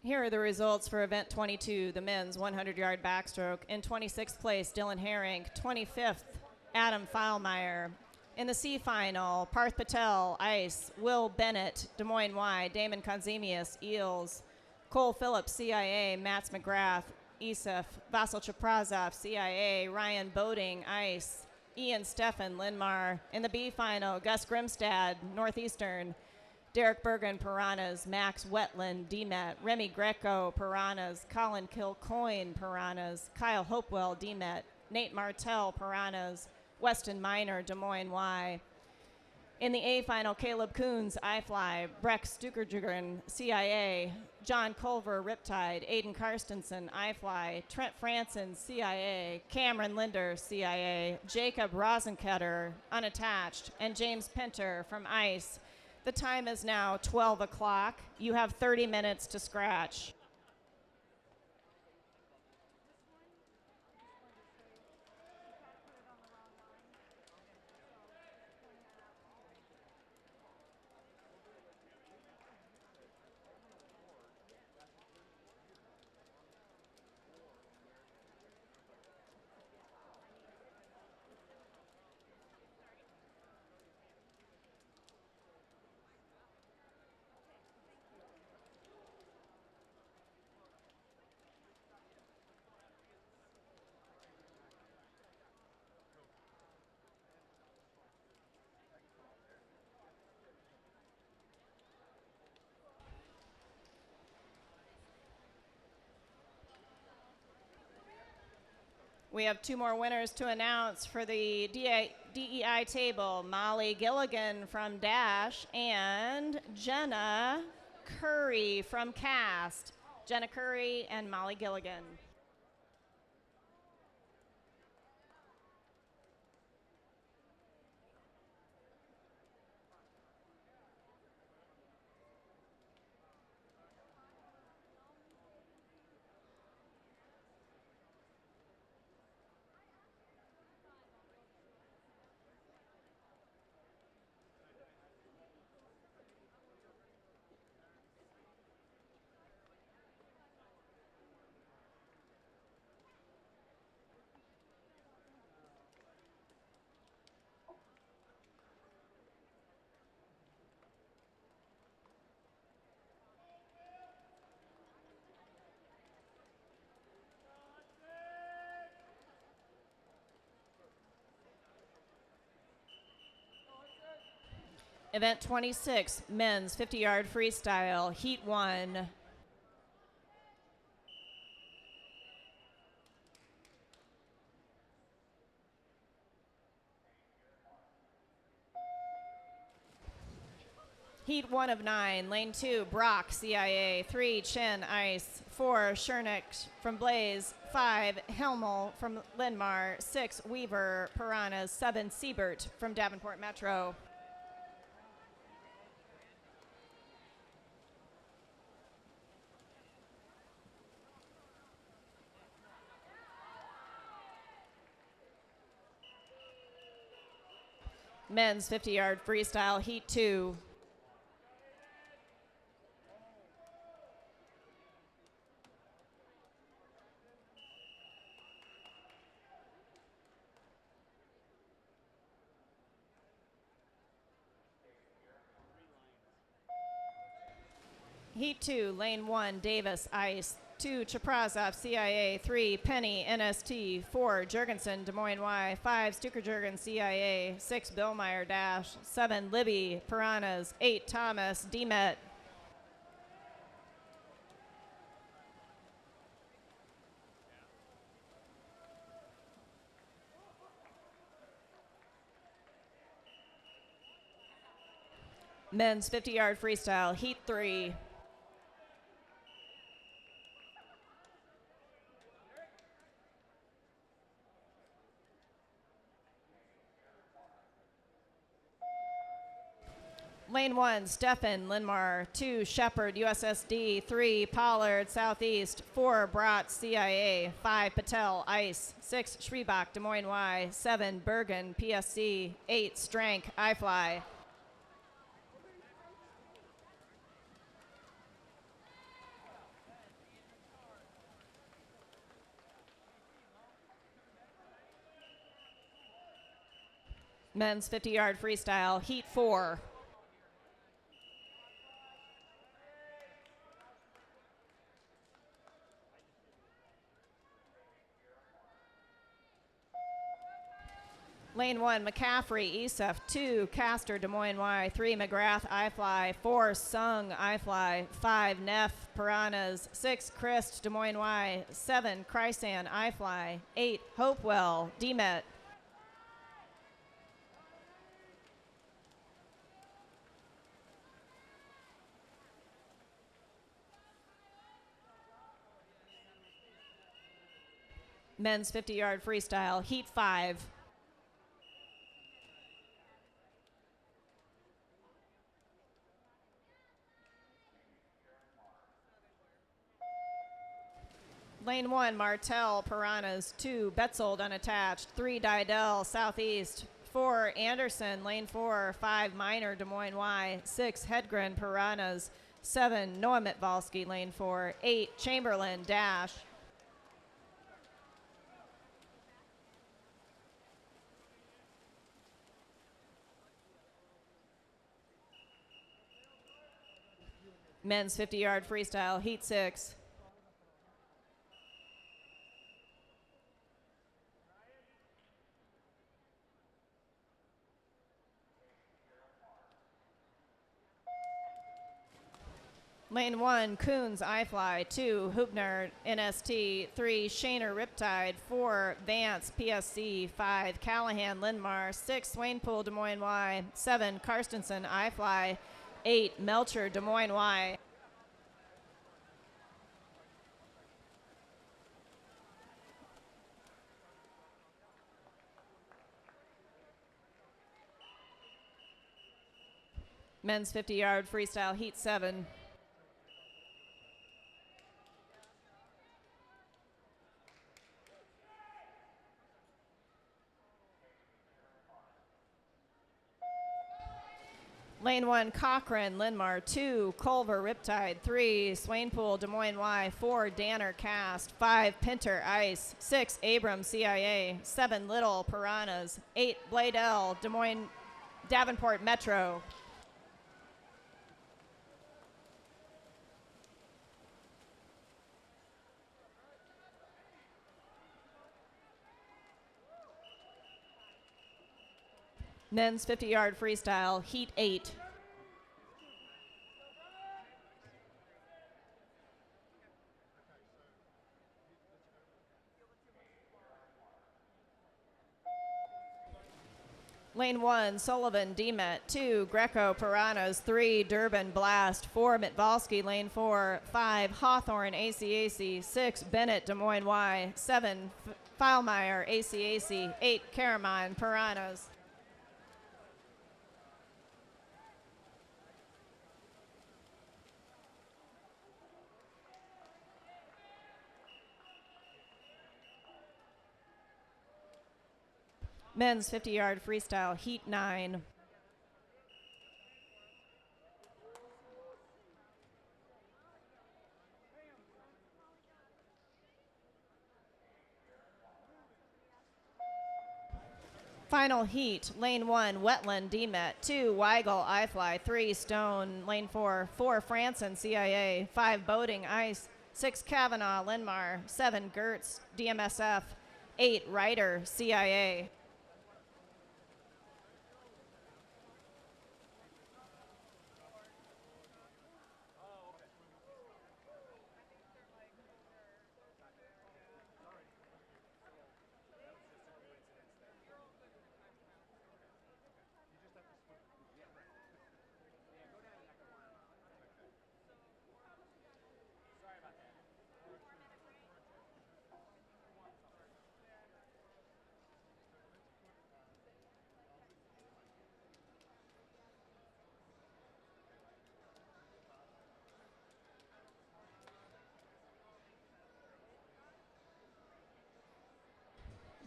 Here are the results for event 22, the men's 100-yard backstroke. In 26th place, Dylan Herring. 25th, Adam Feilmeyer. In the C final, Parth Patel, ICE. Will Bennett, Des Moines Y. Damon Konzemius, Eels. Cole Phillips, CIA. Mats McGrath, ESEF. Vasil Chaprazov, CIA. Ryan Boding, ICE. Ian Steffen, Linmar. In the B final, Gus Grimstad, Northeastern. Derek Bergen, Piranhas. Max Wetland, DMET. Remy Greco, Piranhas. Colin Kilcoyne, Piranhas. Kyle Hopewell, DMET. Nate Martell, Piranhas. Weston Miner, Des Moines Y. In the A final, Caleb Coons, iFly. Breck Stukerjugren, CIA. John Culver, Riptide. Aiden Karstensen, iFly. Trent Franson, CIA. Cameron Linder, CIA. Jacob Rosenketter, unattached. And James Pinter from ICE. The time is now 12 o'clock. You have 30 minutes to scratch. We have 2 more winners to announce for the DEI table. Molly Gilligan from Dash and Jenna Curry from Cast. Jenna Curry and Molly Gilligan. Event 26, men's 50-yard freestyle, heat 1. Heat 1 of 9, lane 2, Brock, CIA, 3, Chin, Ice, 4, Schernick from Blaze, 5, Helmel from Linmar, 6, Weaver, Piranhas, 7, Siebert from Davenport Metro. Men's 50-yard freestyle, heat 2. Heat 2, lane 1, Davis, Ice, 2, Chaprazov, CIA, 3, Penny, NST, 4, Jurgensen, Des Moines Y, 5, Stuker-Jurgen, CIA, 6, Billmeyer, Dash, 7, Libby, Piranhas, 8, Thomas, DMET. Men's 50-yard freestyle, heat 3. Lane 1, Stefan, Linmar, 2, Shepard, USSD, 3, Pollard, Southeast, 4, Bratz, CIA, 5, Patel, Ice, 6, Schriebach, Des Moines Y, 7, Bergen, PSC, 8, Strank, iFly. Men's 50-yard freestyle, heat 4. Lane 1, McCaffrey, ESEF, 2, Castor, Des Moines Y, 3, McGrath, iFly, 4, Sung, iFly, 5, Neff, Piranhas, 6, Christ, Des Moines Y, 7, Chrysan, iFly, 8, Hopewell, DMET. Men's 50-yard freestyle, heat 5. Lane 1, Martel, Piranhas, 2, Betzold, unattached, 3, Didell, Southeast, 4, Anderson, lane 4, 5, Minor, Des Moines Y, 6, Hedgren, Piranhas, 7, Noah Mitvalsky, lane 4, 8, Chamberlain, Dash. Men's 50-yard freestyle, heat 6. Lane 1, Coons, iFly, 2, Hubner, NST, 3, Shaner, Riptide, 4, Vance, PSC, 5, Callahan, Linmar, 6, Swainpool, Des Moines Y, 7, Karstensen, iFly, 8, Melcher, Des Moines Y. Men's 50-yard freestyle, heat 7. Lane 1, Cochran, Linmar, 2, Culver, Riptide, 3, Swainpool, Des Moines Y, 4, Danner, Cast, 5, Pinter, Ice, 6, Abrams, CIA, 7, Little, Piranhas, 8, Bladell, Des Moines, Davenport Metro. Men's 50-yard freestyle, heat 8. Lane 1, Sullivan, Demet. 2, Greco, Piranhas. 3, Durbin, Blast. 4, Mitvalsky, Lane 4. 5, Hawthorne, ACAC. 6, Bennett, Des Moines Y. 7, Filemeyer, ACAC. 8, Karamine, Piranhas. Men's 50-yard freestyle, heat 9. Final heat, lane 1, Wetland, Demet. 2, Weigel, iFly. 3, Stone, lane 4. 4, Franson, CIA. 5, Boating, Ice. 6, Kavanaugh, Linmar. 7, Gertz, DMSF. 8, Ryder, CIA.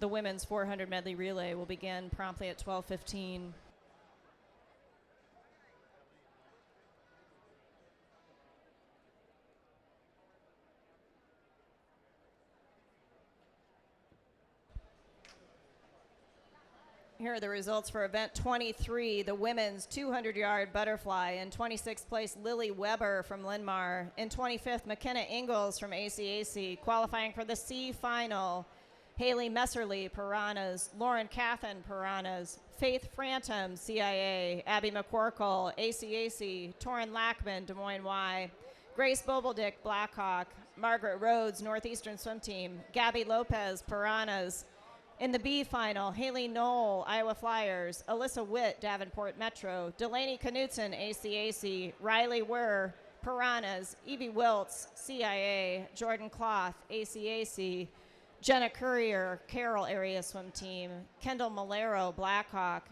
The women's 400 medley relay will begin promptly at 12:15. Here are the results for event 23, the women's 200-yard butterfly. In 26th place, Lily Weber from Linmar. In 25th, McKenna Ingalls from ACAC. Qualifying for the C final, Haley Messerly, Piranhas. Lauren Cathan, Piranhas. Faith Frantum, CIA. Abby McCorkle, ACAC. Torrin Lackman, Des Moines Y. Grace Boboldick, Blackhawk. Margaret Rhodes, Northeastern Swim Team. Gabby Lopez, Piranhas. In the B final, Haley Knoll, Iowa Flyers. Alyssa Witt, Davenport Metro. Delaney Knutson, ACAC. Riley Werr, Piranhas. Evie Wiltz, CIA. Jordan Cloth, ACAC. Jenna Courier, Carroll Area Swim Team. Kendall Malero, Blackhawk.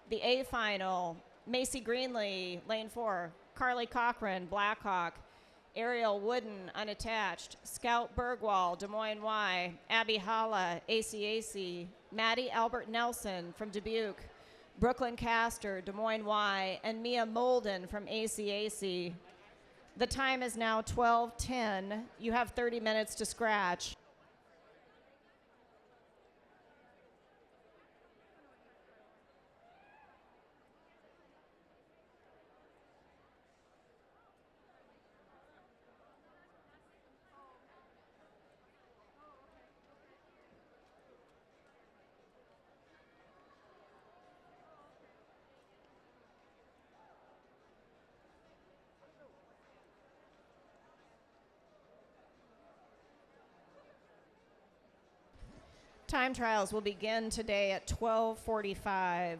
The A final, Macy Greenlee, Lane 4. Carly Cochran, Blackhawk. Ariel Wooden, unattached. Scout Bergwall, Des Moines Y. Abby Holla, ACAC. Maddie Albert Nelson from Dubuque. Brooklyn Castor, Des Moines Y. And Mia Molden from ACAC. The time is now 12:10. You have 30 minutes to scratch. Time trials will begin today at 12:45.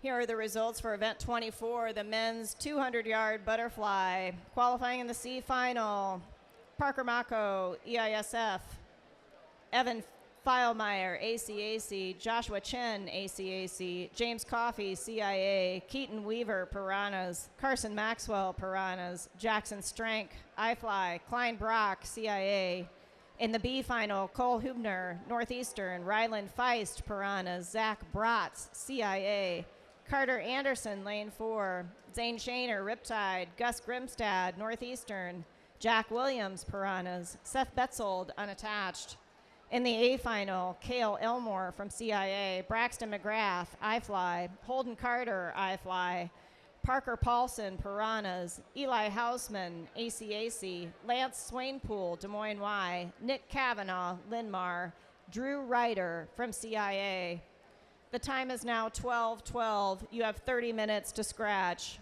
Here are the results for event 24, the men's 200-yard butterfly. Qualifying in the C final, Parker Mako, EISF. Evan Filemeyer, ACAC. Joshua Chen, ACAC. James Coffey, CIA. Keaton Weaver, Piranhas. Carson Maxwell, Piranhas. Jackson Strank, iFly. Klein Brock, CIA. In the B final, Cole Hubner, Northeastern. Ryland Feist, Piranhas. Zach Bratz, CIA. Carter Anderson, Lane 4. Zane Shaner, Riptide. Gus Grimstad, Northeastern. Jack Williams, Piranhas. Seth Betzold, unattached. In the A final, Cale Elmore from CIA, Braxton McGrath, I-Fly, Holden Carter, I-Fly, Parker Paulson, Piranhas, Eli Hausman, ACAC, Lance Swainpool, Des Moines Y, Nick Kavanaugh, Linmar, Drew Ryder from CIA. The time is now 12:12. You have 30 minutes to scratch.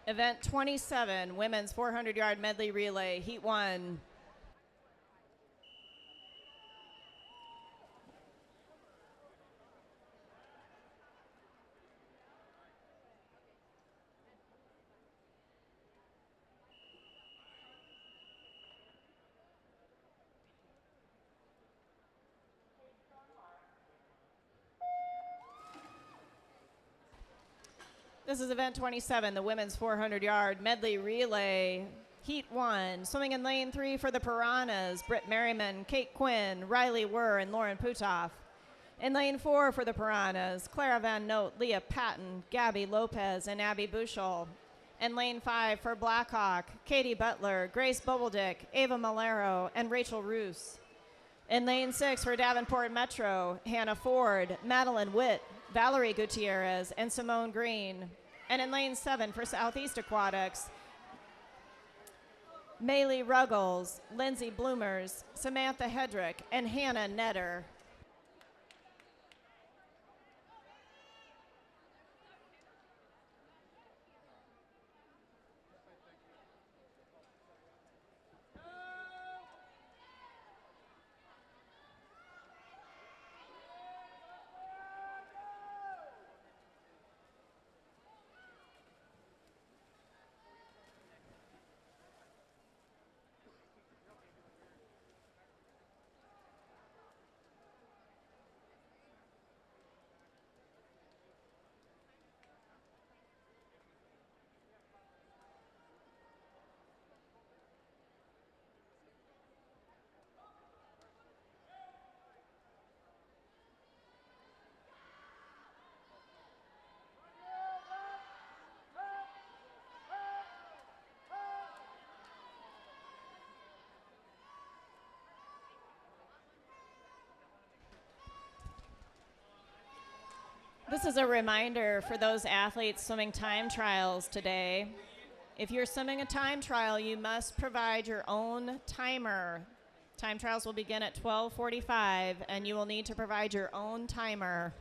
Event 27, women's 400-yard medley relay, heat 1. This is event 27, the women's 400-yard medley relay, heat 1. Swimming in lane 3 for the Piranhas, Britt Merriman, Kate Quinn, Riley Wurr, and Lauren Putoff. In lane 4 for the Piranhas, Clara Van Note, Leah Patton, Gabby Lopez, and Abby Bushel. In lane 5 for Blackhawk, Katie Butler, Grace Bobeldick, Ava Malero, and Rachel Roos. In lane 6 for Davenport Metro, Hannah Ford, Madeline Witt, Valerie Gutierrez, and Simone Green. And in lane 7 for Southeast Aquatics, Maylee Ruggles, Lindsay Bloomers, Samantha Hedrick, and Hannah Netter. This is a reminder for those athletes swimming time trials today. If you're swimming a time trial, you must provide your own timer. Time trials will begin at 12:45, and you will need to provide your own timer.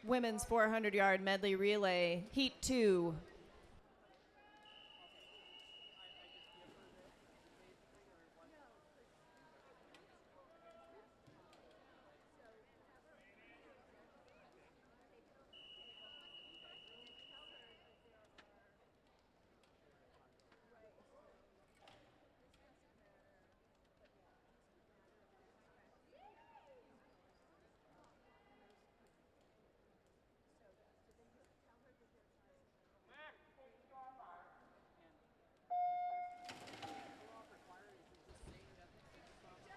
women's 400-yard medley relay, Heat 2.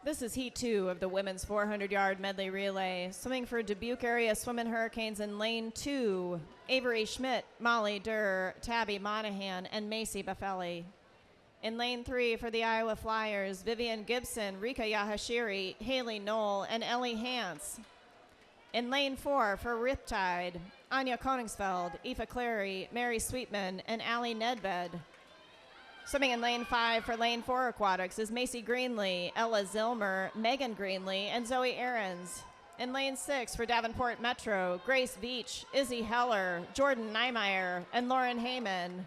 This is Heat 2 of the women's 400-yard medley relay. Swimming for Dubuque area Swimmin' Hurricanes in lane 2, Avery Schmidt, Molly Durr, Tabby Monahan, and Macy Buffelli. In lane 3 for the Iowa Flyers, Vivian Gibson, Rika Yahashiri, Haley Knoll, and Ellie Hance. In lane 4 for Riptide, Anya Koningsfeld, Aoife Clary, Mary Sweetman, and Allie Nedved. Swimming in lane 5 for lane 4 aquatics is Macy Greenlee, Ella Zilmer, Megan Greenlee, and Zoe Ahrens. In lane 6 for Davenport Metro, Grace Beach, Izzy Heller, Jordan Niemeyer, and Lauren Heyman.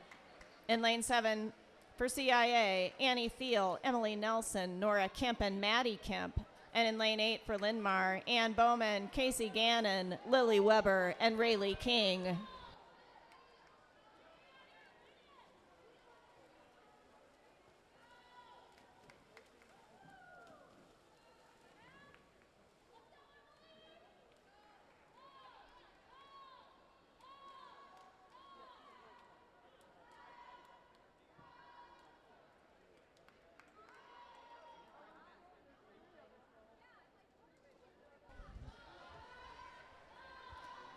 In lane 7 for CIA, Annie Thiel, Emily Nelson, Nora Kemp, and Maddie Kemp. And in lane 8 for Lindmar, Ann Bowman, Casey Gannon, Lily Weber, and Rayleigh King.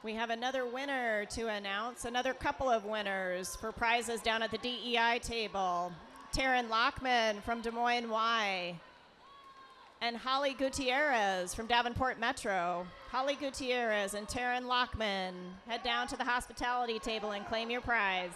We have another winner to announce, another couple of winners for prizes down at the DEI table. Taryn Lockman from Des Moines Y, and Holly Gutierrez from Davenport Metro. Holly Gutierrez and Taryn Lockman, head down to the hospitality table and claim your prize.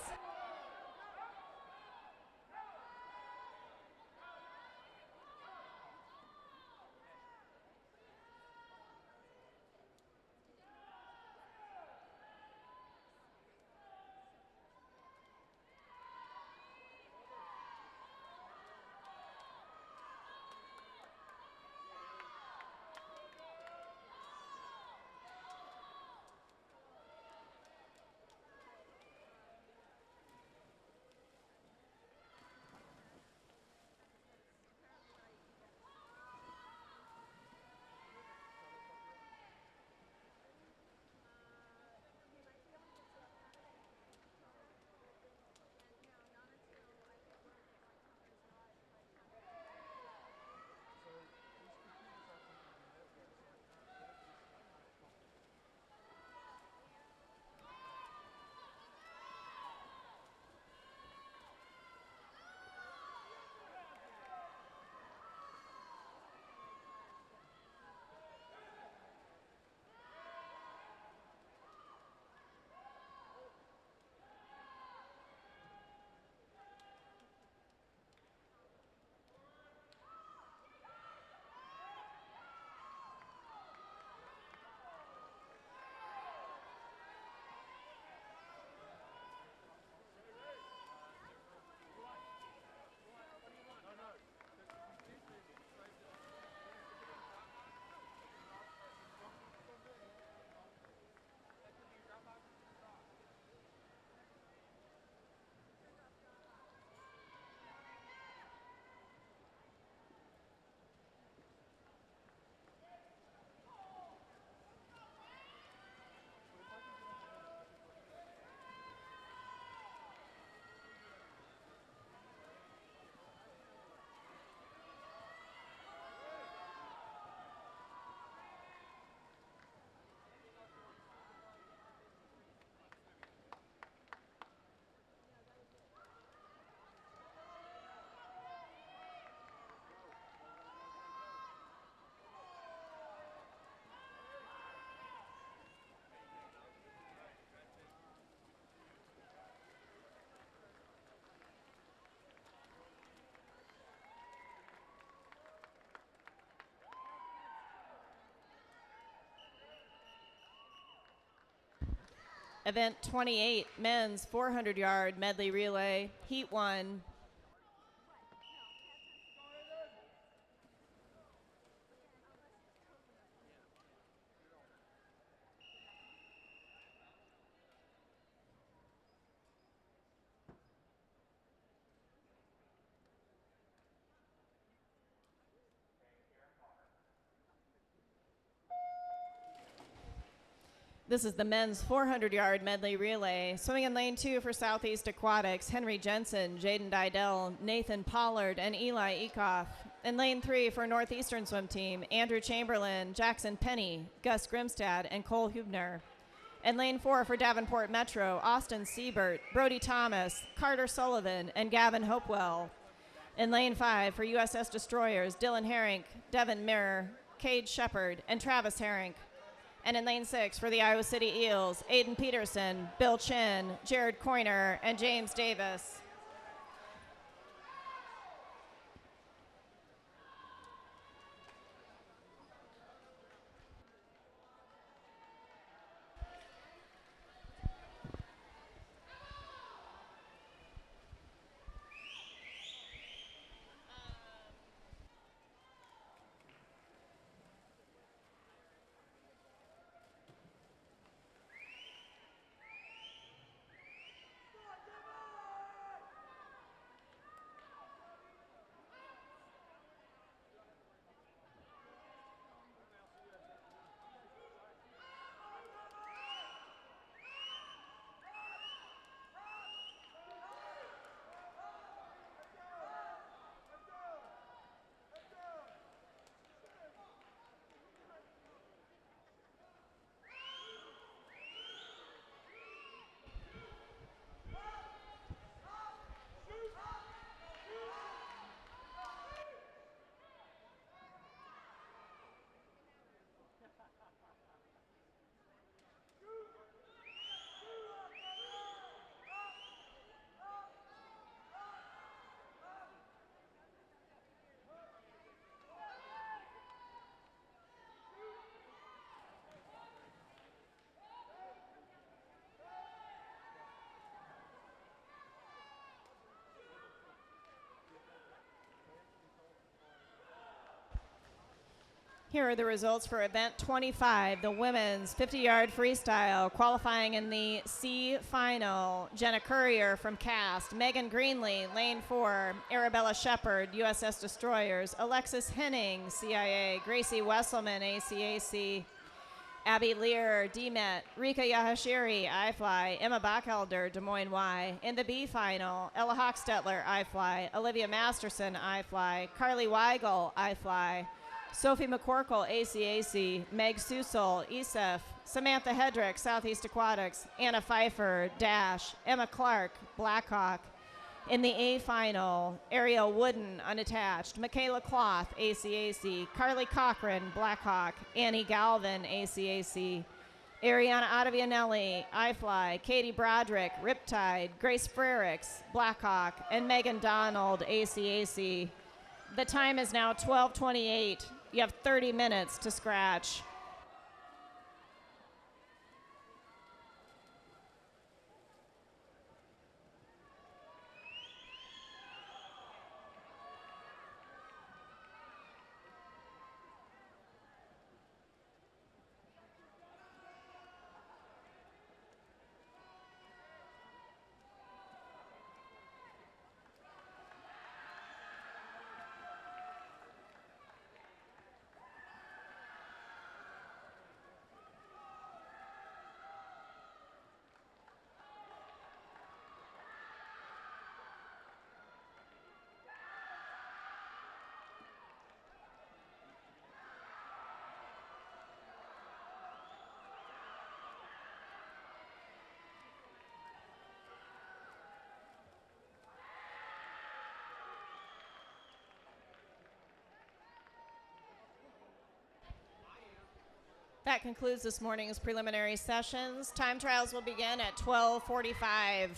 Event 28, men's 400-yard medley relay, heat 1. This is the men's 400-yard medley relay. Swimming in lane 2 for Southeast Aquatics, Henry Jensen, Jaden Didell, Nathan Pollard, and Eli Ekoff. In lane 3 for Northeastern Swim Team, Andrew Chamberlain, Jackson Penny, Gus Grimstad, and Cole Hubner. In lane 4 for Davenport Metro, Austin Siebert, Brody Thomas, Carter Sullivan, and Gavin Hopewell. In lane 5 for USS Destroyers, Dylan Herink, Devin Mirror, Cade Shepard, and Travis Herink. And in lane 6 for the Iowa City Eels, Aiden Peterson, Bill Chin, Jared Coyner, and James Davis. Here are the results for event 25, the women's 50-yard freestyle. Qualifying in the C final, Jenna Courier from Cast, Megan Greenlee, lane 4, Arabella Shepard, USS Destroyers, Alexis Henning, CIA, Gracie Wesselman, ACAC, Abby Lear, DMET, Rika Yahashiri, iFly, Emma Bachelder, Des Moines Y. In the B final, Ella Hochstetler, iFly, Olivia Masterson, iFly, Carly Weigel, iFly, Sophie McCorkle, ACAC, Meg Susel, ESEF, Samantha Hedrick, Southeast Aquatics, Anna Pfeiffer, Dash, Emma Clark, Blackhawk. In the A final, Ariel Wooden, unattached, Michaela Cloth, ACAC, Carly Cochran, Blackhawk, Annie Galvin, ACAC, Ariana Ottavianelli, iFly, Katie Broderick, Riptide, Grace Frericks, Blackhawk, and Megan Donald, ACAC. The time is now 12:28. You have 30 minutes to scratch. That concludes this morning's preliminary sessions. Time trials will begin at 12:45.